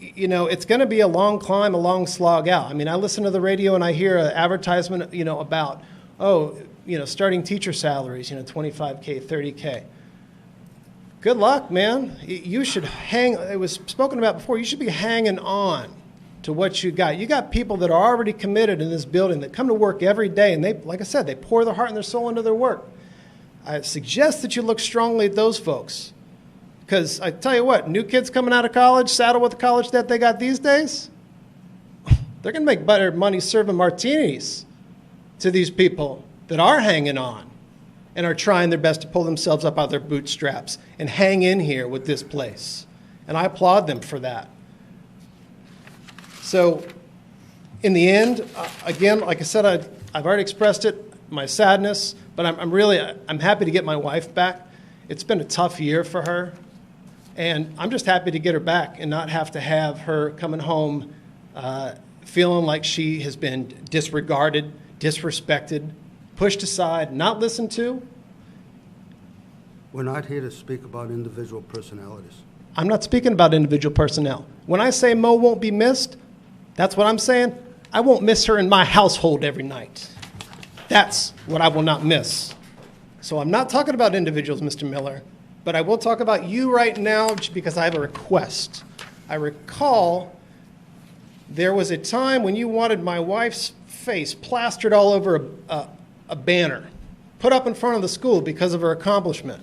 you know, it's going to be a long climb, a long slog out. I mean, I listen to the radio and I hear an advertisement, you know, about, oh, you know, starting teacher salaries, you know, $25K, $30K. Good luck, man. You should it was spoken about before, you should be hanging on to what you got. You got people that are already committed in this building that come to work every day, and they, like I said, they pour their heart and their soul into their work. I suggest that you look strongly at those folks. Because I tell you what, new kids coming out of college, saddled with the college debt they got these days, they're going to make better money serving martinis to these people that are hanging on and are trying their best to pull themselves up out of their bootstraps and hang in here with this place. And I applaud them for that. So in the end, again, like I said, I've already expressed it, my sadness, but I'm happy to get my wife back. It's been a tough year for her. And I'm just happy to get her back and not have to have her coming home feeling like she has been disregarded, disrespected, pushed aside, not listened to. We're not here to speak about individual personalities. I'm not speaking about individual personnel. When I say Mo won't be missed, that's what I'm saying. I won't miss her in my household every night. That's what I will not miss. So I'm not talking about individuals, Mr. Miller. But I will talk about you right now because I have a request. I recall there was a time when you wanted my wife's face plastered all over a banner, put up in front of the school because of her accomplishment.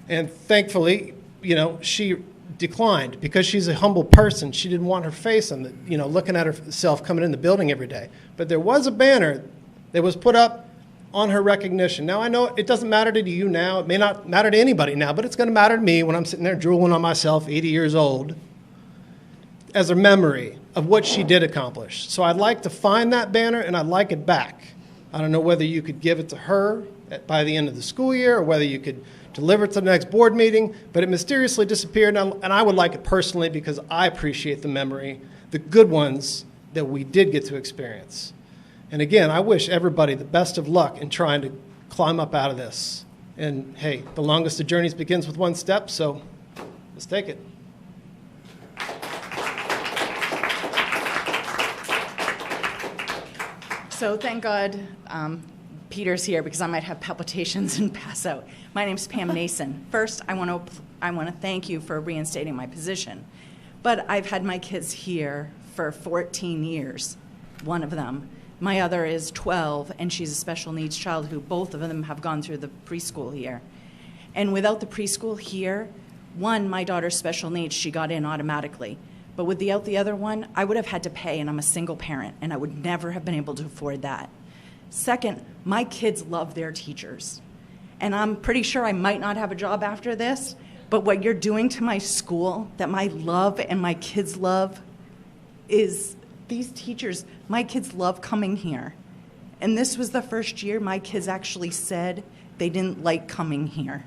And thankfully, you know, she declined because she's a humble person. She didn't want her face on the, you know, looking at herself coming in the building every day. But there was a banner that was put up on her recognition. Now, I know it doesn't matter to you now. It may not matter to anybody now, but it's going to matter to me when I'm sitting there drooling on myself, 80 years old, as a memory of what she did accomplish. So I'd like to find that banner, and I'd like it back. I don't know whether you could give it to her by the end of the school year or whether you could deliver it to the next board meeting, but it mysteriously disappeared, and I would like it personally because I appreciate the memory, the good ones that we did get to experience. And again, I wish everybody the best of luck in trying to climb up out of this. And hey, the longest of journeys begins with one step, so let's take it. So thank God Peter's here because I might have palpitations and pass out. My name's Pam Nason. First, I want to thank you for reinstating my position. But I've had my kids here for 14 years, one of them. My other is 12, and she's a special needs child who both of them have gone through the preschool here. And without the preschool here, one, my daughter's special needs, she got in automatically. But without the other one, I would have had to pay, and I'm a single parent, and I would never have been able to afford that. Second, my kids love their teachers. And I'm pretty sure I might not have a job after this, but what you're doing to my school that my love and my kids love is these teachers. My kids love coming here. And this was the first year my kids actually said they didn't like coming here.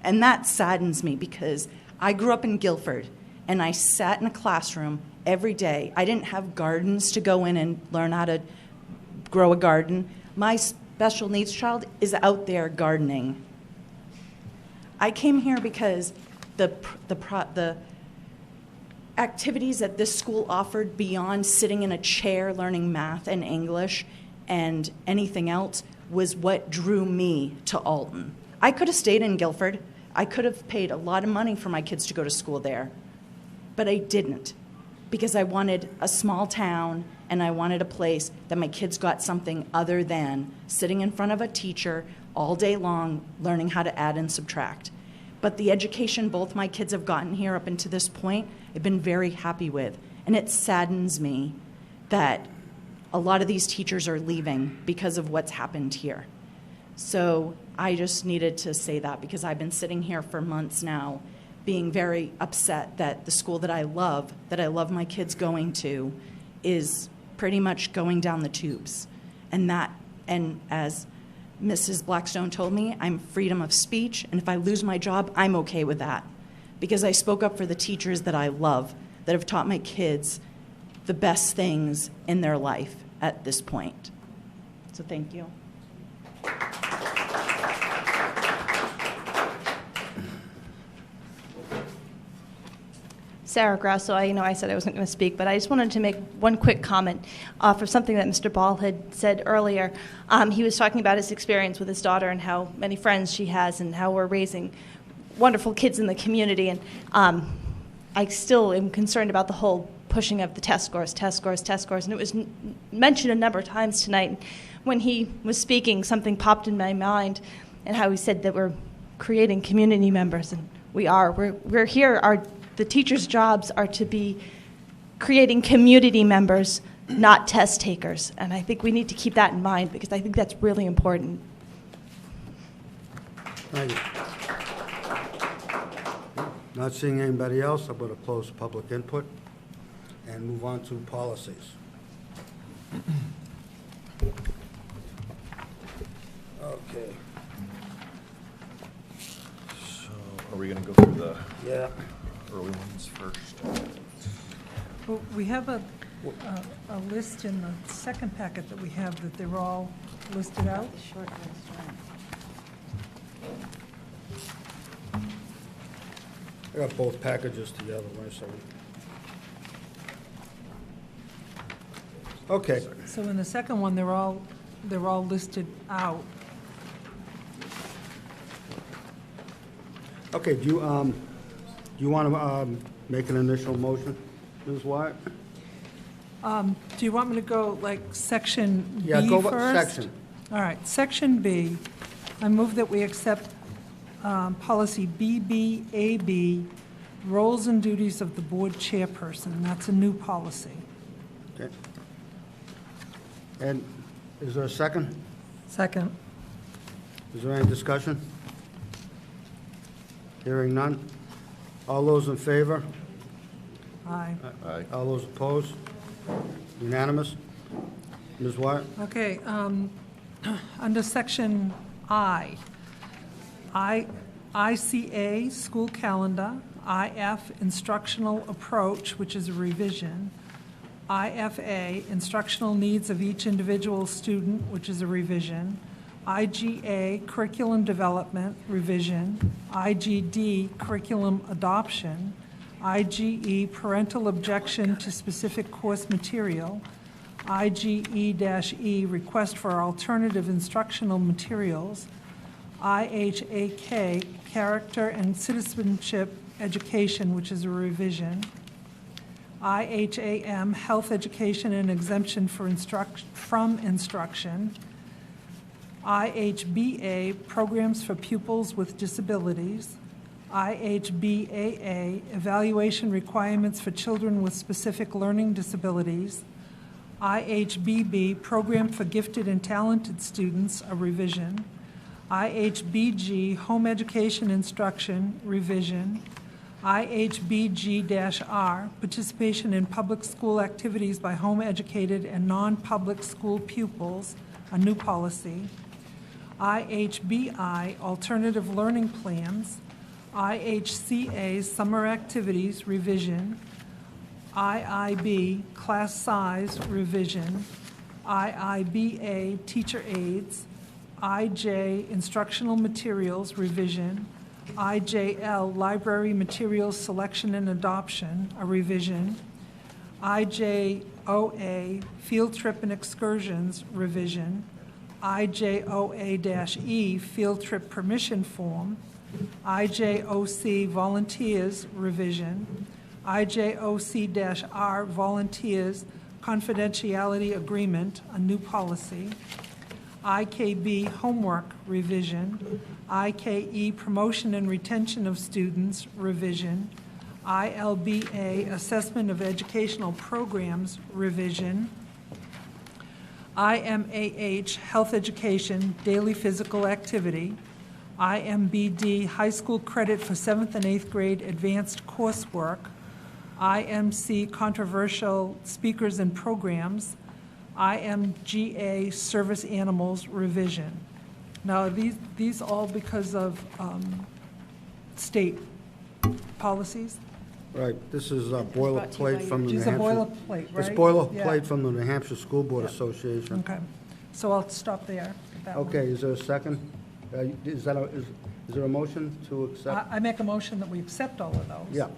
And that saddens me because I grew up in Guilford and I sat in a classroom every day. I didn't have gardens to go in and learn how to grow a garden. My special needs child is out there gardening. I came here because the activities that this school offered beyond sitting in a chair learning math and English and anything else was what drew me to Alton. I could have stayed in Guilford. I could have paid a lot of money for my kids to go to school there, but I didn't because I wanted a small town and I wanted a place that my kids got something other than sitting in front of a teacher all day long learning how to add and subtract. But the education both my kids have gotten here up until this point, I've been very happy with. And it saddens me that a lot of these teachers are leaving because of what's happened here. So I just needed to say that because I've been sitting here for months now being very upset that the school that I love my kids going to, is pretty much going down the tubes. And as Mrs. Blackstone told me, I'm freedom of speech, and if I lose my job, I'm okay with that. Because I spoke up for the teachers that I love, that have taught my kids the best things in their life at this point. So thank you. Sarah Grasso. I said I wasn't going to speak, but I just wanted to make one quick comment off of something that Mr. Ball had said earlier. He was talking about his experience with his daughter and how many friends she has and how we're raising wonderful kids in the community. And I still am concerned about the whole pushing of the test scores. And it was mentioned a number of times tonight. When he was speaking, something popped in my mind, and how he said that we're creating community members, and we are. We're here. The teachers' jobs are to be creating community members, not test takers. And I think we need to keep that in mind, because I think that's really important. Thank you. Not seeing anybody else, I'm going to close public input and move on to policies. Okay. So are we going to go through the early ones first? Well, we have a list in the second packet that we have that they're all listed out. Short list, I got both packages together, wait a second. Okay. So in the second one, they're all listed out. Okay, do you want to make an initial motion, Ms. Wyatt? Do you want me to go like section B Yeah, go first? section. All right, section B. I move that we accept policy BBAB, roles and duties of the board chairperson. That's a new policy. Okay. And is there a second? Second. Is there any discussion? Hearing none. All those in favor? Aye. Aye. All those opposed? Unanimous? Ms. Wyatt? Okay, under section I, ICA, school calendar, IF, instructional approach, which is a revision, IFA, instructional needs of each individual student, which is a revision, IGA, curriculum development, revision, IGD, curriculum adoption, IGE, parental objection to specific course material, IGE-E, request for alternative instructional materials, IHAK, character and citizenship education, which is a revision, IHAM, health education and exemption from instruction, IHBA, programs for pupils with disabilities, IHBAA, evaluation requirements for children with specific learning disabilities, IHBB, program for gifted and talented students, a revision, IHBG, home education instruction, revision, IHBG-R, participation in public school activities by home educated and non-public school pupils, a new policy, IHBI, alternative learning plans, IHCA, summer activities, revision, IIB, class size, revision, IIBA, teacher aides, IJ, instructional materials, revision, IJL, library materials selection and adoption, a revision, IJOA, field trip and excursions, revision, IJOA-E, field trip permission form, IJOC, volunteers, revision, IJOC-R, volunteers, confidentiality agreement, a new policy, IKB, homework, revision, IKE, promotion and retention of students, revision, ILBA, assessment of educational programs, revision, IMAH, health education, daily physical activity, IMBD, high school credit for 7th and 8th grade advanced coursework, IMC, controversial speakers and programs, IMGA, service animals, revision. Now, these all because of state policies? Right, this is a boilerplate from the New It's a Hampshire. boilerplate, right? It's boilerplate Yeah. from the New Hampshire School Board Association. Okay, so I'll stop there. with that one. Okay, is there a second? Is there a motion to accept? I make a motion that we accept all of those. Yeah.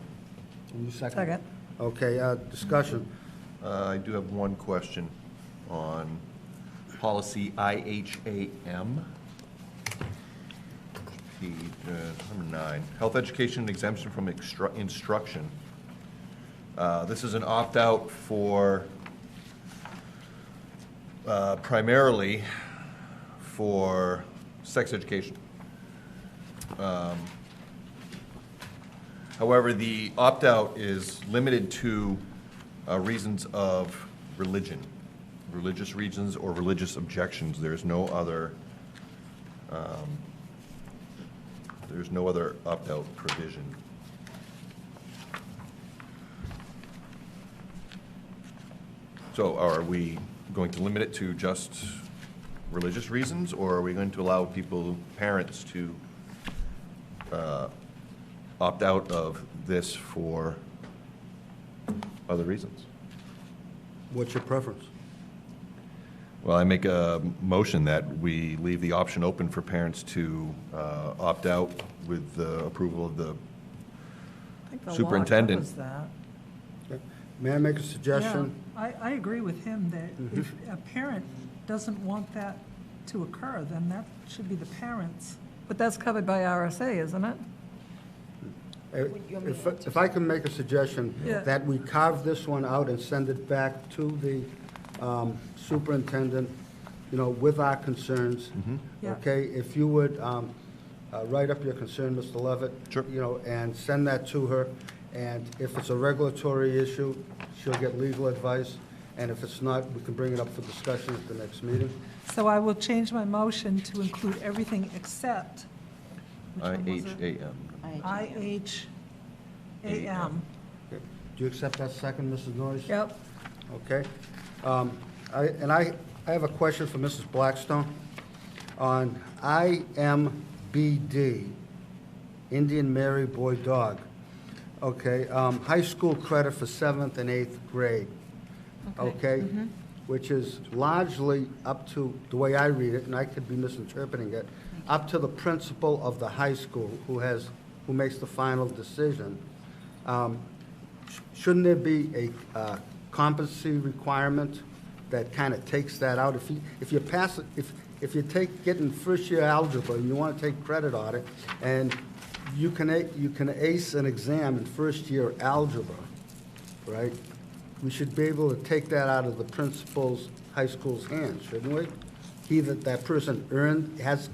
And you second? Second. Okay, discussion. I do have one question on policy IHAM. Page number 9, health education exemption from instruction. This is an opt-out for primarily for sex education. However, the opt-out is limited to reasons of religion, religious reasons or religious objections. There's no other opt-out provision. So are we going to limit it to just religious reasons, or are we going to allow parents to opt out of this for other reasons? What's your preference? Well, I make a motion that we leave the option open for parents to opt out with the approval of the I think the law superintendent. covers that. Okay. May I make a suggestion? Yeah, I agree with him that if a parent doesn't want that to occur, then that should be the parents. But that's covered by RSA, isn't it? If I can make a suggestion, Yeah. that we carve this one out and send it back to the superintendent, with our concerns. Yeah. Okay, if you would write up your concern, Mr. Levitt. Sure. And send that to her, and if it's a regulatory issue, she'll get legal advice, and if it's not, we can bring it up for discussion at the next meeting. So I will change my motion to include everything except, which one was it? IHAM. IHAM. Okay. Do you accept that second, Mrs. Noyes? Yep. Okay. I have a question for Mrs. Blackstone. On IMBD, Indian Mary Boy Dog, okay, high school credit for 7th and 8th grade, okay? Which is largely up to, the way I read it, and I could be misinterpreting it, up to the principal of the high school who makes the final decision. Shouldn't there be a competency requirement that kind of takes that out? If you pass it, if you get in first year algebra and you want to take credit on it, and you can ace an exam in first year algebra, right? We should be able to take that out of the principal's high school's hands, shouldn't we? That person has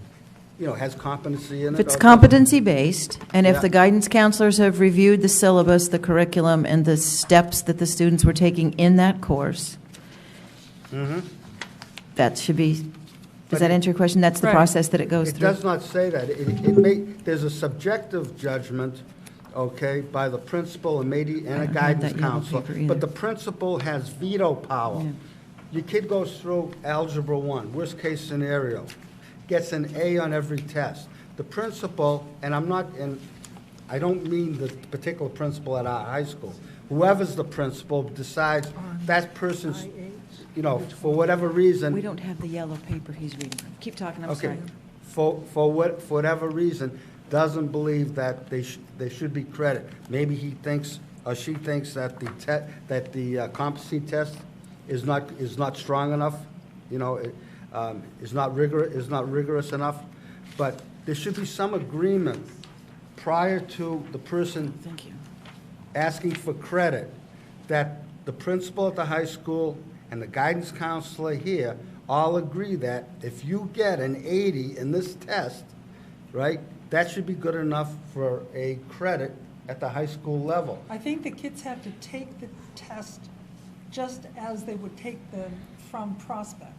competency in it. If it's competency-based, and if Yeah. the guidance counselors have reviewed the syllabus, the curriculum, and the steps that the students were taking in that course, that should be, does that answer your question? That's the Right. process that it goes It through? does not say that. There's a subjective judgment, okay, by the principal and maybe, and a I don't have guidance that yellow counselor. paper either. But the principal has veto power. Yeah. Your kid goes through Algebra 1, worst case scenario, gets an A on every test. The principal, and I don't mean the particular principal at our high school, whoever's the principal decides that person's, for whatever reason. We don't have the yellow paper he's reading from. Keep talking, I'm Okay, sorry. for whatever reason, doesn't believe that there should be credit. Maybe he thinks, or she thinks that the competency test is not strong enough, is not rigorous enough. But there should be some agreement prior to the person Thank you. asking for credit, that the principal at the high school and the guidance counselor here all agree that if you get an 80 in this test, right, that should be good enough for a credit at the high school level. I think the kids have to take the test just as they would take the from Prospect.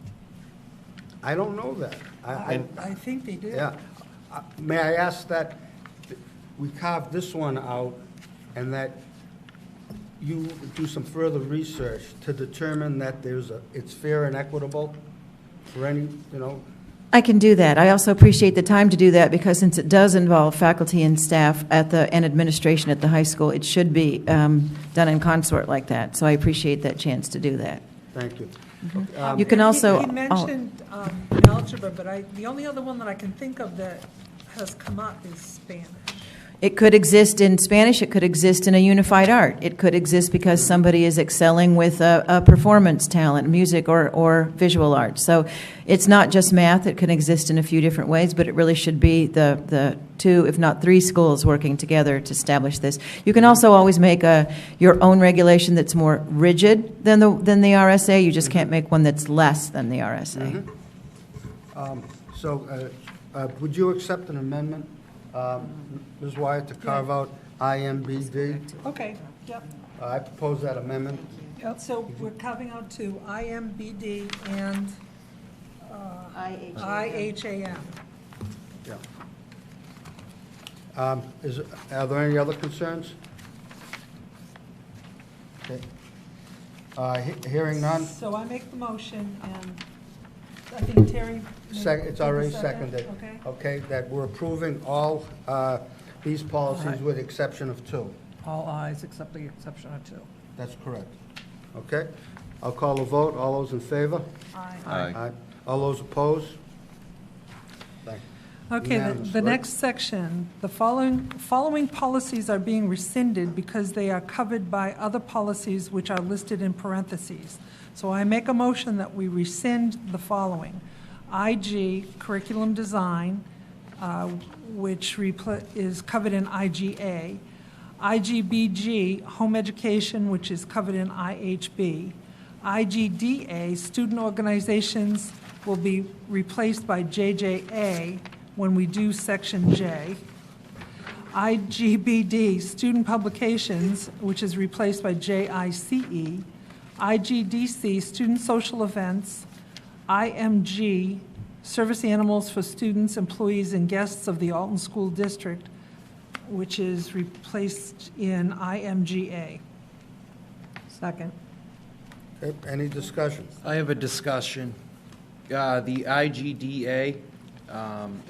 I don't know that. I think they do. Yeah. May I ask that we carve this one out and that you do some further research to determine that it's fair and equitable for any, I can do that. I also appreciate the time to do that because since it does involve faculty and staff and administration at the high school, it should be done in consort like that. So I appreciate that chance to do that. Thank you. You can also... He mentioned algebra, but the only other one that I can think of that has come up is Spanish. It could exist in Spanish, it could exist in a unified art. It could exist because somebody is excelling with a performance talent, music or visual art. So it's not just math, it can exist in a few different ways, but it really should be the two, if not three schools working together to establish this. You can also always make your own regulation that's more rigid than the RSA. You just can't make one that's less than the RSA. Would you accept an amendment, Ms. Wyatt, to carve out IMBD? Okay, yep. I propose that amendment. So we're carving out to IMBD and IHAM. Yeah. Are there any other concerns? Okay. Hearing none? So I make the motion, and I think Terry... It's already seconded. Okay. Okay, that we're approving all these policies with exception of two. All ayes except the exception of 2. That's correct. Okay? I'll call a vote. All those in favor? Aye. Aye. All those opposed? Thank you. Okay, Unanimous, the right? next section, the following policies are being rescinded because they are covered by other policies which are listed in parentheses. So I make a motion that we rescind the following. IG, curriculum design, which is covered in IGA. IGBG, home education, which is covered in IHB. IGDA, student organizations, will be replaced by JJA when we do Section J. IGBD, student publications, which is replaced by JICE. IGDC, student social events. IMG, service animals for students, employees, and guests of the Alton School District, which is replaced in IMGA. Second. Okay, any discussion? I have a discussion. The IGDA,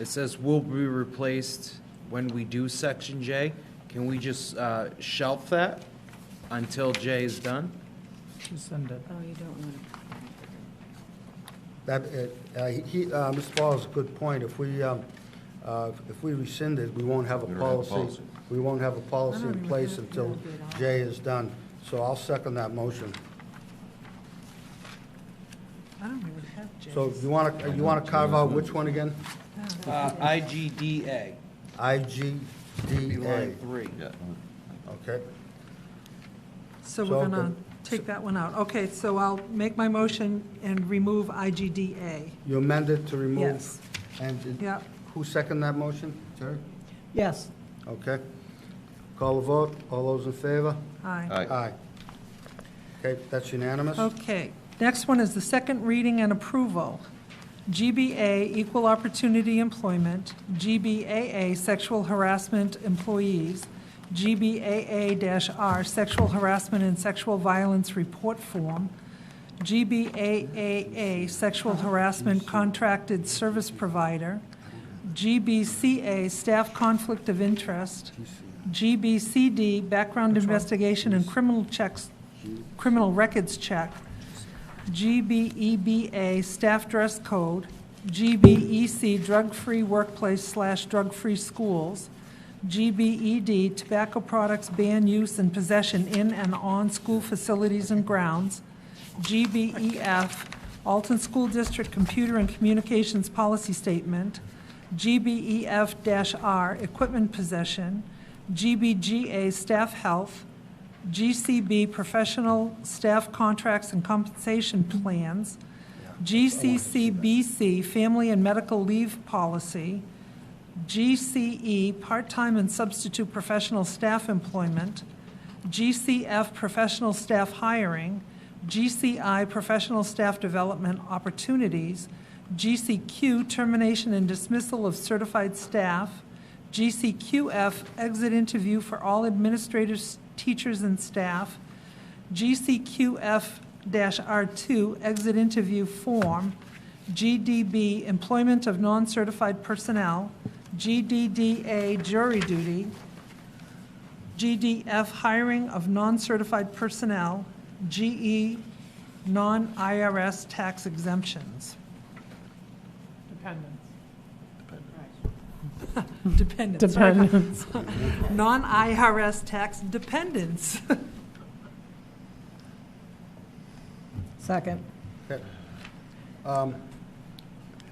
it says will be replaced when we do Section J. Can we just shelf that until J is done? Rescind it. Oh, you don't want to. Mr. Fowler's a good point. If we rescind it, we won't have a policy. We won't have a policy in place until J is done. So I'll second that motion. I don't even have J. So you want to carve out which one again? IGDA. IGDA. Line 3. Okay. So we're going to take that one out. Okay, so I'll make my motion and remove IGDA. You amended to remove? Yes. And Yep. who seconded that motion? Terry? Yes. Okay. Call a vote. All those in favor? Aye. Aye. Okay, that's unanimous. Okay, next one is the second reading and approval. GBA, Equal Opportunity Employment. GBAA, Sexual Harassment Employees. GBAA-R, Sexual Harassment and Sexual Violence Report Form. GBAAA, Sexual Harassment Contracted Service Provider. GBCA, Staff Conflict of Interest. GBCD, Background Investigation and Criminal Records Check. GBEBA, Staff Dress Code. GBEC, Drug-Free Workplace/Drug-Free Schools. GBED, Tobacco Products Ban Use and Possession in and on School Facilities and Grounds. GBEF, Alton School District Computer and Communications Policy Statement. GBEF-R, Equipment Possession. GBGA, Staff Health. GCB, Professional Staff Contracts and Compensation Plans. GCCBC, Family and Medical Leave Policy. GCE, Part-Time and Substitute Professional Staff Employment. GCF, Professional Staff Hiring. GCI, Professional Staff Development Opportunities. GCQ, Termination and Dismissal of Certified Staff. GCQF, Exit Interview for all administrators, teachers, and staff. GCQF-R2, Exit Interview Form. GDB, Employment of Non-Certified Personnel. GDDA, Jury Duty. GDF, Hiring of Non-Certified Personnel. GE, Non-IRS Tax Exemptions. Dependents. Dependents. Dependents. Non-IRS tax dependents. Second. Okay.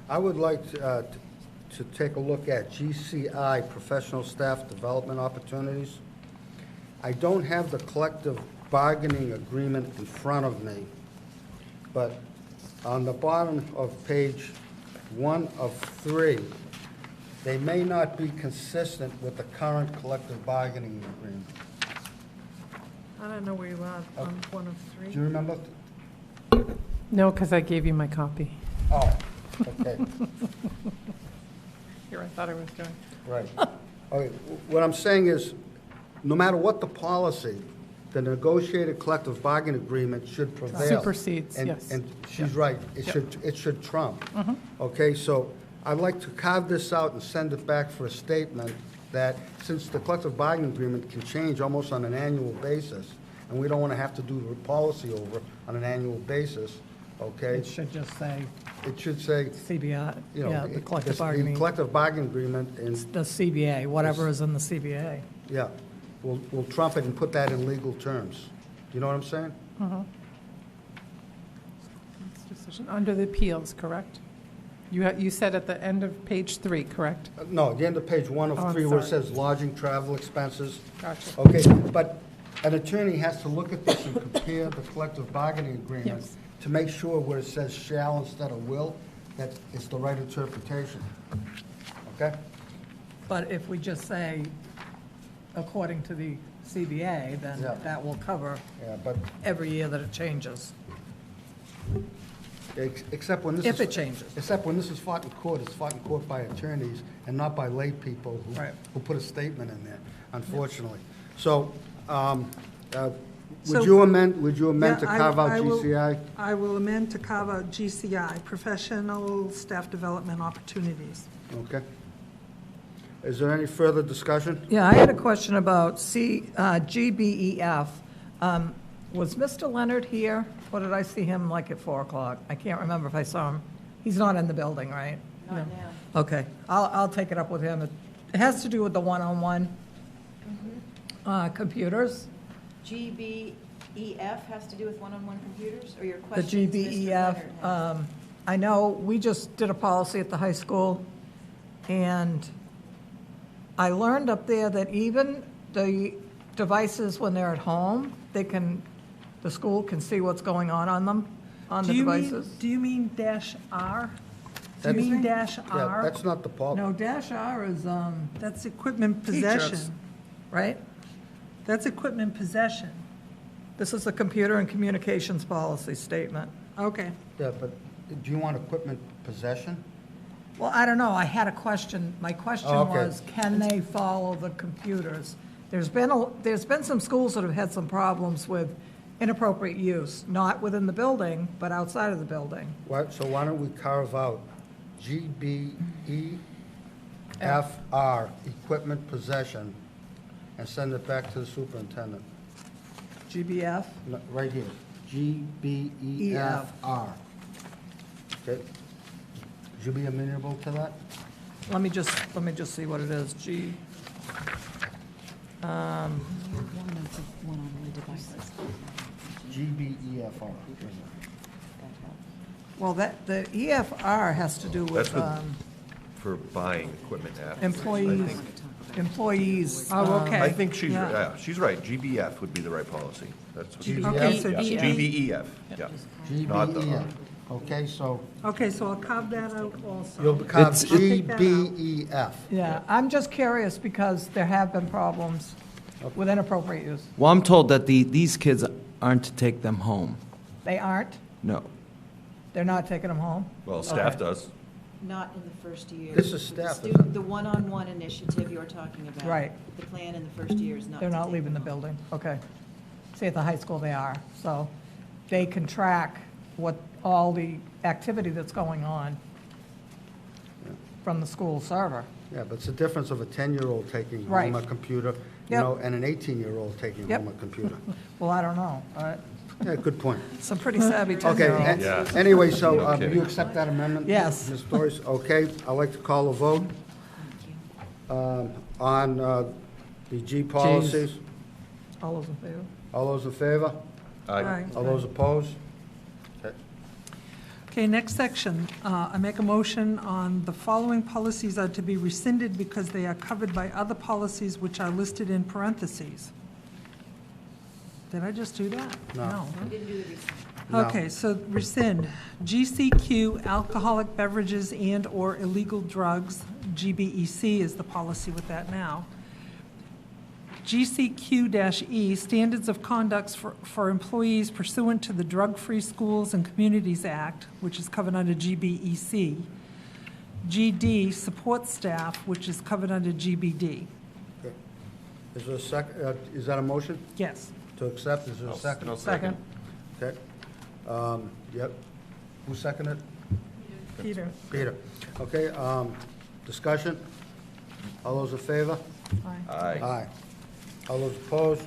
I would like to take a look at GCI, Professional Staff Development Opportunities. I don't have the collective bargaining agreement in front of me, but on the bottom of page 1 of 3, they may not be consistent with the current collective bargaining agreement. I don't know where you are on 1 of 3. Do you remember? No, because I gave you my copy. Oh, okay. Here, I thought I was going. Right. Okay, what I'm saying is, no matter what the policy, the negotiated collective bargaining agreement should prevail. Supersedes, And- yes. And she's right, it should trump. Mhm. Okay, so I'd like to carve this out and send it back for a statement that since the collective bargaining agreement can change almost on an annual basis, and we don't want to have to do the policy over on an annual basis, okay? It should just say It should say, CBI, you know, yeah, the collective the bargaining, collective bargaining agreement and the CBA, whatever is in the CBA. yeah, we'll trump it and put that in legal terms. You know what I'm saying? Decision under the appeals, correct? You said at the end of page 3, correct? No, at the end of page 1 of Oh, I'm 3 where it sorry. says lodging, travel expenses. Gotcha. Okay, but an attorney has to look at this and compare the collective bargaining agreement Yes. to make sure where it says shall instead of will, that it's the right interpretation. Okay? But if we just say, according to the CBA, then Yeah. that will cover Yeah, but every year that it changes. except when this If is... it changes. Except when this is fought in court, it's fought in court by attorneys and not by lay people Right. who put a statement in there, unfortunately. So, So- would you amend to Yeah, carve out I will- GCI? I will amend to carve out GCI, Professional Staff Development Opportunities. Okay. Is there any further discussion? Yeah, I had a question about GBEF. Was Mr. Leonard here, or did I see him like at 4 o'clock? I can't remember if I saw him. He's not in the building, right? Not now. Okay, I'll take it up with him. It has to do with the one-on-one computers. GBEF has to do with one-on-one computers, or your The questions, Mr. GBEF, Leonard has? I know, we just did a policy at the high school, and I learned up there that even the devices, when they're at home, the school can see what's going on them, on the devices. Do you mean dash R? Do you That's- mean dash Yeah, R? that's not the policy. No, dash R is, That's equipment teachers, possession. right? That's equipment possession. This is the computer and communications policy statement. Okay. Yeah, but do you want equipment possession? Well, I don't know, I had a question. My question Oh, okay. was, can they follow the computers? There's been some schools that have had some problems with inappropriate use, not within the building, but outside of the building. So why don't we carve out GBEFR, equipment possession, and send it back to the superintendent? GBF? No, right here, GBEFR. Okay? Would you be amenable to that? Let me just see what it is. GBEFR. Well, the EFR has to do with That's what- For buying equipment after. employees. Oh, okay. I think she's, Yeah. yeah, she's right. GBF would be the right policy. That's what. Okay, so Yeah, GBEF, yeah. Not the- GBEF. Okay, so Okay, so I'll carve that out also. you'll carve I'll take that out. GBEF. Yeah, I'm just curious because there have been problems with inappropriate use. Well, I'm told that these kids aren't to take them home. They aren't? No. They're not taking them home? Well, staff Okay. does. Not in the first year. This is staff, The isn't it? the one-on-one initiative you're talking about. Right. The plan in the first year is not. They're to not take leaving the them home. building, okay. See, at the high school they are, so they can track what, all the activity that's going on from the school server. Yeah, but it's the difference of a 10-year-old taking home Right. a computer, you Yep. know, and an 18-year-old taking Yep. home a computer. Well, I don't know. Yeah, good point. Some pretty savvy Okay, 10-year-olds. Yeah. anyway, so No you kidding. accept that amendment? Yes. Ms. Doris, okay, I'd like to call a vote. On the G policies. All those in favor? All those in favor? Aye. All those opposed? Okay. Okay, next section. I make a motion on the following policies are to be rescinded because they are covered by other policies which are listed in parentheses. Did I just do that? No. No. Okay, so rescind. GCQ, alcoholic beverages and/or illegal drugs. GBEC is the policy with that now. GCQ-E, standards of conduct for employees pursuant to the Drug-Free Schools and Communities Act, which is covered under GBEC. GD, support staff, which is covered under GBD. Okay. Is there a second, is that a motion Yes. to accept? Is there a second? No second. Okay. Yep. Who seconded? Peter. Peter. Okay, discussion? All those in favor? Aye. Aye. All those opposed?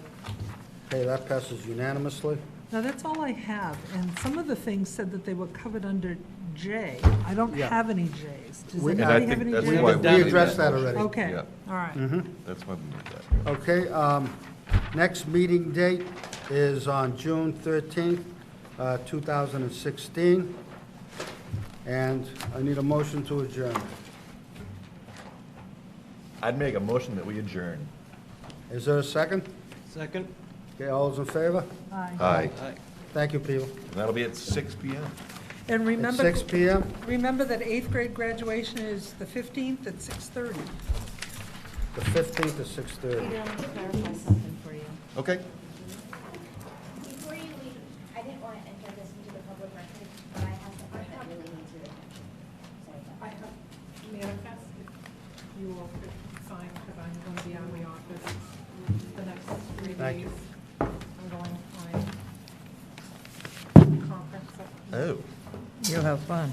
Okay, that passes unanimously. Now, that's all I have, and some of the things said that they were covered under J. I don't Yeah. have any J's. Does We- anybody have any that's J's? why We addressed that already. Okay, Yeah. all right. That's why we did that. Okay, next meeting date is on June 13th, 2016. And I need a motion to adjourn. I'd make a motion that we adjourn. Is there a second? Second? Okay, all those in favor? Aye. Aye. Thank you, people. And that'll be at 6 PM. And At remember, 6 PM? remember that 8th grade graduation is the 15th at 6:30. The 15th at 6:30. Peter, let me clarify something for you. Okay. Before you leave, I didn't want to enter this into the public record, but I have something that really needs your attention. Sorry about I have manifest, if you will sign, because I'm going to be out of the office the next 3 Thank days. you. I'm going on a conference. Oh. You'll have fun.